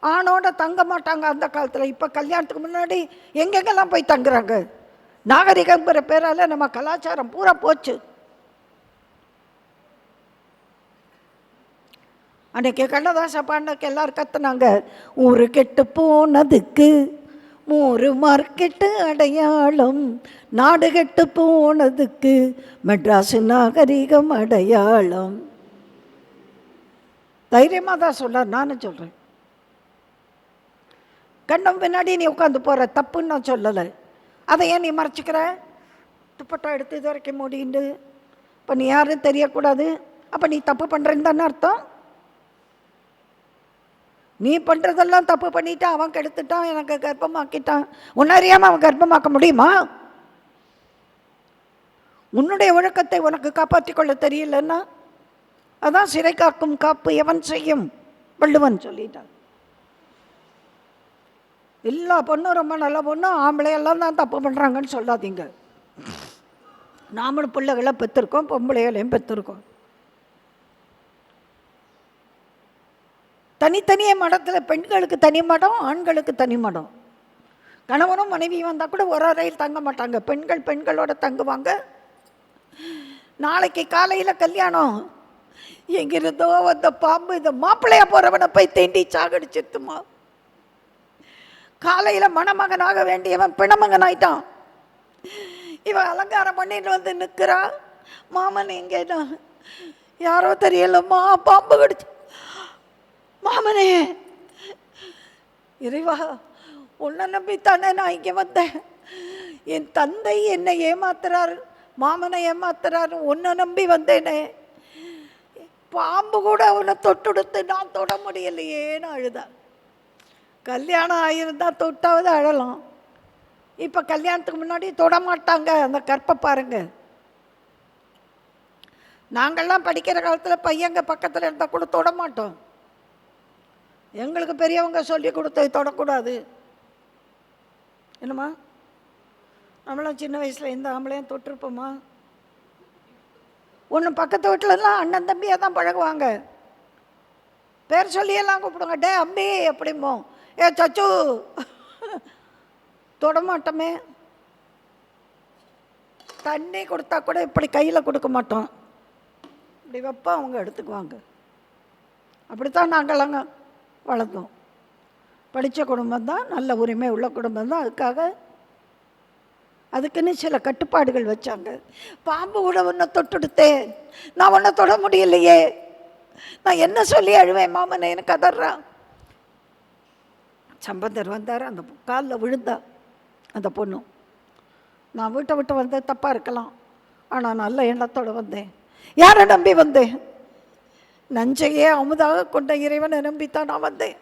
ஆணோட தங்க மாட்டாங்க அந்த காலத்தில். இப்போ கல்யாணத்துக்கு முன்னாடி எங்கெங்கெல்லாம் போய் தங்குறாங்க. நாகரிகங்கிற பேரால் நம்ம கலாச்சாரம் பூரா போச்சு. அன்றைக்கி கண்ணதாச பாண்டக்கு எல்லாரும் கத்துனாங்க, ஊரு கெட்டு போனதுக்கு 3 மார்க்கெட்டு அடையாளம், நாடு கெட்டு போனதுக்கு மெட்ராஸ் நாகரிகம் அடையாளம். தைரியமாக தான் சொல்கிறார், நானும் சொல்கிறேன். கண்டம் பின்னாடி நீ உட்காந்து போகிற, தப்புன்னு நான் சொல்லலை. அதை ஏன் நீ மறைச்சிக்கிற? துப்பட்டா எடுத்து இது வரைக்கும் மூடிண்டு, இப்போ நீ யாரும் தெரியக்கூடாது, அப்போ நீ தப்பு பண்ணுறேன்னு தானே அர்த்தம். நீ பண்ணுறதெல்லாம் தப்பு பண்ணிட்டா, அவன் கெடுத்துட்டான், எனக்கு கர்ப்பமாக்கிட்டான். உன்னறியாமல் அவன் கர்ப்பமாக்க முடியுமா? உன்னுடைய ஒழுக்கத்தை உனக்கு காப்பாற்றி கொள்ள தெரியலன்னா அதான் சிறை காக்கும் காப்பு எவன் செய்யும் வள்ளுவன் சொல்லிட்டான். எல்லா பொண்ணும் ரொம்ப நல்ல பொண்ணும், ஆம்பளையெல்லாம் தான் தப்பு பண்ணுறாங்கன்னு சொல்லாதீங்க. நாமளும் பிள்ளைகளை பெற்றிருக்கோம், பொம்பளைகளையும் பெற்றிருக்கோம். தனித்தனியே மடத்தில் பெண்களுக்கு தனி மடம், ஆண்களுக்கு தனி மடம். கணவனும் மனைவியும் வந்தால் கூட ஒரு அறையில் தங்க மாட்டாங்க. பெண்கள் பெண்களோட தங்குவாங்க. நாளைக்கு காலையில் கல்யாணம், எங்கிருந்தோ வந்த பாம்பு இந்த மாப்பிள்ளையா போகிறவனை போய் தீண்டி சாகடிச்சிருத்துமா. காலையில் மணமகனாக வேண்டியவன் பிணமகன் ஆயிட்டான். இவன் அலங்காரம் பண்ணிட்டு வந்து நிற்கிறா, மாமன் எங்கேனா யாரோ தெரியலம்மா, பாம்பு கடிச்சு. மாமனே, இறைவா உன்னை நம்பித்தானே நான் இங்கே வந்தேன். என் தந்தை என்னை ஏமாத்துறார், மாமனை ஏமாத்துறாரு, உன்னை நம்பி வந்தேனே. பாம்பு கூட உன்னை தொட்டுடுத்து நான் தொட முடியலையேன்னு அழுதா. கல்யாணம் ஆகியிருந்தா தொட்டாவது அழலாம். இப்போ கல்யாணத்துக்கு முன்னாடி தொட மாட்டாங்க. அந்த கற்பை பாருங்க. நாங்கள்லாம் படிக்கிற காலத்தில் பையங்க பக்கத்தில் இருந்தால் கூட தொட மாட்டோம். எங்களுக்கு பெரியவங்க சொல்லி கொடுத்து தொடக்கூடாது. என்னம்மா, நம்மளாம் சின்ன வயசில் எந்த ஆம்பளையும் தொட்டிருப்போமா? ஒன்று பக்கத்து வீட்டிலலாம் அண்ணன் தம்பியாக தான் பழகுவாங்க. பேர் சொல்லியெல்லாம் கூப்பிடுங்க, டே அம்பி அப்படிமோ, ஏ சச்சு தொடமாட்டோமே. தண்ணி கொடுத்தா கூட இப்படி கையில் கொடுக்க மாட்டோம், இப்படி வைப்போம், அவங்க எடுத்துக்குவாங்க. அப்படித்தான் நாங்களாங்க வளர்ந்தோம். படித்த குடும்பம் தான், நல்ல உரிமை உள்ள குடும்பம் தான். அதுக்குன்னு சில கட்டுப்பாடுகள் வச்சாங்க. பாம்பு கூட ஒன்றை தொட்டுடுத்தேன், நான் ஒன்றை தொட முடியலையே, நான் என்ன சொல்லி அழுவேன் மாமனை, எனக்கு கதறான். சம்பந்தர் வந்தார், அந்த காலில் விழுந்தா அந்த பொண்ணு. நான் வீட்டை விட்டு வந்தேன், தப்பாக இருக்கலாம், ஆனால் நல்ல எண்ணத்தோடு வந்தேன். யாரை நம்பி வந்தேன்? நஞ்சையே அமுதாக கொண்ட இறைவனை நம்பித்தான் நான் வந்தேன்.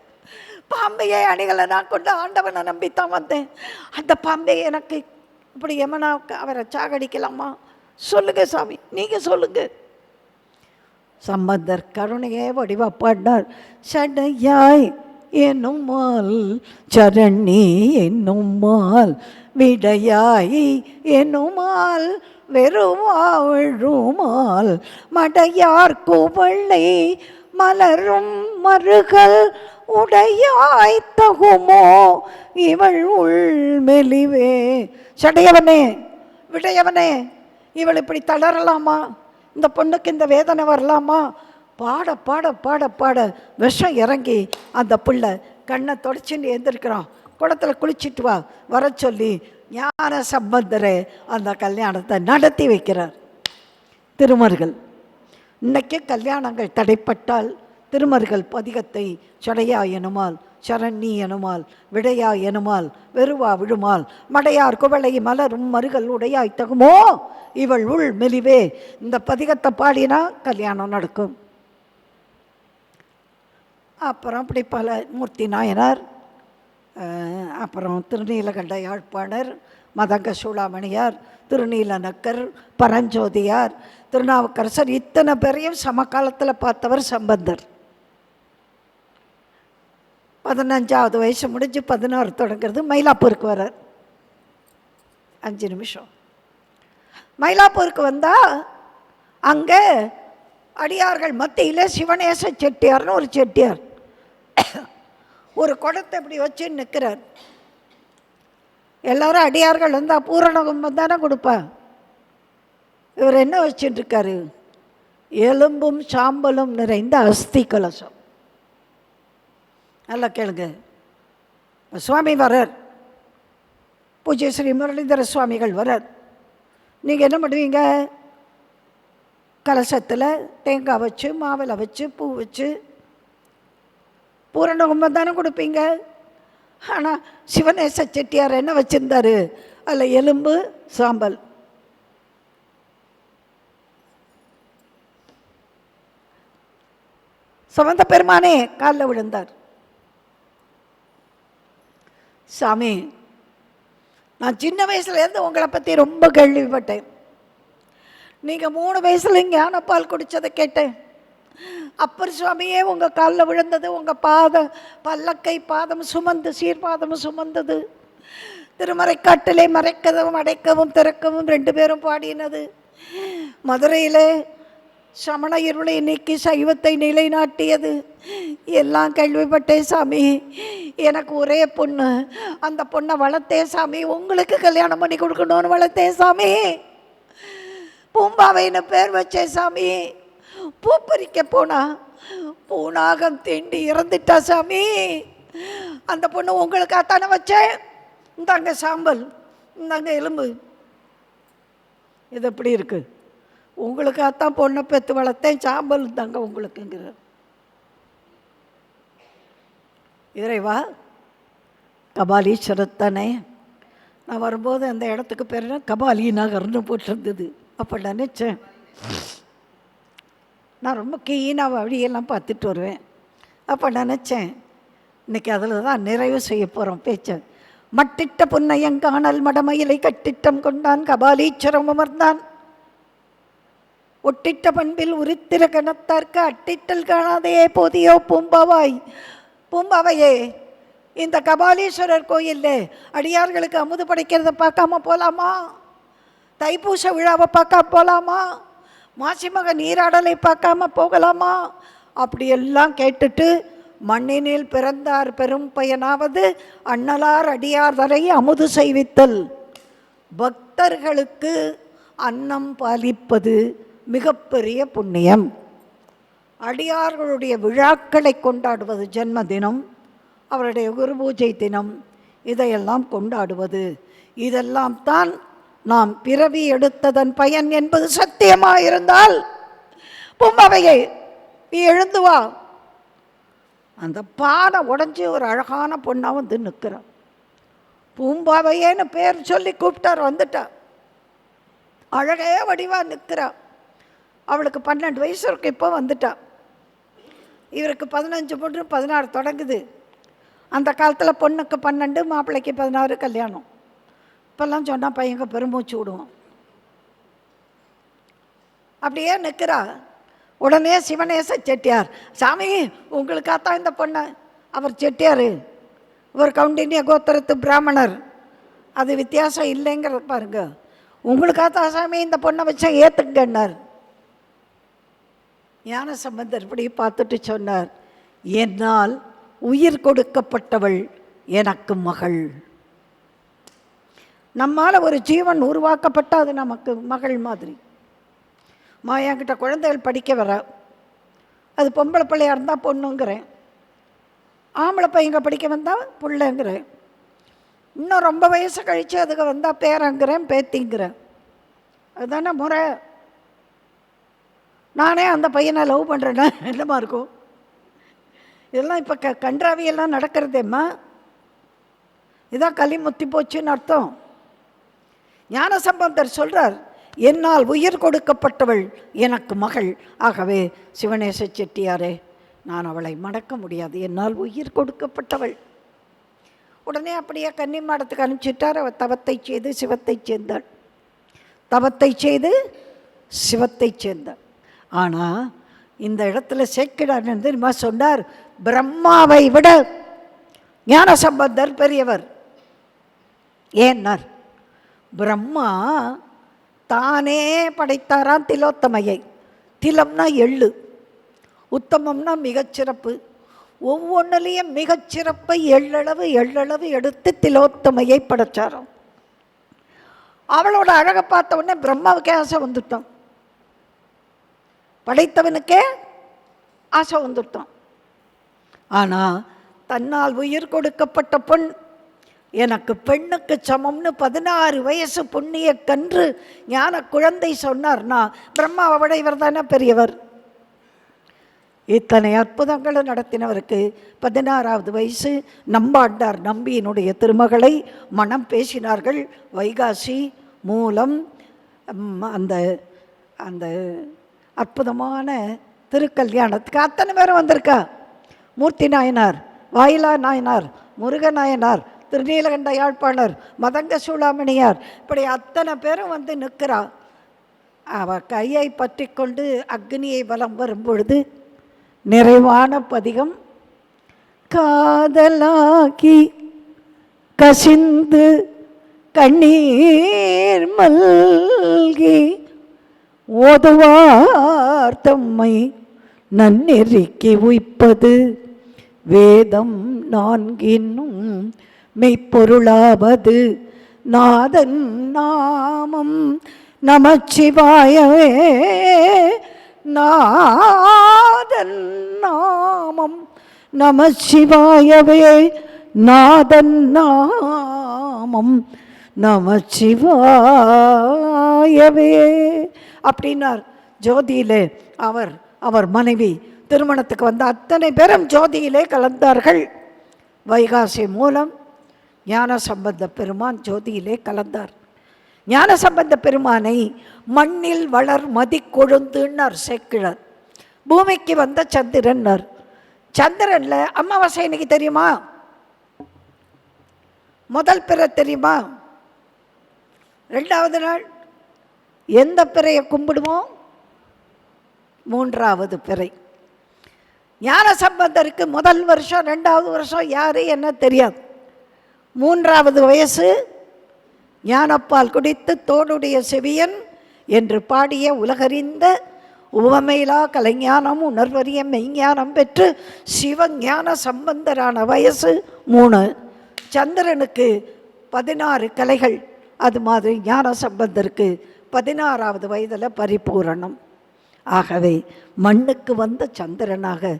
பாம்பையே அணிகளை நான் கொண்ட ஆண்டவனை நம்பித்தான் வந்தேன். அந்த பாம்பை எனக்கு இப்படி எமனா அவரை சாகடிக்கலாமா? சொல்லுங்க சாமி, நீங்கள் சொல்லுங்க. சம்பந்தர் கருணையே வடிவா பாடினார். சடையாய் என்னும்மால் சரணி என்னும்மால் விடையாய் என்னும்மால் வெறுவாழுமால் மடையார் குவளை மலரும் மருகல் உடையாய் தகுமோ இவள் உள்மெலிவே. சடையவனே, விடையவனே, இவள் இப்படி தளரலாமா? இந்த பொண்ணுக்கு இந்த வேதனை வரலாமா? பாட பாட பாட பாட விஷம் இறங்கி அந்த பிள்ளை கண்ணை தொடச்சின்னு எழுந்திருக்கிறான். குளத்தில் குளிச்சுட்டு வர சொல்லி ஞான சம்பந்தரை அந்த கல்யாணத்தை நடத்தி வைக்கிறார். திருமருகல். இன்னைக்கு கல்யாணங்கள் தடைப்பட்டால் திருமருகல் பதிகத்தை சடையா எனுமால், சரண்ணி எனுமால், விடையா எனுமால், வெறுவா விழுமால், மடையார் குவளை மலரும் மருகல் உடையாய் தகுமோ இவள் உள் மெலிவே. இந்த பதிகத்தை பாடினா கல்யாணம் நடக்கும். அப்புறம் இப்படி பல மூர்த்தி நாயனார், அப்புறம் திருநீலகண்ட யாழ்ப்பாணர், மதங்க சூளாமணியார், திருநீல நக்கர், பரஞ்சோதியார், திருநாவுக்கரசர், இத்தனை பேரையும் சமகாலத்தில் பார்த்தவர் சம்பந்தர். 15வது வயசு முடிஞ்சு 16 தொடங்கிறது. மயிலாப்பூருக்கு வர்றார். 5 நிமிஷம். மயிலாப்பூருக்கு வந்தால் அங்கே அடியார்கள் மத்தியில் சிவநேச செட்டியார்னு ஒரு செட்டியார் ஒரு குடத்தை இப்படி வச்சு நிற்கிறார். எல்லாரும் அடியார்கள் வந்தால் பூரண கும்பம் தானே கொடுப்பா. இவர் என்ன வச்சுட்டு இருக்காரு? எலும்பும் சாம்பலும் நிறைந்த அஸ்தி கலசம். நல்லா கேளுங்க. சுவாமி வரார், பூஜ்ய ஸ்ரீ முரளிதர சுவாமிகள் வரார். நீங்கள் என்ன பண்ணுவீங்க? கலசத்தில் தேங்காய் வச்சு, மாவிளை வச்சு, பூ வச்சு பூரண கும்பம் தானே கொடுப்பீங்க. ஆனால் சிவநேச செட்டியார் என்ன வச்சுருந்தாரு? அதில் எலும்பு சாம்பல். சம்பந்த பெருமானே காலில் விழுந்தார். சாமி, நான் சின்ன வயசுலேருந்து உங்களை பற்றி ரொம்ப கேள்விப்பட்டேன். நீங்கள் 3 வயசுல ஞானப்பால் குடித்ததை கேட்டேன். அப்பர் சுவாமியே உங்கள் காலில் விழுந்தது, உங்கள் பல்லக்கை பாதம் சுமந்து, சீர்பாதம் சுமந்தது, திருமறைக்காட்டிலே மறைக்கவும் அடைக்கவும் திறக்கவும் 2 பேரும் பாடினது, மதுரையில் சமண இருளை நீக்கி சைவத்தை நிலைநாட்டியது எல்லாம் கேள்விப்பட்டேன் சாமி. எனக்கு ஒரே பொண்ணு, அந்த பொண்ணை வளர்த்தேன் சாமி. உங்களுக்கு கல்யாணம் பண்ணி கொடுக்கணும்னு வளர்த்தேன் சாமி. பூம்பாவைன்னு பேர் வச்சேன் சாமி. பூ பறிக்க போனா பூனாகம் தீண்டி இறந்துட்டா சாமி. அந்த பொண்ணு உங்களுக்காகத்தானே வச்சேன். இந்தாங்க சாம்பல், இந்தாங்க எலும்பு. இது எப்படி இருக்கு? உங்களுக்காகத்தான் பொண்ணை பெற்று வளர்த்தேன், சாம்பல் தாங்க உங்களுக்குங்கிற. இறைவா, கபாலீஸ்வரத்தானே. நான் வரும்போது அந்த இடத்துக்கு பேர் கபாலி நகர்னு போட்டிருந்தது. அப்போ நினச்சேன், நான் ரொம்ப கீனாக வழியெல்லாம் பார்த்துட்டு வருவேன். அப்போ நினச்சேன், இன்றைக்கி அதில் தான் நிறைவு செய்ய போகிறோம் பேச்சை. மட்டிட்ட புன்னையங்கானல் மடமயிலை கட்டிட்டம் கொண்டான் கபாலீஸ்வரம் அமர்ந்தான். ஒட்டிட்ட பண்பில் உரித்திர கணத்தார்க்கு அட்டிட்டல் காணாதே போதியோ பூம்பாவாய். பூம்பாவையே, இந்த கபாலீஸ்வரர் கோயிலில் அடியார்களுக்கு அமுது படைக்கிறத பார்க்காம போகலாமா? தைப்பூச விழாவை பார்க்க போகலாமா? மாசிமக நீராடலை பார்க்காம போகலாமா? அப்படியெல்லாம் கேட்டுட்டு, மண்ணினில் பிறந்தார் பெரும் பயனாவது அண்ணலார் அடியார் தரை அமுது செய்வித்தல். பக்தர்களுக்கு அன்னம் பாலிப்பது மிகப்பெரிய புண்ணியம். அடியார்களுடைய விழாக்களை கொண்டாடுவது, ஜென்மதினம், அவருடைய குரு பூஜை தினம், இதையெல்லாம் கொண்டாடுவது, இதெல்லாம் தான் நாம் பிறவி எடுத்ததன் பயன் என்பது சத்தியமாயிருந்தால், பூம்பாவையை நீ எழுந்து வா. அந்த பானை உடஞ்சி ஒரு அழகான பொண்ணாக வந்து நிற்கிறான். பூம்பாவையேன்னு பேர் சொல்லி கூப்பிட்டார், வந்துட்டா. அழகே வடிவாக நிற்கிறா. அவளுக்கு 12 வயசு இருக்கு, இப்போ வந்துட்டா. இவருக்கு 15 பொண்ணு 16 தொடங்குது. அந்த காலத்தில் பொண்ணுக்கு 12, மாப்பிள்ளைக்கு 16 கல்யாணம். இப்போல்லாம் சொன்னால் பையங்க பெருமூச்சு விடுவோம். அப்படியே நிற்கிறா. உடனே சிவநேச செட்டியார், சாமி உங்களுக்காகத்தான் இந்த பொண்ணை. அவர் செட்டியார், இவர் கவுண்டினிய கோத்திரத்து பிராமணர். அது வித்தியாசம் இல்லைங்கிறத பாருங்க. உங்களுக்காக சாமி இந்த பொண்ணை வச்சா ஏற்றுங்கன்னார். ஞானசம்பந்தர் இப்படி பார்த்துட்டு சொன்னார், என்னால் உயிர் கொடுக்கப்பட்டவள் எனக்கு மகள். நம்மால் ஒரு ஜீவன் உருவாக்கப்பட்டால் அது நமக்கு மகள் மாதிரி. என்கிட்ட குழந்தைகள் படிக்க வர, அது பொம்பளை பிள்ளையாக இருந்தால் பொண்ணுங்கிறேன், ஆம்பளை பையங்க படிக்க வந்தால் பிள்ளைங்கிறேன், இன்னும் ரொம்ப வயசு கழித்து அதுக்கு வந்தால் பேரங்கிறேன் பேத்திங்கிறேன். அதுதானே முறை. நானே அந்த பையனை லவ் பண்ணுறேன்னா என்னமா இருக்கும்? இதெல்லாம் இப்போ கன்றாவியெல்லாம் நடக்கிறதேம்மா. இதான் களி முத்தி போச்சுன்னு அர்த்தம். ஞானசம்பந்தர் சொல்கிறார், என்னால் உயிர் கொடுக்கப்பட்டவள் எனக்கு மகள். ஆகவே சிவநேச செட்டியாரே, நான் அவளை மடக்க முடியாது, என்னால் உயிர் கொடுக்கப்பட்டவள். உடனே அப்படியே கன்னிமாடத்துக்கு அனுப்பிச்சிட்டார். அவள் தவத்தை செய்து சிவத்தை சேர்ந்தாள். தவத்தை செய்து சிவத்தை சேர்ந்தாள். ஆனால் இந்த இடத்துல சேக்கிழார் தெரியுமா சொன்னார், பிரம்மாவை விட ஞானசம்பந்தர் பெரியவர். ஏன்னார், பிரம்மா தானே படைத்தாராம் திலோத்தமையை. திலம்னா எள்ளு, உத்தமம்னா மிகச்சிறப்பு. ஒவ்வொன்றுலேயும் மிகச்சிறப்பை எள்ளளவு எள்ளளவு எடுத்து திலோத்தமையை படைச்சாராம். அவளோட அழகை பார்த்த உடனே பிரம்மாவுக்கே ஆசை வந்துட்டோம், படைத்தவனுக்கே ஆசை வந்துட்டோம். ஆனால் தன்னால் உயிர் கொடுக்கப்பட்ட பொன் எனக்கு பெண்ணுக்கு சமம்னு 16 வயசு புண்ணிய கன்று ஞான குழந்தை சொன்னார்னா பிரம்மாவை விட இவர் தானே பெரியவர். இத்தனை அற்புதங்களும் நடத்தினவருக்கு 16வது வயசு நம்பாண்டார் நம்பியினுடைய திருமகளை மனம் பேசினார்கள். வைகாசி மூலம் அந்த அந்த அற்புதமான திருக்கல்யாணத்துக்கு அத்தனை பேரும் வந்திருக்கா. மூர்த்தி நாயனார், வாயிலா நாயனார், முருக நாயனார், திருநீலகண்ட யாழ்ப்பாணர், மதங்க சூளாமணியார், இப்படி அத்தனை பேரும் வந்து நிற்கிறா. அவள் கையை பற்றி கொண்டு அக்னியை வலம் வரும்பொழுது நிறைவான பதிகம், காதலாக்கி கசிந்து கண்ணீர் மல்கி ஓதுவார் தம்மை நன்னெறிக்கு உய்ப்பது வேதம் நான்கினும் மெய்ப்பொருளாவது நாதன் நாமம் நமச்சிவாயவே. நாதன் நாமம் நமச்சிவாயவே, நாதன் நாமம் நமச்சிவாயவே அப்படின்னார். ஜோதியிலே அவர் மனைவி திருமணத்துக்கு வந்த அத்தனை பேரும் ஜோதியிலே கலந்தார்கள். வைகாசி மூலம் ஞானசம்பந்த பெருமான் ஜோதியிலே கலந்தார். ஞானசம்பந்த பெருமானை மண்ணில் வளர் மதி கொழுந்துன்னார் சேக்கிழார். பூமிக்கு வந்த சந்திரன்னார். சந்திரன்ல அமாவாசை இன்னைக்கு தெரியுமா? முதல் பிறை தெரியுமா? 2வது நாள் எந்த பிறையை கும்பிடுவோம்? 3வது பிறை. ஞானசம்பந்தருக்கு முதல் வருஷம் 2வது வருஷம் யாரு என்ன தெரியாது. 3வது வயசு ஞானப்பால் குடித்து தோடுடைய செவியன் என்று பாடிய உலகறிந்த உவமையிலா கலைஞானம் உணர்வறிய மெய்ஞானம் பெற்று சிவஞான சம்பந்தரான வயசு 3. சந்திரனுக்கு 16 கலைகள். அது மாதிரி ஞான சம்பந்தருக்கு 16வது வயதில் பரிபூரணம். ஆகவே மண்ணுக்கு வந்த சந்திரனாக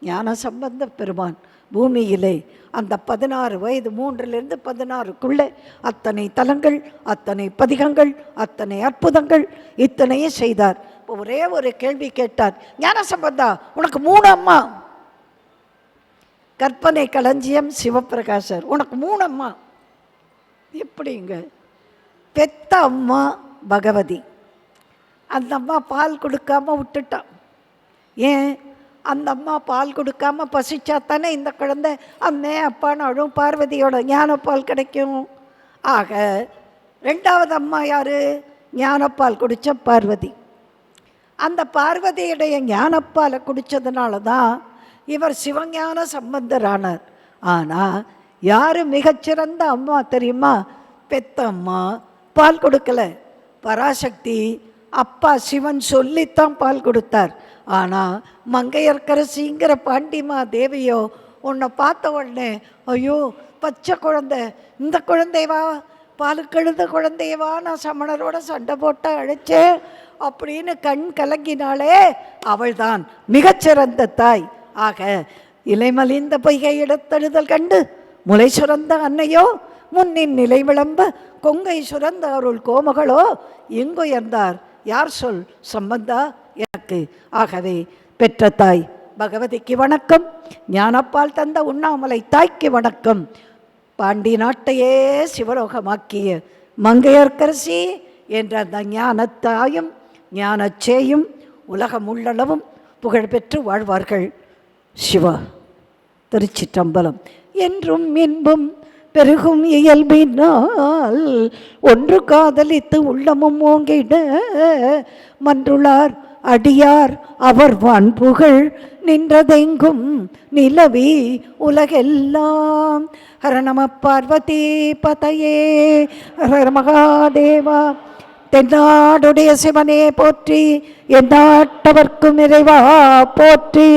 ஞான சம்பந்த பெருமான் பூமியிலே அந்த 16 வயது 3லிருந்து 16க்குள்ளே அத்தனை தலங்கள், அத்தனை பதிகங்கள், அத்தனை அற்புதங்கள் இத்தனையும் செய்தார். இப்போ ஒரே ஒரு கேள்வி கேட்டார், ஞான சம்பந்தா உனக்கு 3 அம்மா. கற்பனை களஞ்சியம் சிவபிரகாசர், உனக்கு 3 அம்மா. எப்படிங்க? பெத்த அம்மா பகவதி, அந்த அம்மா பால் கொடுக்காம விட்டுட்டான். ஏன்? அந்த அம்மா பால் கொடுக்காம பசிச்சா தானே இந்த குழந்தை அம்மே அப்பான்னு அழும், பார்வதியோட ஞானப்பால் கிடைக்கும். ஆக 2வது அம்மா யாரு? ஞானப்பால் குடித்த பார்வதி. அந்த பார்வதியுடைய ஞானப்பாலை குடித்ததுனால தான் இவர் சிவஞான சம்பந்தரானார். ஆனால் யார் மிகச்சிறந்த அம்மா தெரியுமா? பெத்த அம்மா பால் கொடுக்கல, பராசக்தி அப்பா சிவன் சொல்லித்தான் பால் கொடுத்தார். ஆனால் மங்கையர்க்கரசிங்கிற பாண்டிமா தேவியோ உன்னை பார்த்த உடனே ஐயோ பச்சை குழந்தை, இந்த குழந்தைவா, பாலுக்கெழுத குழந்தையவா, நான் சமணரோட சண்டை போட்ட அழைச்சேன் அப்படின்னு கண் கலங்கினாலே அவள்தான் மிகச்சிறந்த தாய். ஆக இலைமலிந்த பொய்கை இடத்தழுதல் கண்டு முளை சுரந்த அன்னையோ முன்னின் நிலை விளம்ப கொங்கை சுரந்த அருள் கோமகளோ எங்குயர்ந்தார் யார் சொல் சம்பந்தா எனக்கு. ஆகவே பெற்ற தாய் பகவதிக்கு வணக்கம், ஞானப்பால் தந்த உண்ணாமலை தாய்க்கு வணக்கம், பாண்டி நாட்டையே சிவலோகமாக்கிய மங்கையர்க்கரசி என்ற அந்த ஞானத்தாயும் ஞானச்சேயும் உலகம் உள்ளளவும் புகழ்பெற்று வாழ்வார்கள். சிவா. திருச்சிற்றம்பலம். என்றும் இன்பும் பெருகும் இயல்பினால் ஒன்று காதலித்து உள்ளமும் ஓங்கிட மன்றுளார் அடியார் அவர் வான்புகழ் நின்றதெங்கும் நிலவி உலகெல்லாம். ஹர நம பார்வதி பதையே ஹர மகாதேவா. தென்னாடுடைய சிவனே போற்றி, எந்நாட்டவர்க்கும் இறைவா போற்றி.